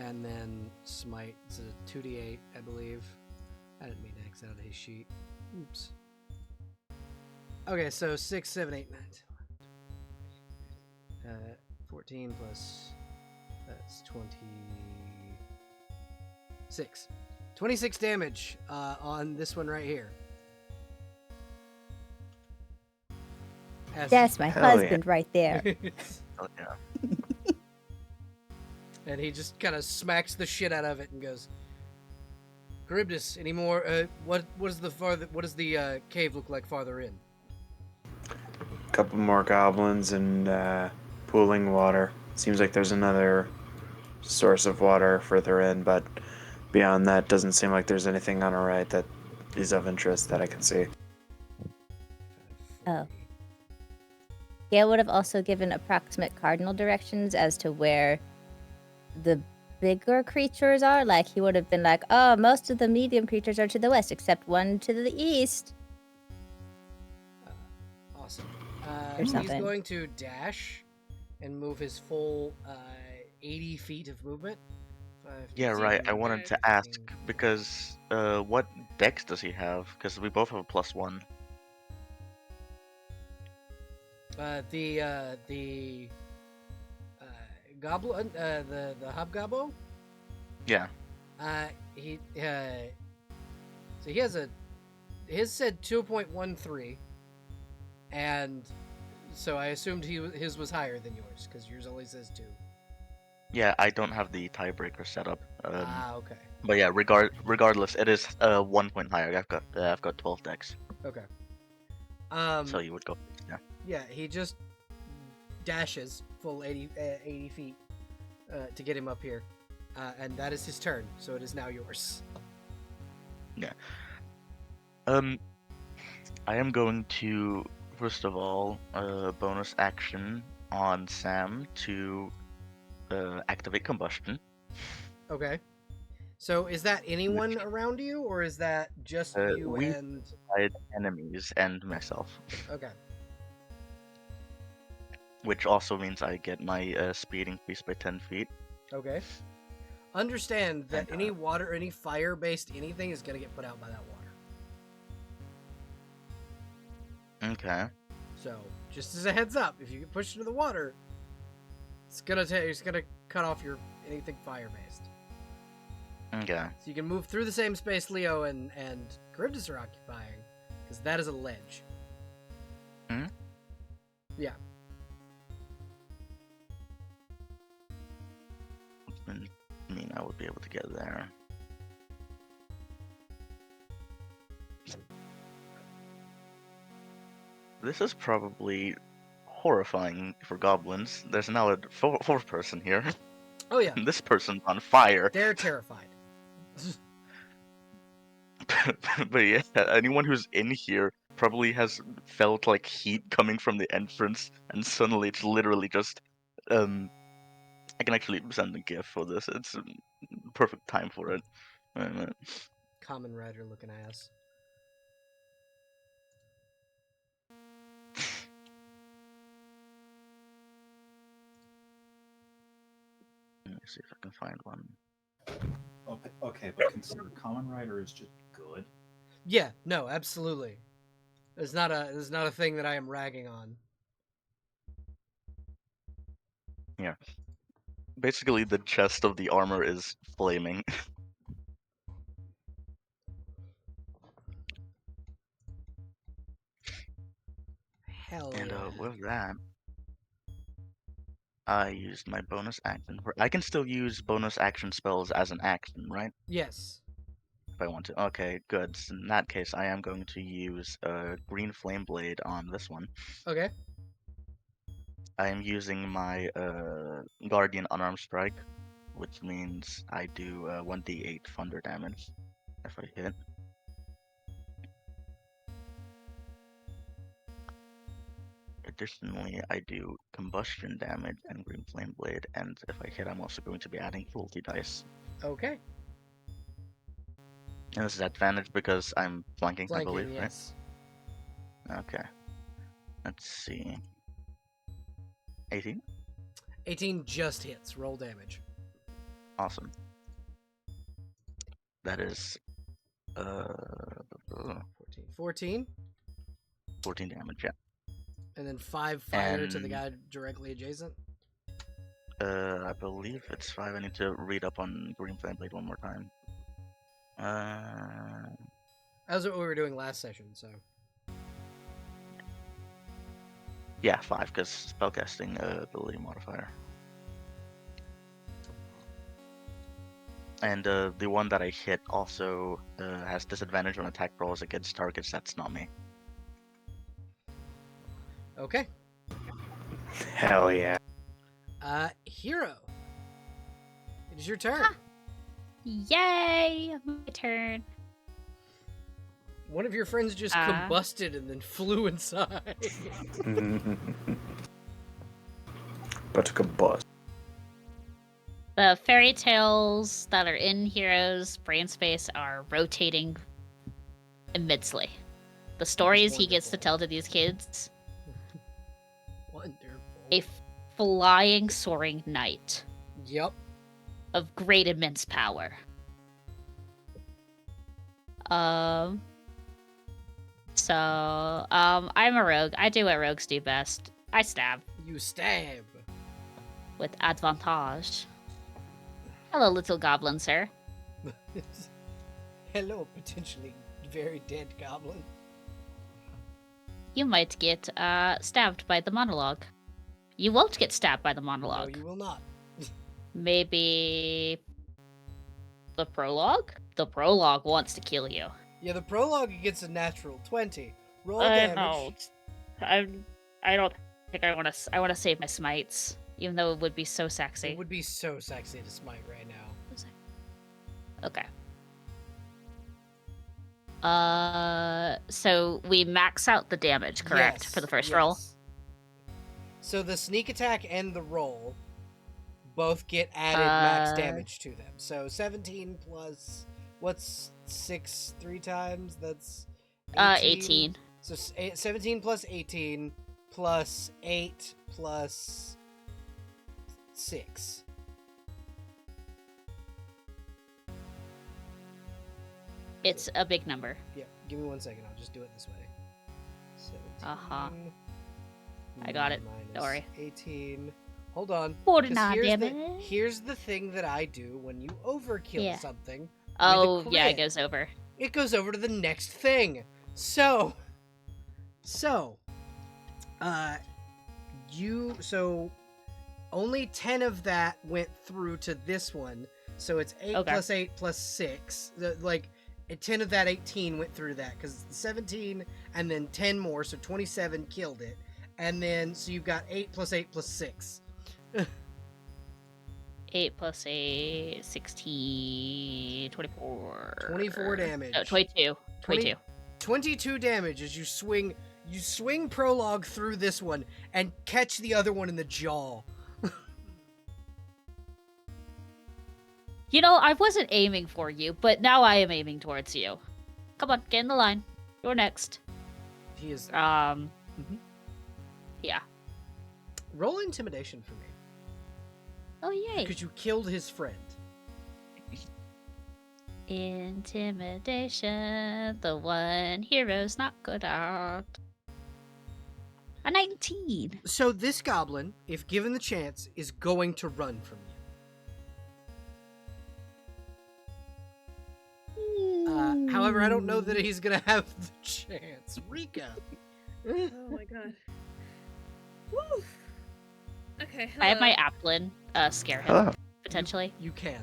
S1: And then smite. It's a 2d8, I believe. I didn't mean to X out of his sheet. Oops. Okay, so 6, 7, 8, 9, 10, 14 plus. That's 26. 26 damage on this one right here.
S3: That's my
S2: Hell yeah.
S3: husband right there.
S2: Hell yeah.
S1: And he just kind of smacks the shit out of it and goes, Charybdis, any more? What does the cave look like farther in?
S7: A couple more goblins and pooling water. Seems like there's another source of water further in, but beyond that, doesn't seem like there's anything on our right that is of interest that I can see.
S3: Oh. Yeah, I would have also given approximate cardinal directions as to where the bigger creatures are. Like, he would have been like, oh, most of the medium creatures are to the west, except one to the east.
S1: Awesome.
S3: Or
S1: He's
S3: something.
S1: going to dash and move his full 80 feet of movement. 5,
S2: Yeah, right. I
S1: 10,
S2: wanted to ask because what dex does he have? Because we both have a +1.
S1: The goblin, the hobgobbo.
S2: Yeah.
S1: So he has his said 2.13, and so I assumed his was higher than yours because yours only says 2.
S2: Yeah, I don't have the tiebreaker set up.
S1: Okay.
S2: But yeah, regardless, it is 1 point higher. I've got 12 dex.
S1: Okay.
S2: So you would go. Yeah.
S1: Yeah, he just dashes full 80 feet to get him up here, and that is his turn. So it is now yours.
S2: Yeah. I am going to first of all bonus action on Sam to activate combustion.
S1: Okay. So is that anyone around you, or is that just you
S2: we-
S1: and?
S2: Enemies and myself,
S1: Okay.
S2: which also means I get my speed increased by 10 feet.
S1: Okay. Understand that
S2: And,
S1: any water, any fire-based anything is gonna get put out by that water.
S2: Okay.
S1: So just as a heads up, if you get pushed into the water, it's gonna cut off your anything fire-based.
S2: Okay.
S1: So you can move through the same space Leo and Charybdis are occupying, because that is a ledge.
S2: Hmm?
S1: Yeah.
S2: I mean, I would be able to get there. This is probably horrifying for goblins. There's now a fourth person here.
S1: Oh yeah.
S2: This person's on fire.
S1: They're terrified.
S2: But yeah, anyone who's in here probably has felt like heat coming from the entrance, and suddenly it's literally just I can actually send a GIF for this. It's perfect time for it.
S1: Common Rider looking ass.
S2: Let me see if I can find one.
S5: Okay, but consider Common Rider is just good.
S1: Yeah, no, absolutely. There's not a thing that I am ragging on.
S2: Yeah. Basically, the chest of the armor is flaming.
S1: Hell
S2: And
S1: yeah.
S2: with that, I used my bonus action. I can still use bonus action spells as an action, right?
S1: Yes.
S2: If I want to. Okay, good. So in that case, I am going to use Green Flame Blade on this one.
S1: Okay.
S2: I am using my Guardian Unarmed Strike, which means I do 1d8 thunder damage if I hit. Additionally, I do combustion damage and Green Flame Blade, and if I hit, I'm also going to be adding cruelty dice.
S1: Okay.
S2: And this is advantage because I'm flanking, I believe,
S1: yes.
S2: right? Okay. Let's see. 18?
S1: 18 just hits. Roll damage.
S2: Awesome. That is
S1: 14.
S2: 14 damage, yeah.
S1: And then 5 fire to the
S2: And-
S1: guy directly adjacent.
S2: I believe it's 5. I need to read up on Green Flame Blade one more time.
S1: That's what we were doing last session, so.
S2: Yeah, 5, because spellcasting ability modifier. And the one that I hit also has disadvantage on attack rolls against targets that's not me.
S1: Okay.
S7: Hell yeah.
S1: Hero. It is your turn.
S4: Ah. Yay! My turn.
S1: One of your friends just combusted and then flew inside.
S7: But to combust.
S4: The fairy tales that are in Hero's brain space are rotating immensely. The stories he gets to
S1: Wonderful.
S4: tell to these kids.
S1: Wonderful.
S4: A flying, soaring knight
S1: Yep.
S4: of great immense power. I'm a rogue. I do what rogues do best. I stab
S1: You stab.
S4: with advantage. Hello, little goblin, sir.
S1: Hello, potentially very dead goblin.
S4: You might get stabbed by the monologue. You won't get stabbed by the monologue.
S1: No, you will not.
S4: Maybe the prologue? The prologue wants to kill you.
S1: Yeah, the prologue gets a natural 20. Roll
S4: I
S1: damage.
S4: know. I don't think I want to. I want to save my smites, even though it would be so sexy.
S1: It would be so sexy to smite right now.
S4: Okay. So we max out the damage, correct, for the first roll?
S1: yes. So the sneak attack and the roll both get added max damage to them. So 17 plus what's 6 3 times? That's
S4: 18.
S1: So 17 plus 18 plus 8 plus 6.
S4: It's a big number.
S1: Yeah, give me 1 second. I'll just do it this way. 17
S4: I got it. Don't worry.
S1: 18. Hold on. 'cause
S4: 49
S1: here's
S4: damage.
S1: here's the thing that I do when you overkill something.
S4: Oh, yeah, it
S1: crit.
S4: goes over.
S1: It goes over to the next thing. So only 10 of that went through to this one. So it's 8
S4: Okay.
S1: plus 8 plus 6. 10 of that 18 went through that because 17 and then 10 more, so 27 killed it. And then so you've got 8 plus 8 plus 6.
S4: 8 plus 8, 16, 24.
S1: 24 damage.
S4: No, 22. 22.
S1: 22 damage as you swing prologue through this one and catch the other one in the jaw.
S4: You know, I wasn't aiming for you, but now I am aiming towards you. Come on, get in the line. You're next.
S1: He is
S4: Yeah.
S1: roll intimidation for me
S4: Oh, yay.
S1: because you killed his friend.
S4: Intimidation, the one hero's not good at. A 19.
S1: So this goblin, if given the chance, is going to run from you. However, I don't know that he's gonna have the chance. Rika.
S6: Oh my god. Woo! Okay, hello.
S4: I have my Applin scare him,
S2: Hello.
S4: potentially.
S1: You can.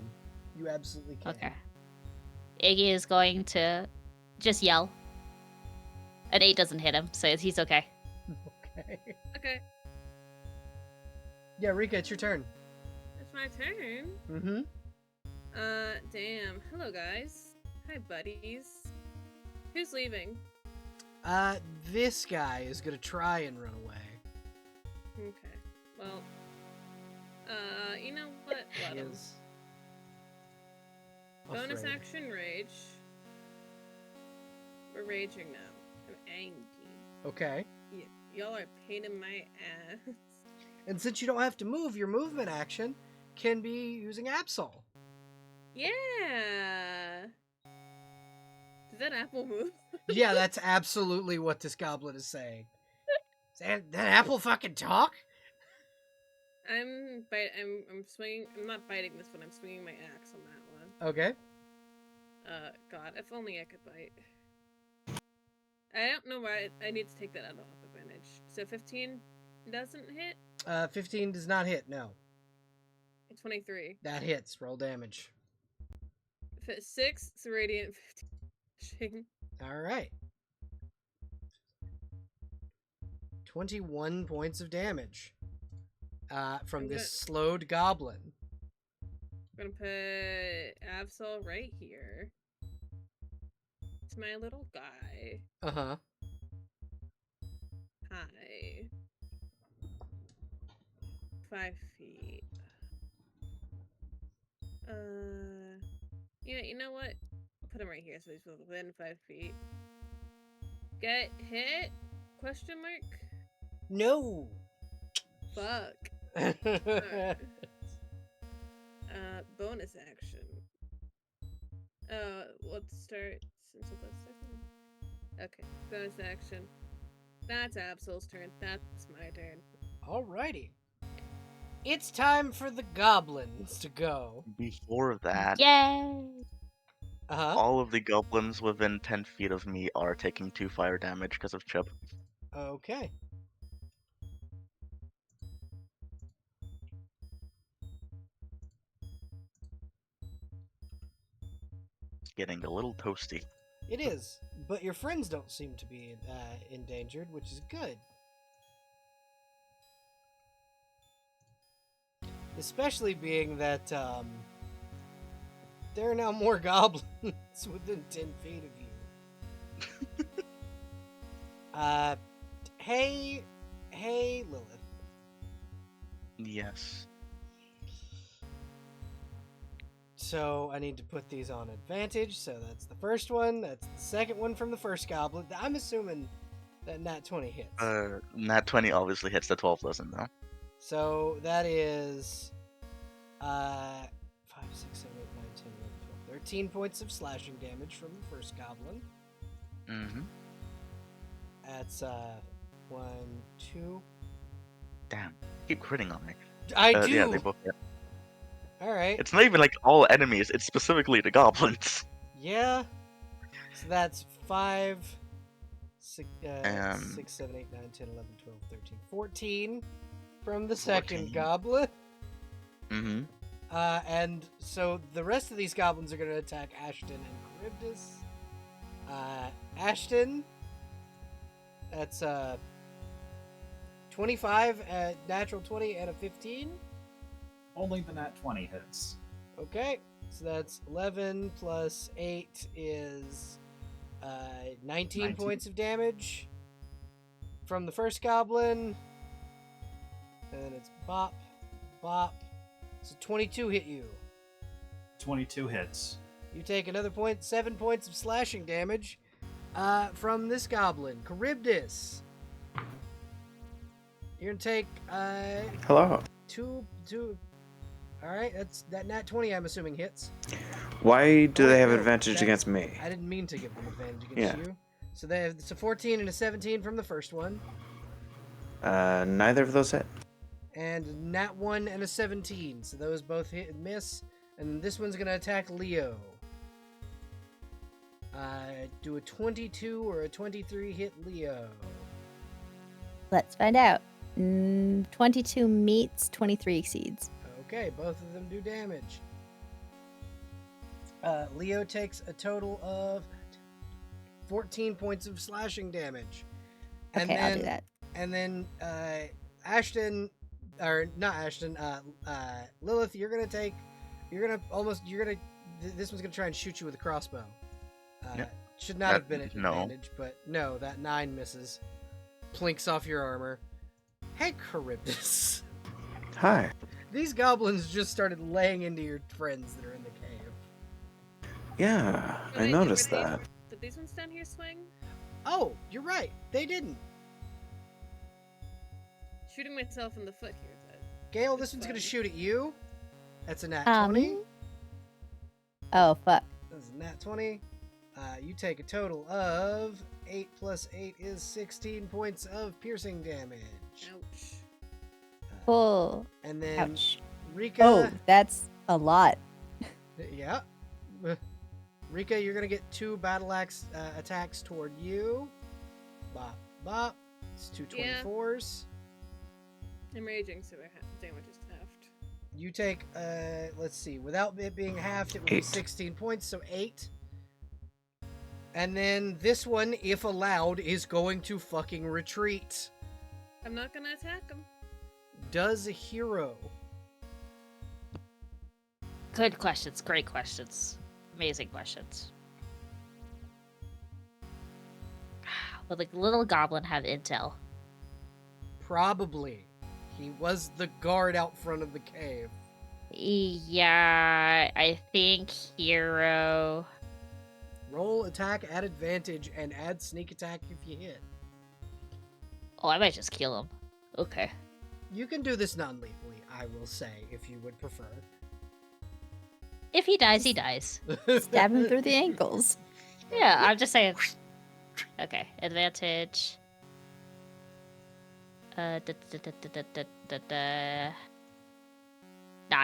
S1: You absolutely can.
S4: Okay. Iggy is going to just yell. An 8 doesn't hit him, so he's okay.
S1: Okay.
S6: Okay,
S1: Yeah, Rika, it's your turn.
S6: it's my turn.
S1: Mm-hmm.
S6: Damn. Hello, guys. Hi, buddies. Who's leaving?
S1: This guy is gonna try and run away.
S6: Okay. Well, you know what? Let
S1: He
S6: him.
S1: is
S6: Bonus
S1: afraid.
S6: action rage. We're raging now. I'm angry.
S1: Okay.
S6: Y'all are a pain in my ass.
S1: And since you don't have to move, your movement action can be using Absol.
S6: Yeah. Does that apple move?
S1: Yeah, that's absolutely what this goblin is saying. Does that apple fucking talk?
S6: I'm swinging. I'm not biting this one. I'm swinging my axe on that one.
S1: Okay.
S6: God, if only I could bite. I don't know why I need to take that out of advantage. So 15 doesn't hit.
S1: 15 does not hit. No,
S6: 23.
S1: that hits. Roll damage.
S6: 6, it's radiant. 15.
S1: All right. 21 points of damage. From
S6: I'm
S1: this slowed goblin.
S6: I'm gonna put Absol right here. It's my little guy.
S1: Uh-huh.
S6: Hi. 5 feet. Yeah, you know what? I'll put him right here so he's within 5 feet. Get hit? Question mark?
S1: No.
S6: Fuck. Alright. Bonus action. Let's start since it's second. Okay, bonus action. That's Absol's turn. That's my turn.
S1: Alrighty. It's time for the goblins to go.
S2: Before that,
S4: Yay!
S1: Uh-huh.
S2: all of the goblins within 10 feet of me are taking 2 fire damage because of Chip.
S1: Okay.
S2: It's getting a little toasty.
S1: It is, but your friends don't seem to be endangered, which is good. Especially being that there are now more goblins within 10 feet of you. Hey, Lilith.
S2: Yes.
S1: So I need to put these on advantage. So that's the first one. That's the second one from the first goblin. I'm assuming that nat 20 hits.
S2: Nat 20 obviously hits, the 12 doesn't though.
S1: So that is 5, 6, 7, 8, 9, 10, 11, 12, 13 points of slashing damage from the first goblin.
S2: Mm-hmm.
S1: That's 1, 2.
S2: Damn. Keep critting on me.
S1: I do.
S2: Yeah, they both hit.
S1: All right.
S2: It's not even like all enemies, it's specifically the goblins.
S1: Yeah. So that's 5, 6,
S2: Um,
S1: 6, 7, 8, 9, 10, 11, 12, 13, 14 from the second
S2: 14.
S1: goblin.
S2: Mm-hmm.
S1: And so the rest of these goblins are going to attack Ashton and Charybdis. Ashton, that's 25, natural 20, and a 15.
S5: Only the nat 20 hits.
S1: Okay, so that's 11 plus 8 is 19 points of damage from the first goblin. And then it's bop, bop. So 22 hit you.
S5: 22 hits.
S1: You take another 7 points of slashing damage from this goblin, Charybdis. You're gonna take
S9: Hello.
S1: two. All right, that nat 20. I'm assuming hits.
S9: Why do
S1: Oh,
S9: they have
S1: no,
S9: advantage
S1: that-
S9: against me?
S1: I didn't mean to give them advantage against
S9: Yeah.
S1: you. So it's a 14 and a 17 from the first one,
S9: Neither of those hit.
S1: and nat 1 and a 17. So those both hit and miss. And this one's gonna attack Leo. Do a 22 or a 23 hit Leo?
S3: Let's find out. 22 meets, 23 exceeds.
S1: Okay, both of them do damage. Leo takes a total of 14 points of slashing damage. And
S3: Okay,
S1: then,
S3: I'll do that.
S1: And then Ashton, or not Ashton, Lilith, this one's gonna try and shoot you with a crossbow.
S2: Yep.
S1: Should not have been an
S2: No.
S1: advantage, but no, that 9 misses. Plinks off your armor. Hey, Charybdis.
S9: Hi.
S1: These goblins just started laying into your friends that are in the cave.
S9: Yeah,
S6: Oh,
S9: I
S6: wait,
S9: noticed
S6: were
S9: that.
S6: Did these ones down here swing?
S1: Oh, you're right. They didn't.
S6: Shooting myself in the foot here.
S1: Gale, this
S6: It's
S1: one's gonna
S6: fine.
S1: shoot at you. That's a nat 20.
S3: Me? Oh, fuck.
S1: That's a nat 20. You take a total of 8 plus 8 is 16 points of piercing damage.
S6: Ouch.
S3: Oh,
S1: And then
S3: ouch.
S1: Rika.
S3: Oh, that's a lot.
S1: Yeah. Rika, you're gonna get 2 battle axe attacks toward you. Bop, bop. It's 2
S6: Yeah.
S1: 24s.
S6: I'm raging, so damage is halved.
S1: You take, let's see, without it being halved, it would be
S9: 8.
S1: 16 points, so 8. And then this one, if allowed, is going to fucking retreat.
S6: I'm not gonna attack him.
S1: Does a hero.
S4: Good questions. Great questions. Amazing questions. Would the little goblin have intel?
S1: Probably. He was the guard out front of the cave.
S4: Yeah, I think hero.
S1: Roll attack at advantage and add sneak attack if you hit.
S4: Oh, I might just kill him. Okay.
S1: You can do this non-lethally, I will say, if you would prefer.
S4: If he dies, he dies.
S3: Stab him through the ankles.
S4: Yeah, I'm just saying. Okay, advantage. Nah, it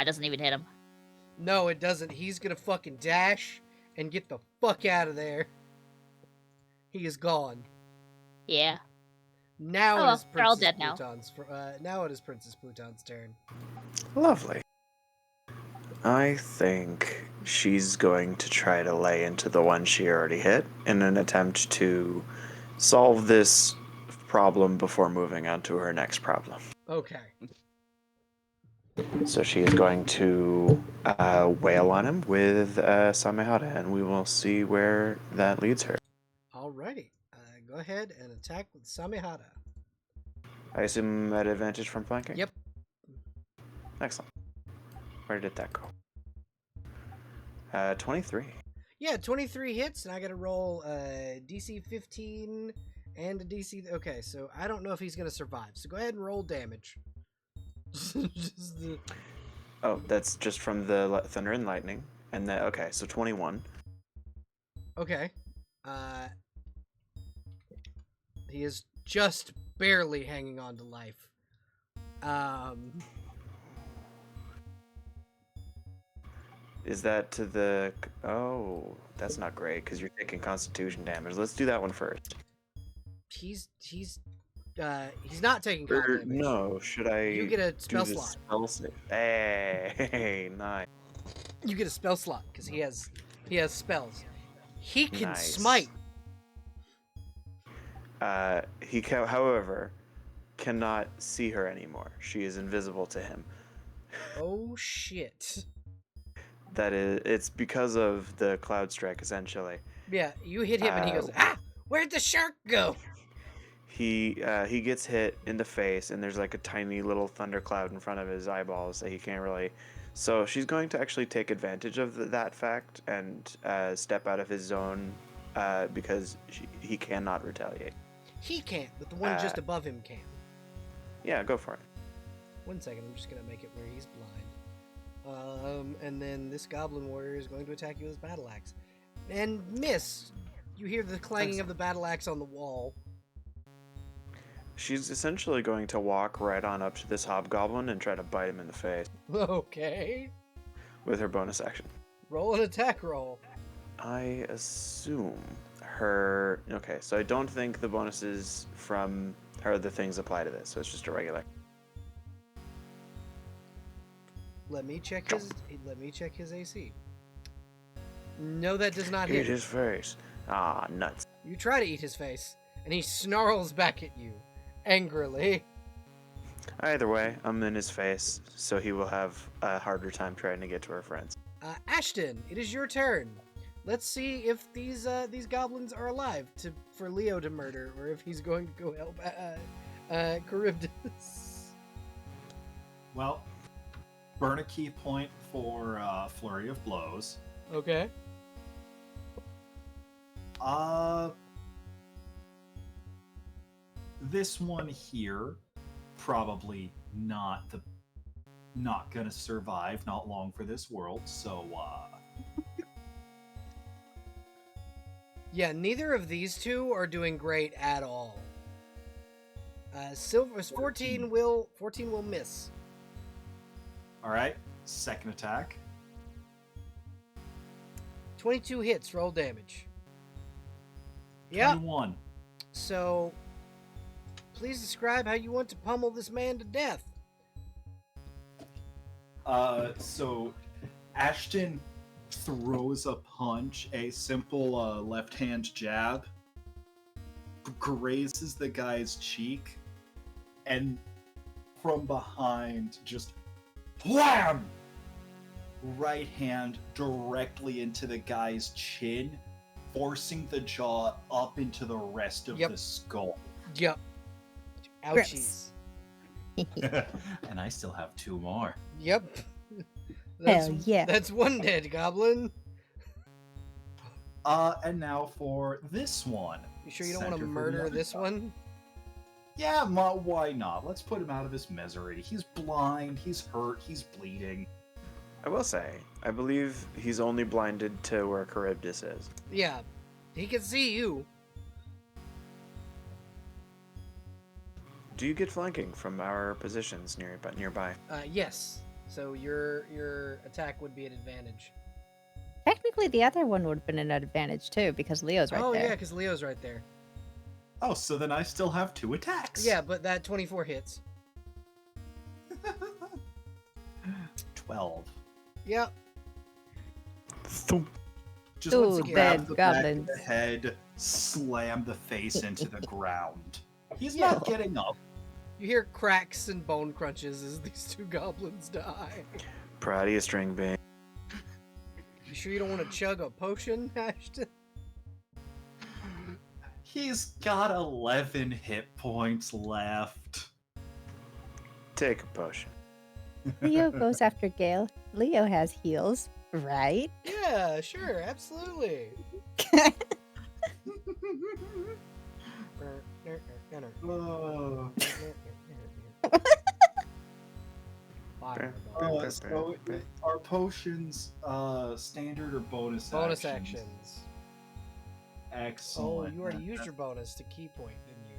S4: doesn't even hit him.
S1: No, it doesn't. He's gonna fucking dash and get the fuck out of there. He is gone.
S4: Yeah.
S1: Now
S4: Oh,
S1: it
S4: well,
S1: is
S4: they're all
S1: Princess
S4: dead now.
S1: now it is Princess Pluton's turn.
S9: Lovely. I think she's going to try to lay into the one she already hit in an attempt to solve this problem before moving on to her next problem.
S1: Okay.
S9: So she is going to wail on him with Samehada, and we will see where that leads her.
S1: Alrighty. Go ahead and attack with Samehada.
S9: I assume at advantage from flanking?
S1: Yep.
S9: Excellent. Where did that go? 23.
S1: Yeah, 23 hits, and I gotta roll DC 15 and a DC. Okay, so I don't know if he's gonna survive. So go ahead and roll damage.
S9: Oh, that's just from the thunder and lightning. And then, okay, so 21.
S1: Okay. He is just barely hanging on to life.
S9: Is that to the... Oh, that's not great, because you're taking constitution damage. Let's do that one first.
S1: He's not taking con damage.
S9: No, should I
S1: You get a
S9: do
S1: spell
S9: the
S1: slot.
S9: spell save? Hey, nice.
S1: You get a spell slot because he has spells. He can
S9: Nice.
S1: smite.
S9: However, cannot see her anymore. She is invisible to him.
S1: Oh shit.
S9: That is, it's because of the cloud strike, essentially.
S1: Yeah, you hit him and he goes, ah! Where'd the shark go?
S9: He gets hit in the face, and there's like a tiny little thundercloud in front of his eyeballs that he can't really. So she's going to actually take advantage of that fact and step out of his zone because he cannot retaliate.
S1: He can't, but the one just above him can.
S9: Yeah, go for it.
S1: 1 second, I'm just gonna make it where he's blind. And then this goblin warrior is going to attack you with his battle axe. And miss! You hear the clanging of the battle axe on the wall.
S9: She's essentially going to walk right on up to this hobgoblin and try to bite him in the face
S1: Okay.
S9: with her bonus action.
S1: Roll an attack roll.
S9: I assume her... Okay, so I don't think the bonuses from or the things apply to this. So it's just a regular.
S1: Let me check his AC. No, that does not
S9: Eat
S1: hit.
S9: his face. Ah, nuts.
S1: You try to eat his face, and he snarls back at you, angrily.
S9: Either way, I'm in his face, so he will have a harder time trying to get to our friends.
S1: Ashton, it is your turn. Let's see if these goblins are alive for Leo to murder, or if he's going to go help Charybdis.
S5: Well, burn a key point for Flurry of Blows.
S1: Okay.
S5: This one here, probably not gonna survive not long for this world, so
S1: Yeah, neither of these two are doing great at all. Silver's 14 will miss.
S5: Alright, second attack.
S1: 22 hits, roll damage. Yep.
S5: 21.
S1: So, please describe how you want to pummel this man to death.
S5: So Ashton throws a punch, a simple left hand jab, grazes the guy's cheek, and from behind just wham! Right hand directly into the guy's chin, forcing the jaw up into the rest of the skull.
S1: Yep. Ouchies.
S5: And I still have 2 more.
S1: Yep.
S3: Hell yeah.
S1: That's one dead goblin.
S5: And now for this one.
S1: You sure you don't want to
S5: Center for the
S1: murder
S5: other
S1: this
S5: side.
S1: one?
S5: Yeah, why not? Let's put him out of his misery. He's blind, he's hurt, he's bleeding.
S9: I will say, I believe he's only blinded to where Charybdis is.
S1: Yeah. He can see you.
S9: Do you get flanking from our positions nearby?
S1: Yes. So your attack would be an advantage.
S3: Technically, the other one would have been an advantage too, because Leo's right
S1: oh
S3: there.
S1: yeah, because Leo's right there.
S5: Oh, so then I still have 2 attacks.
S1: Yeah, but that 24 hits.
S5: 12.
S1: Yep.
S5: Just
S3: Ooh,
S5: wants to
S3: dead
S5: grab the back of
S3: goblins.
S5: the head, slam the face into the ground. He's
S1: Yeah.
S5: not getting up.
S1: You hear cracks and bone crunches as these 2 goblins die.
S9: Proud of you, string bean.
S1: You sure you don't want to chug a potion, Ashton?
S5: He's got 11 hit points left.
S9: Take a potion.
S3: Leo goes after Gale. Leo has heals, right?
S1: Yeah, sure, absolutely.
S5: Oh.
S1: Fireball.
S5: So are potions standard or bonus
S1: Bonus
S5: actions?
S1: actions. Oh,
S5: Excellent.
S1: you already used your bonus to key point, didn't you?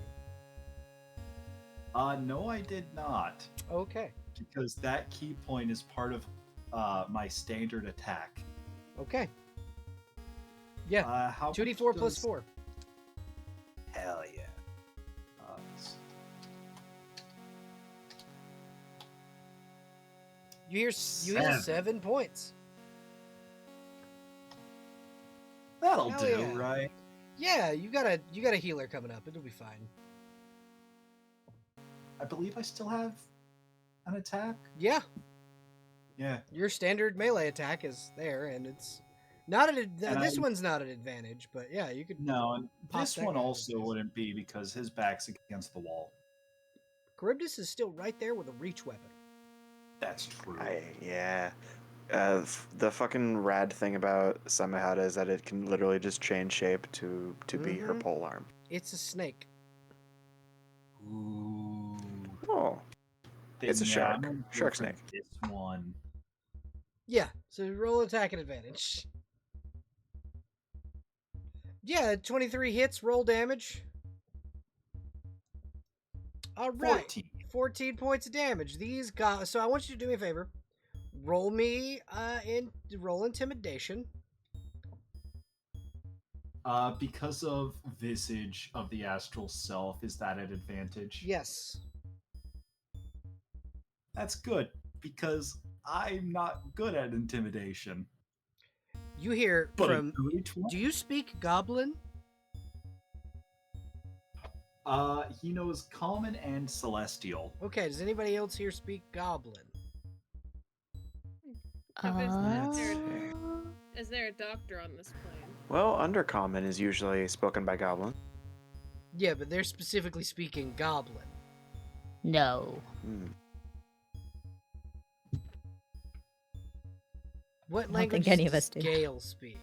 S5: No, I did not.
S1: Okay.
S5: Because that key point is part of my standard attack.
S1: Okay. Yeah.
S5: How
S1: 2d4
S5: much
S1: plus
S5: does-
S1: 4.
S5: Hell yeah. Let's-
S1: You hear 7 points.
S5: That'll
S1: Hell
S5: do,
S1: yeah.
S5: right?
S1: Yeah, you got a healer coming up. It'll be fine.
S5: I believe I still have an attack.
S1: Yeah,
S5: Yeah.
S1: your standard melee attack is there, and it's not an.
S5: And
S1: This one's not an advantage, but yeah, you could.
S5: No, and
S1: Pop
S5: this
S1: that
S5: one
S1: guy.
S5: also wouldn't be because his back's against the wall.
S1: Charybdis is still right there with a reach weapon.
S5: That's true.
S9: Yeah. The fucking rad thing about Samahata is that it can literally just change shape to be her
S1: Mhm.
S9: pole arm.
S1: It's a snake.
S5: Ooh.
S9: Oh. It's a
S5: Then,
S9: shark.
S5: I'm gonna go
S9: Shark
S5: for
S9: snake.
S5: This one.
S1: Yeah, so roll attack and advantage. Yeah, 23 hits, roll damage. All right.
S5: 14.
S1: 14 points of damage. These guys. So I want you to do me a favor. Roll me roll intimidation.
S5: Because of visage of the astral self, is that an advantage?
S1: Yes.
S5: That's good, because I'm not good at intimidation.
S1: You hear
S5: But a
S1: from.
S5: great one?
S1: Do you speak Goblin?
S5: He knows common and celestial.
S1: Okay. Does anybody else here speak Goblin?
S6: Is there a doctor on this plane?
S9: Well, Undercommon is usually spoken by goblins.
S1: Yeah, but they're specifically speaking Goblin.
S4: No.
S9: Hmm.
S1: What
S3: don't
S1: language
S3: think any of
S1: does
S3: us do.
S1: Gale speak?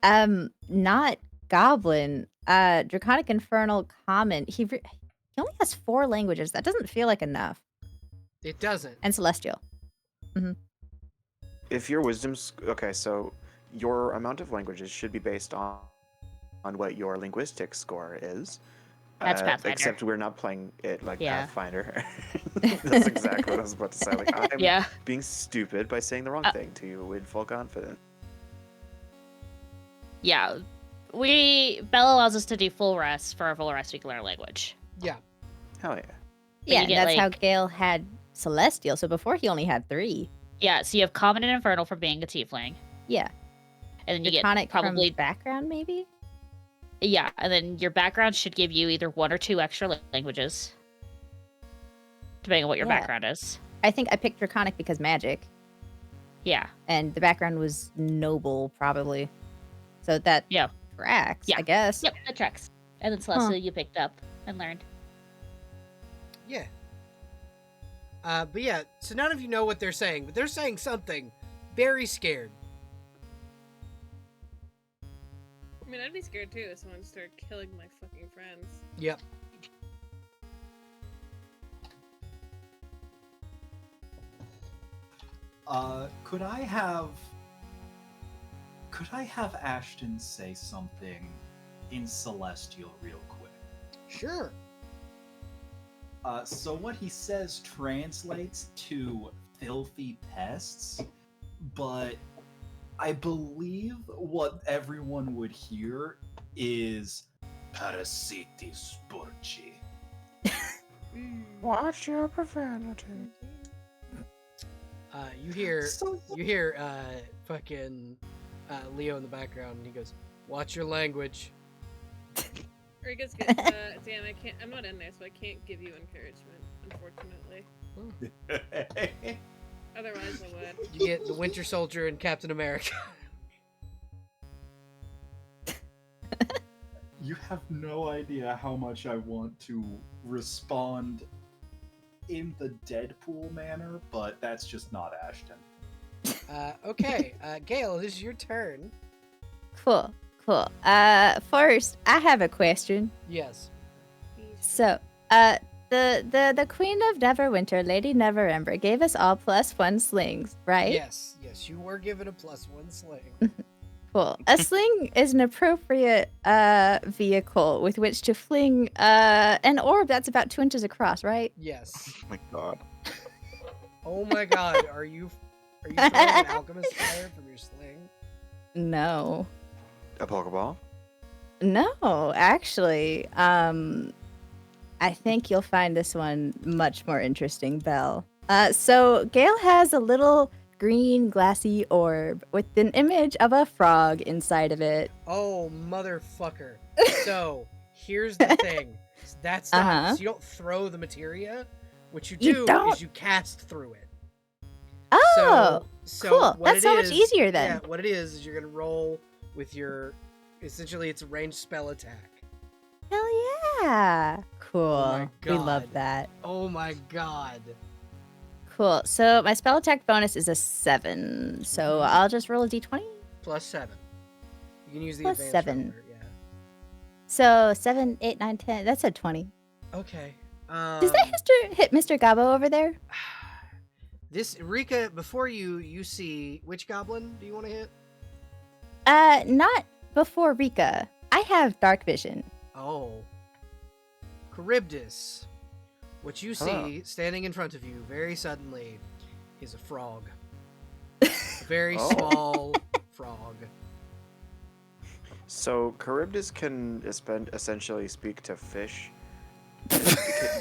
S3: Not Goblin. Draconic, Infernal, Common. He only has 4 languages. That doesn't feel like enough.
S1: It doesn't.
S3: And Celestial.
S9: If your wisdom's okay, so your amount of languages should be based on what your linguistic score is.
S4: That's Pathfinder.
S9: Except we're not playing it like
S4: Yeah.
S9: Pathfinder. That's exactly what I was about to say. Like I'm
S4: Yeah.
S9: being stupid by saying the wrong thing to you with full confidence.
S4: Yeah. Belle allows us to do full rest. For a full rest, we can learn a language.
S1: Yeah.
S9: Hell yeah.
S3: Yeah,
S4: you
S3: and
S4: get,
S3: that's how
S4: like-
S3: Gale had Celestial. So before he only had 3.
S4: Yeah, so you have Common and Infernal for being a tiefling.
S3: Yeah.
S4: And then you
S3: Draconic
S4: get probably...
S3: from background, maybe?
S4: Yeah, and then your background should give you either 1 or 2 extra languages. Depending on what your
S3: Yeah.
S4: background is.
S3: I think I picked Draconic because magic.
S4: Yeah.
S3: And the background was noble, probably. So that
S4: Yeah.
S3: tracks,
S4: Yeah.
S3: I guess.
S4: Yep, that tracks. And then Celestial you picked up and learned.
S1: Yeah. But yeah, so none of you know what they're saying, but they're saying something very scared.
S6: I mean, I'd be scared too if someone started killing my fucking friends.
S1: Yep.
S5: Could I have Ashton say something in Celestial real quick?
S1: Sure.
S5: So what he says translates to filthy pests, but I believe what everyone would hear is parasitis porci.
S9: Watch your profanity.
S1: You hear
S5: So
S1: fucking Leo in the background, and he goes, "Watch your language."
S6: Or he gets, damn, I can't. I'm not in there, so I can't give you encouragement, unfortunately. Otherwise, I would.
S1: You get the Winter Soldier and Captain America.
S5: You have no idea how much I want to respond in the Deadpool manner, but that's just not Ashton.
S1: Okay, Gale, this is your turn.
S3: Cool. First, I have a question.
S1: Yes.
S3: So, the Queen of Neverwinter, Lady Neverember, gave us all +1 slings, right?
S1: Yes, you were given a +1 sling.
S3: Cool. A sling is an appropriate vehicle with which to fling an orb that's about 2 inches across, right?
S1: Yes.
S2: Oh my god.
S1: Oh my god, are you throwing an alchemist fire from your sling?
S3: No.
S9: A Pokeball?
S3: No, actually. I think you'll find this one much more interesting, Belle. So Gale has a little green glassy orb with an image of a frog inside of it.
S1: Oh, motherfucker. So, here's the thing. That's not, so you don't throw the materia. What you do is you cast through it.
S3: Oh,
S1: so
S3: cool.
S1: what
S3: That's
S1: it
S3: so much
S1: is-
S3: easier then.
S1: Yeah, what it is you're going to roll with your, essentially it's a ranged spell attack.
S3: Hell yeah. Cool.
S1: Oh my
S3: We love
S1: God.
S3: that.
S1: Oh my god.
S3: Cool. So my spell attack bonus is a 7. So I'll just roll a d20.
S1: +7. You can use the
S3: Plus
S1: advanced
S3: 7.
S1: roller, yeah.
S3: So 7, 8, 9, 10. That's a 20.
S1: Okay.
S3: Does that hit Mr. Gabo over there?
S1: This, Rika, before you see, which goblin do you want to hit?
S3: Not before Rika. I have dark vision.
S1: Oh. Charybdis. What you see standing in front of you very suddenly is a frog. A very small frog.
S9: So Charybdis can essentially speak to fish.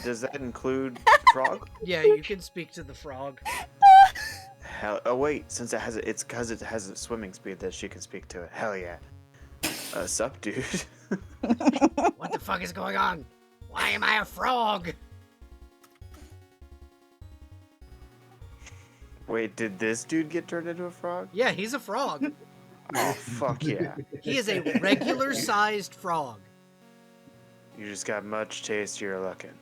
S9: Does that include frog?
S1: Yeah, you can speak to the frog.
S9: Hell, oh wait, since it's because it has a swimming speed that she can speak to it. Hell yeah. Sup, dude?
S1: What the fuck is going on? Why am I a frog?
S9: Wait, did this dude get turned into a frog?
S1: Yeah, he's a frog.
S9: Oh fuck yeah!
S1: He is a regular-sized frog.
S9: You just got much tastier looking.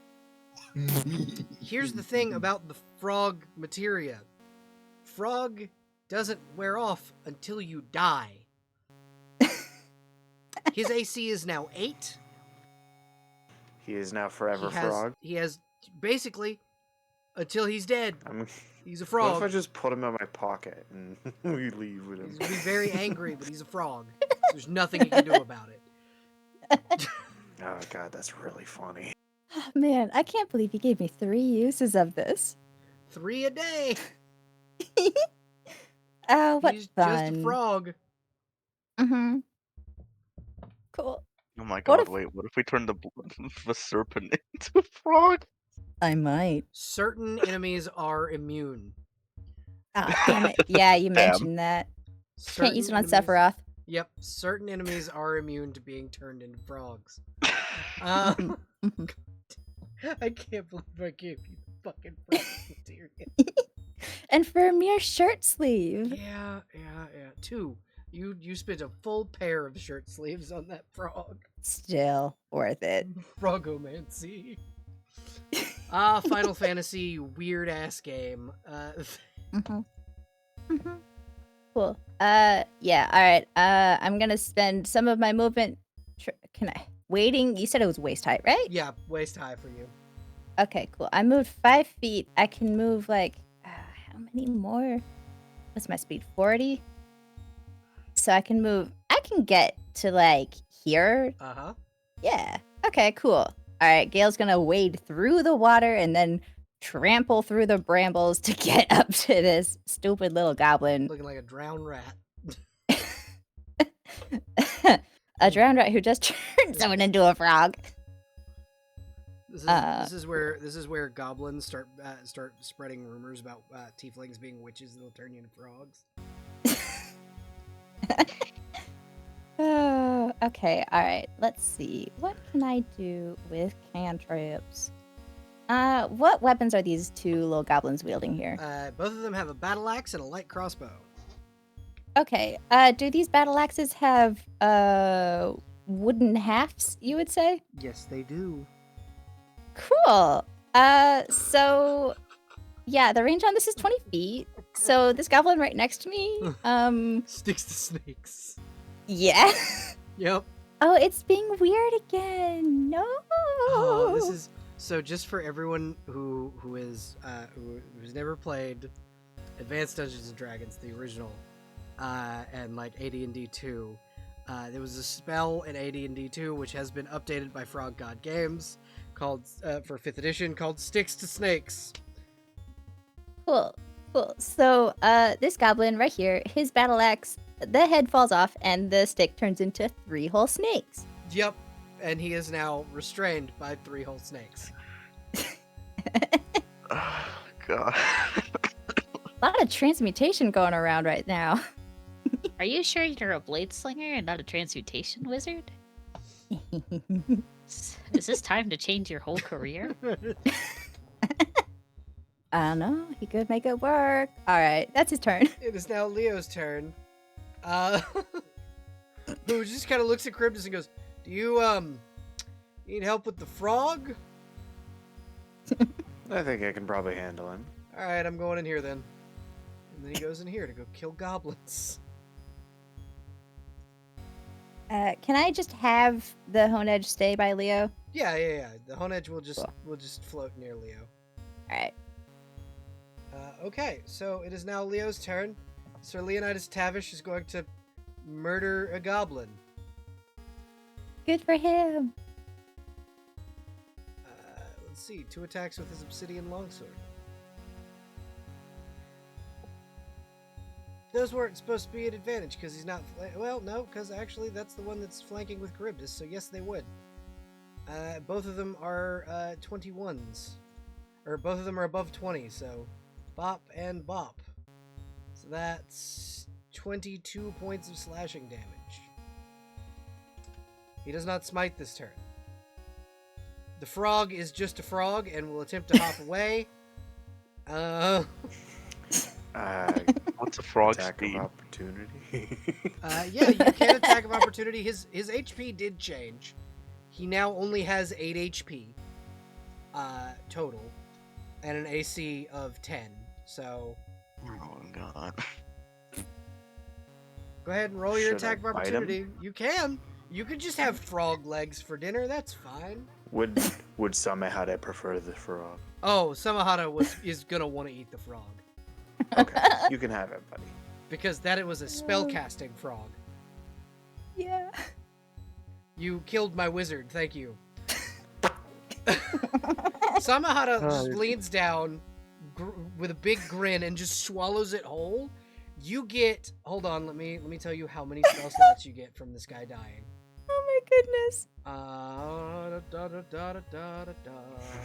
S1: Here's the thing about the frog materia. Frog doesn't wear off until you die. His AC is now 8.
S9: He is now forever
S1: He has,
S9: frog.
S1: He has basically until he's dead. He's a
S9: What
S1: frog.
S9: if I just put him in my pocket and we leave with him?
S1: He's gonna be very angry, but he's a frog. There's nothing you can do about it.
S9: Oh god, that's really funny.
S3: Oh, man, I can't believe you gave me 3 uses of this.
S1: 3 a day.
S3: Oh, what
S1: He's
S3: fun.
S1: just a frog.
S3: Mm-hmm. Cool.
S2: Oh my
S3: What
S2: god,
S3: if-
S2: wait, what if we turn the serpent into a frog?
S3: I might.
S1: Certain enemies are immune.
S3: Oh, damn it. Yeah, you
S2: Damn.
S3: mentioned that. Can't use it on
S1: Certain enemies-
S3: Sephiroth.
S1: Yep, certain enemies are immune to being turned into frogs. Um,
S3: Mhm.
S1: I can't believe I gave you the fucking frog material.
S3: And for a mere shirt sleeve.
S1: Yeah. 2. You spent a full pair of shirt sleeves on that frog.
S3: Still worth it.
S1: Frogomancy. Final Fantasy weird ass game.
S3: Mm-hmm. Mm-hmm. Cool. Yeah, alright. I'm gonna spend some of my movement. Can I? Waiting? You said it was waist height, right?
S1: Yeah, waist high for you.
S3: Okay, cool. I moved 5 feet. I can move like. How many more? What's my speed? 40? So I can move. I can get to like here.
S1: Uh-huh.
S3: Yeah. Okay, cool. Alright, Gale's gonna wade through the water and then trample through the brambles to get up to this stupid little goblin.
S1: Looking like a drowned rat.
S3: A drowned rat who just turned someone into a frog.
S1: This
S3: Uh,
S1: is where goblins start spreading rumors about tieflings being witches that'll turn you into frogs.
S3: Oh, okay, alright. Let's see. What can I do with cantrips? What weapons are these 2 little goblins wielding here?
S1: Both of them have a battle axe and a light crossbow.
S3: Okay, do these battle axes have, wooden hafts, you would say?
S1: Yes, they do.
S3: Cool. So, yeah, the range on this is 20 feet. So this goblin right next to me,
S1: Sticks to snakes.
S3: yeah.
S1: Yep.
S3: Oh, it's being weird again. No.
S1: Oh, this is so. Just for everyone who's never played Advanced Dungeons and Dragons, the original, and like AD&D 2, there was a spell in AD&D 2 which has been updated by Frog God Games, called for 5th edition, called Sticks to Snakes.
S3: Cool. So, this goblin right here, his battle axe, the head falls off and the stick turns into 3 whole snakes.
S1: Yep, and he is now restrained by 3 whole snakes.
S2: Oh, god.
S3: A lot of transmutation going around right now.
S4: Are you sure you're a blade slinger and not a transmutation wizard? Is this time to change your whole career?
S3: I don't know. He could make it work. All right, that's his turn.
S1: It is now Leo's turn. Who just kind of looks at Charybdis and goes, "Do you need help with the frog?"
S9: I think I can probably handle him.
S1: All right, I'm going in here then. And then he goes in here to go kill goblins.
S3: Can I just have the Hone Edge stay by Leo?
S1: Yeah. The Hone Edge will just
S3: Cool.
S1: float near Leo.
S3: All right.
S1: Okay, so it is now Leo's turn. Sir Leonidas Tavish is going to murder a goblin.
S3: Good for him.
S1: Let's see, 2 attacks with his obsidian longsword. those weren't supposed to be an advantage because he's not. Well, no, because actually that's the one that's flanking with Charybdis. So yes, they would. Both of them are 21s, or both of them are above 20. So, bop and bop. So that's 22 points of slashing damage. He does not smite this turn. The frog is just a frog and will attempt to hop away.
S2: What's a frog
S9: Attack
S2: speed?
S9: of opportunity.
S1: Yeah, you can attack of opportunity. His HP did change. He now only has 8 HP total and an AC of 10. So
S2: Oh god.
S1: go ahead and roll your
S9: Should I
S1: attack of
S9: bite him?
S1: opportunity. You can. You could just have frog legs for dinner. That's fine.
S9: would Samehada prefer the frog?
S1: Oh, Samahata is gonna want to eat the frog
S9: Okay, you can have it, buddy.
S1: because that it was a spellcasting frog.
S3: Yeah.
S1: You killed my wizard. Thank you. Samahata just leans down with a big grin and just swallows it whole. You get. Hold on. Let me tell you how many spell slots you get from this guy dying.
S3: Oh my goodness.
S2: I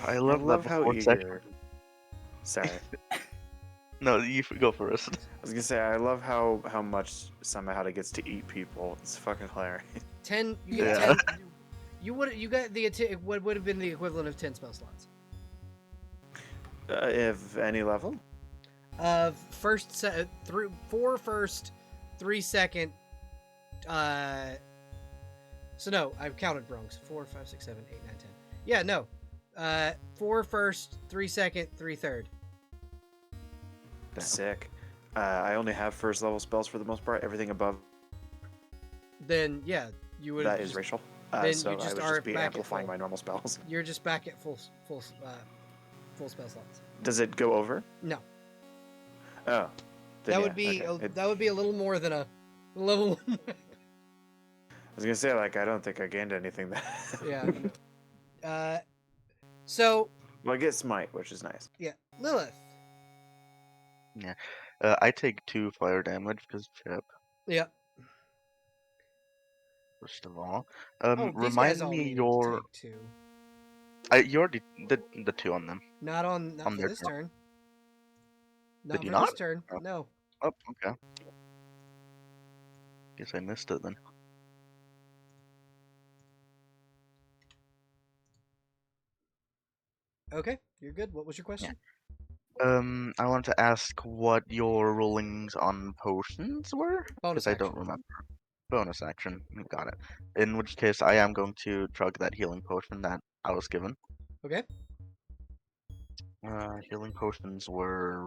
S9: I
S2: love
S9: love
S2: that
S9: how
S2: before section.
S9: eager. Sorry, I
S2: No, you go first.
S9: was gonna say I love how much Samehada gets to eat people. It's fucking hilarious.
S1: 10. You get
S2: Yeah.
S1: 10. You got the what would have been the equivalent of 10 spell slots.
S9: If any level.
S1: Of four first, 3 second. So no, I've counted wrong. So 4, 5, 6, 7, 8, 9, 10. Yeah, no. 4 first, 3 second, 3 third.
S9: Sick. I only have first level spells for the most part. Everything above
S1: Then yeah, you would.
S9: that is racial.
S1: then
S9: So
S1: you just
S9: I would
S1: are
S9: just be
S1: back at
S9: amplifying
S1: full.
S9: my normal spells.
S1: You're just back at full spell slots.
S9: Does it go over?
S1: No,
S9: Oh. Then
S1: that
S9: yeah,
S1: would be
S9: okay.
S1: that would be a little more than a level 1.
S9: I was gonna say like I don't think I gained anything there.
S1: Yeah. So
S9: Well, I get smite, which is nice.
S1: yeah, Lilith.
S2: I take 2 fire damage because Chip.
S1: Yeah.
S2: First of all,
S1: Oh, these
S2: remind
S1: guys all
S2: me
S1: needed
S2: your.
S1: to take 2.
S2: You already did the 2 on them.
S1: Not
S2: On
S1: for
S2: their
S1: this
S2: turn.
S1: turn. Not
S2: Did you
S1: for this
S2: not?
S1: turn.
S2: Oh.
S1: No.
S2: Oh, okay. Guess I missed it then.
S1: Okay, you're good. What was your question?
S2: I wanted to ask what your rollings on potions were,
S1: Bonus
S2: because I don't
S1: action.
S2: remember. Bonus action, got it. In which case, I am going to chug that healing potion that I was given.
S1: Okay.
S2: Healing potions were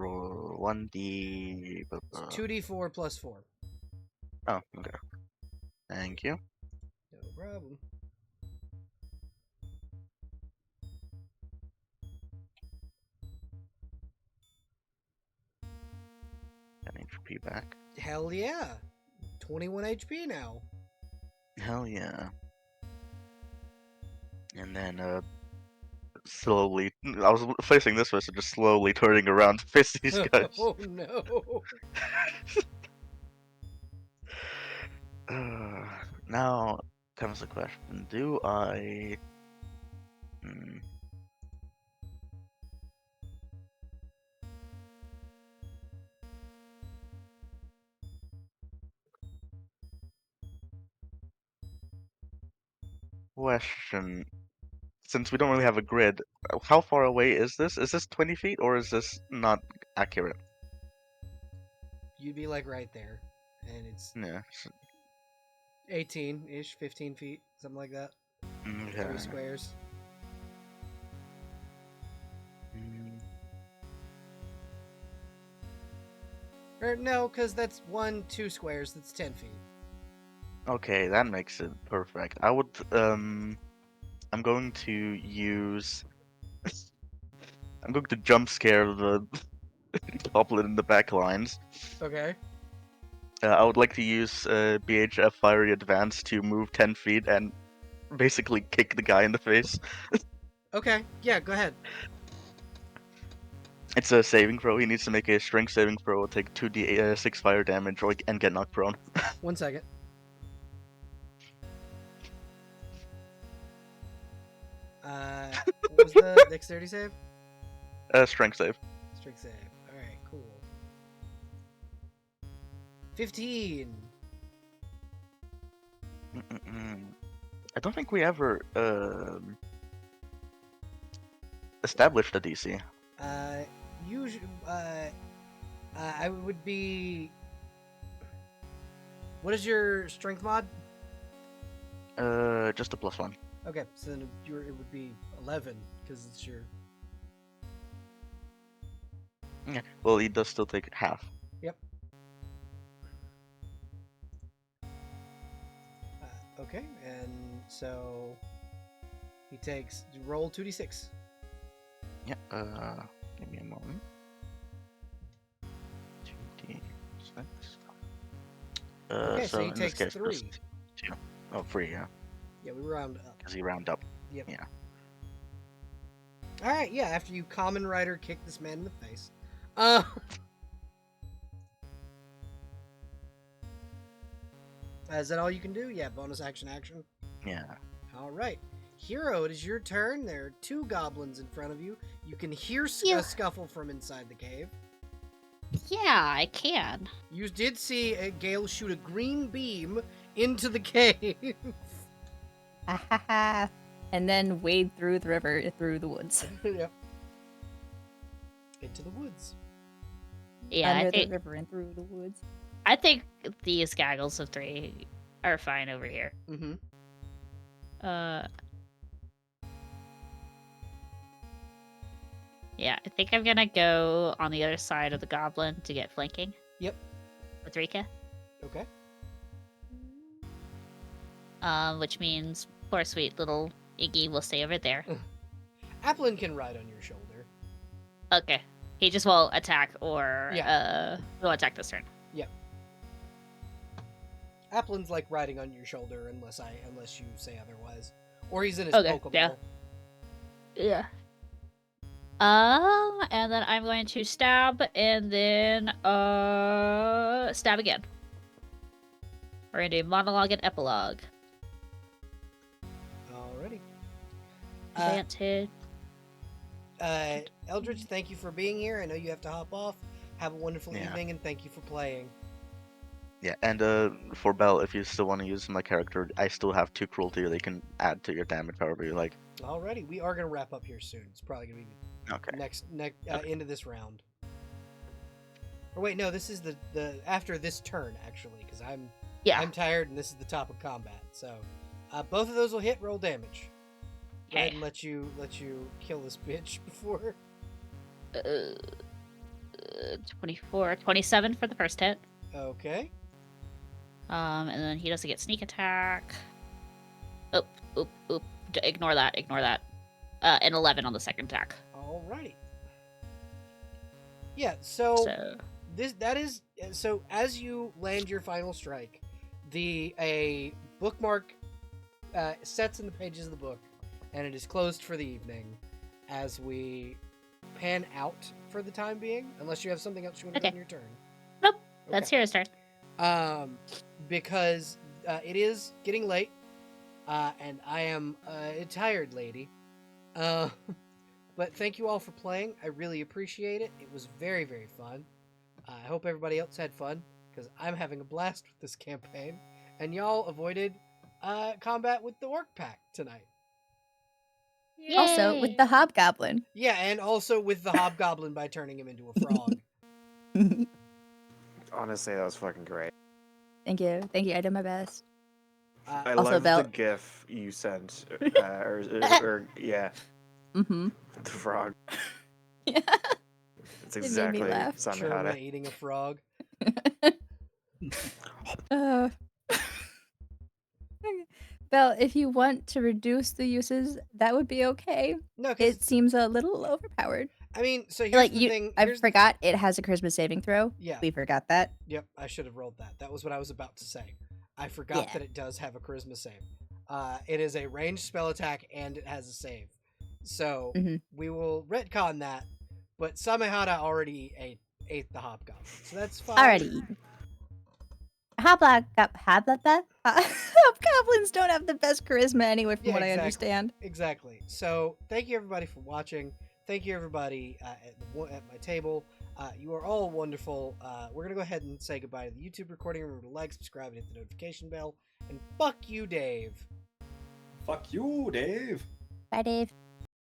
S2: 1d.
S1: It's 2d4 plus 4.
S2: Oh, okay. Thank you.
S1: No problem.
S2: Got HP back.
S1: Hell yeah. 21 HP now.
S2: Hell yeah. And then, slowly, I was facing this way, so just slowly turning around to face these guys.
S1: Oh no.
S2: Now comes the question: do I? Question: since we don't really have a grid, how far away is this? Is this 20 feet or is this not accurate?
S1: You'd be like right there. And it's
S2: Yeah.
S1: 18-ish, 15 feet, something like that. 3
S2: Okay.
S1: squares. Or no, because that's 2 squares. That's 10 feet.
S2: Okay, that makes it perfect. I would, I'm going to use. I'm going to jump scare the goblin in the back lines.
S1: Okay.
S2: I would like to use BHF Fiery Advance to move 10 feet and basically kick the guy in the face.
S1: Okay. Yeah, go ahead.
S2: It's a saving throw. He needs to make a strength saving throw, take 2d6 fire damage, and get knocked prone.
S1: 1 second. What was the dexterity save?
S2: Strength save.
S1: Strength save. All right, cool. 15.
S2: I don't think we ever established a DC.
S1: Usually, I would be. What is your strength mod?
S2: Just a +1.
S1: Okay, so then it would be 11 because it's your.
S2: Yeah. Well, he does still take half.
S1: Yep. Okay, and so he takes roll 2d6.
S2: Yeah. Give me a moment. 2d6.
S1: Okay, so he
S2: in this
S1: takes
S2: case,
S1: 3.
S2: just 2. Oh, 3, yeah.
S1: Yeah, we round up.
S2: Because he round up.
S1: Yep.
S2: Yeah.
S1: All right, yeah. After you Common Rider kick this man in the face, is that all you can do? Yeah, bonus action.
S2: Yeah.
S1: All right, Hero, it is your turn. There are 2 goblins in front of you. You can hear
S4: Yeah.
S1: a scuffle from inside the cave.
S4: Yeah, I can.
S1: You did see a Gale shoot a green beam into the cave.
S3: And then wade through the river, through the woods.
S1: Yep. Into the woods.
S4: Yeah,
S3: Under
S4: I think,
S3: the river and through the woods.
S4: I think these gaggles of 3 are fine over here.
S1: Mm-hmm.
S4: Yeah, I think I'm gonna go on the other side of the goblin to get flanking.
S1: Yep.
S4: With Rika.
S1: Okay.
S4: Which means poor sweet little Iggy will stay over there.
S1: Applin can ride on your shoulder.
S4: Okay. He just won't attack or
S1: Yeah.
S4: will attack this turn.
S1: Applin's like riding on your shoulder unless you say otherwise. Or he's in his
S4: Okay,
S1: Pokeball.
S4: yeah. And then I'm going to stab and then stab again. We're gonna do monologue and epilogue.
S1: Alrighty.
S4: Advantage.
S1: Eldridge, thank you for being here. I know you have to hop off. Have a wonderful
S2: Yeah.
S1: evening, and thank you for playing.
S2: Yeah, and for Belle, if you still want to use my character, I still have 2 cruelty they can add to your damage however you like.
S1: Alrighty, we are gonna wrap up here soon. It's probably gonna be
S2: Okay.
S1: next
S2: Okay.
S1: end of this round. Or wait, no, this is the after this turn actually, because I'm tired and this is the top of combat. So, both of those will hit. Roll damage. Go ahead and let you kill this bitch before.
S4: 24, 27 for the first hit.
S1: Okay.
S4: And then he doesn't get sneak attack. Oop. Ignore that. And 11 on the second attack.
S1: Alrighty. Yeah. So as you land your final strike, a bookmark sets in the pages of the book, and it is closed for the evening as we pan out for the time being, unless you have something else you want to do
S4: Okay.
S1: on your turn.
S4: Nope.
S1: Okay.
S4: That's Hero's turn.
S1: Because it is getting late, and I am a tired lady. But thank you all for playing. I really appreciate it. It was very, very fun. I hope everybody else had fun, because I'm having a blast with this campaign, and y'all avoided combat with the Orc Pack tonight.
S3: Also,
S4: Yay.
S3: with the hobgoblin.
S1: Yeah, and also with the Hobgoblin by turning him into a frog.
S9: Honestly, that was fucking great.
S3: Thank you. I did my best.
S9: I
S3: Also,
S9: love
S3: Belle-
S9: the GIF you sent. Yeah,
S3: Mm-hmm.
S9: the frog.
S3: Yeah.
S9: It's
S3: It made me
S9: exactly
S3: laugh.
S9: Simon
S1: Sherma
S9: Hada.
S1: eating a frog.
S3: Belle, if you want to reduce the uses, that would be okay.
S1: No, because
S3: It seems a little overpowered.
S1: I mean, so here's
S3: Like
S1: the thing.
S3: I
S1: Here's
S3: forgot it has a charisma saving throw.
S1: Yeah.
S3: We forgot that.
S1: Yep, I should have rolled that. That was what I was about to say. I forgot
S3: Yeah.
S1: that it does have a charisma save. It is a ranged spell attack and it has a save. So
S3: Mhm.
S1: we will retcon that, but Samehada already ate the hobgoblin, so that's fine.
S3: Already eaten. Hobgoblins don't have the best charisma anyway, from
S1: Yeah,
S3: what I
S1: exactly.
S3: understand.
S1: Exactly. So thank you everybody for watching. Thank you everybody at my table. You are all wonderful. We're gonna go ahead and say goodbye to the YouTube recording. Remember to like, subscribe, and hit the notification bell. And fuck you, Dave.
S5: Fuck you, Dave.
S3: Bye, Dave.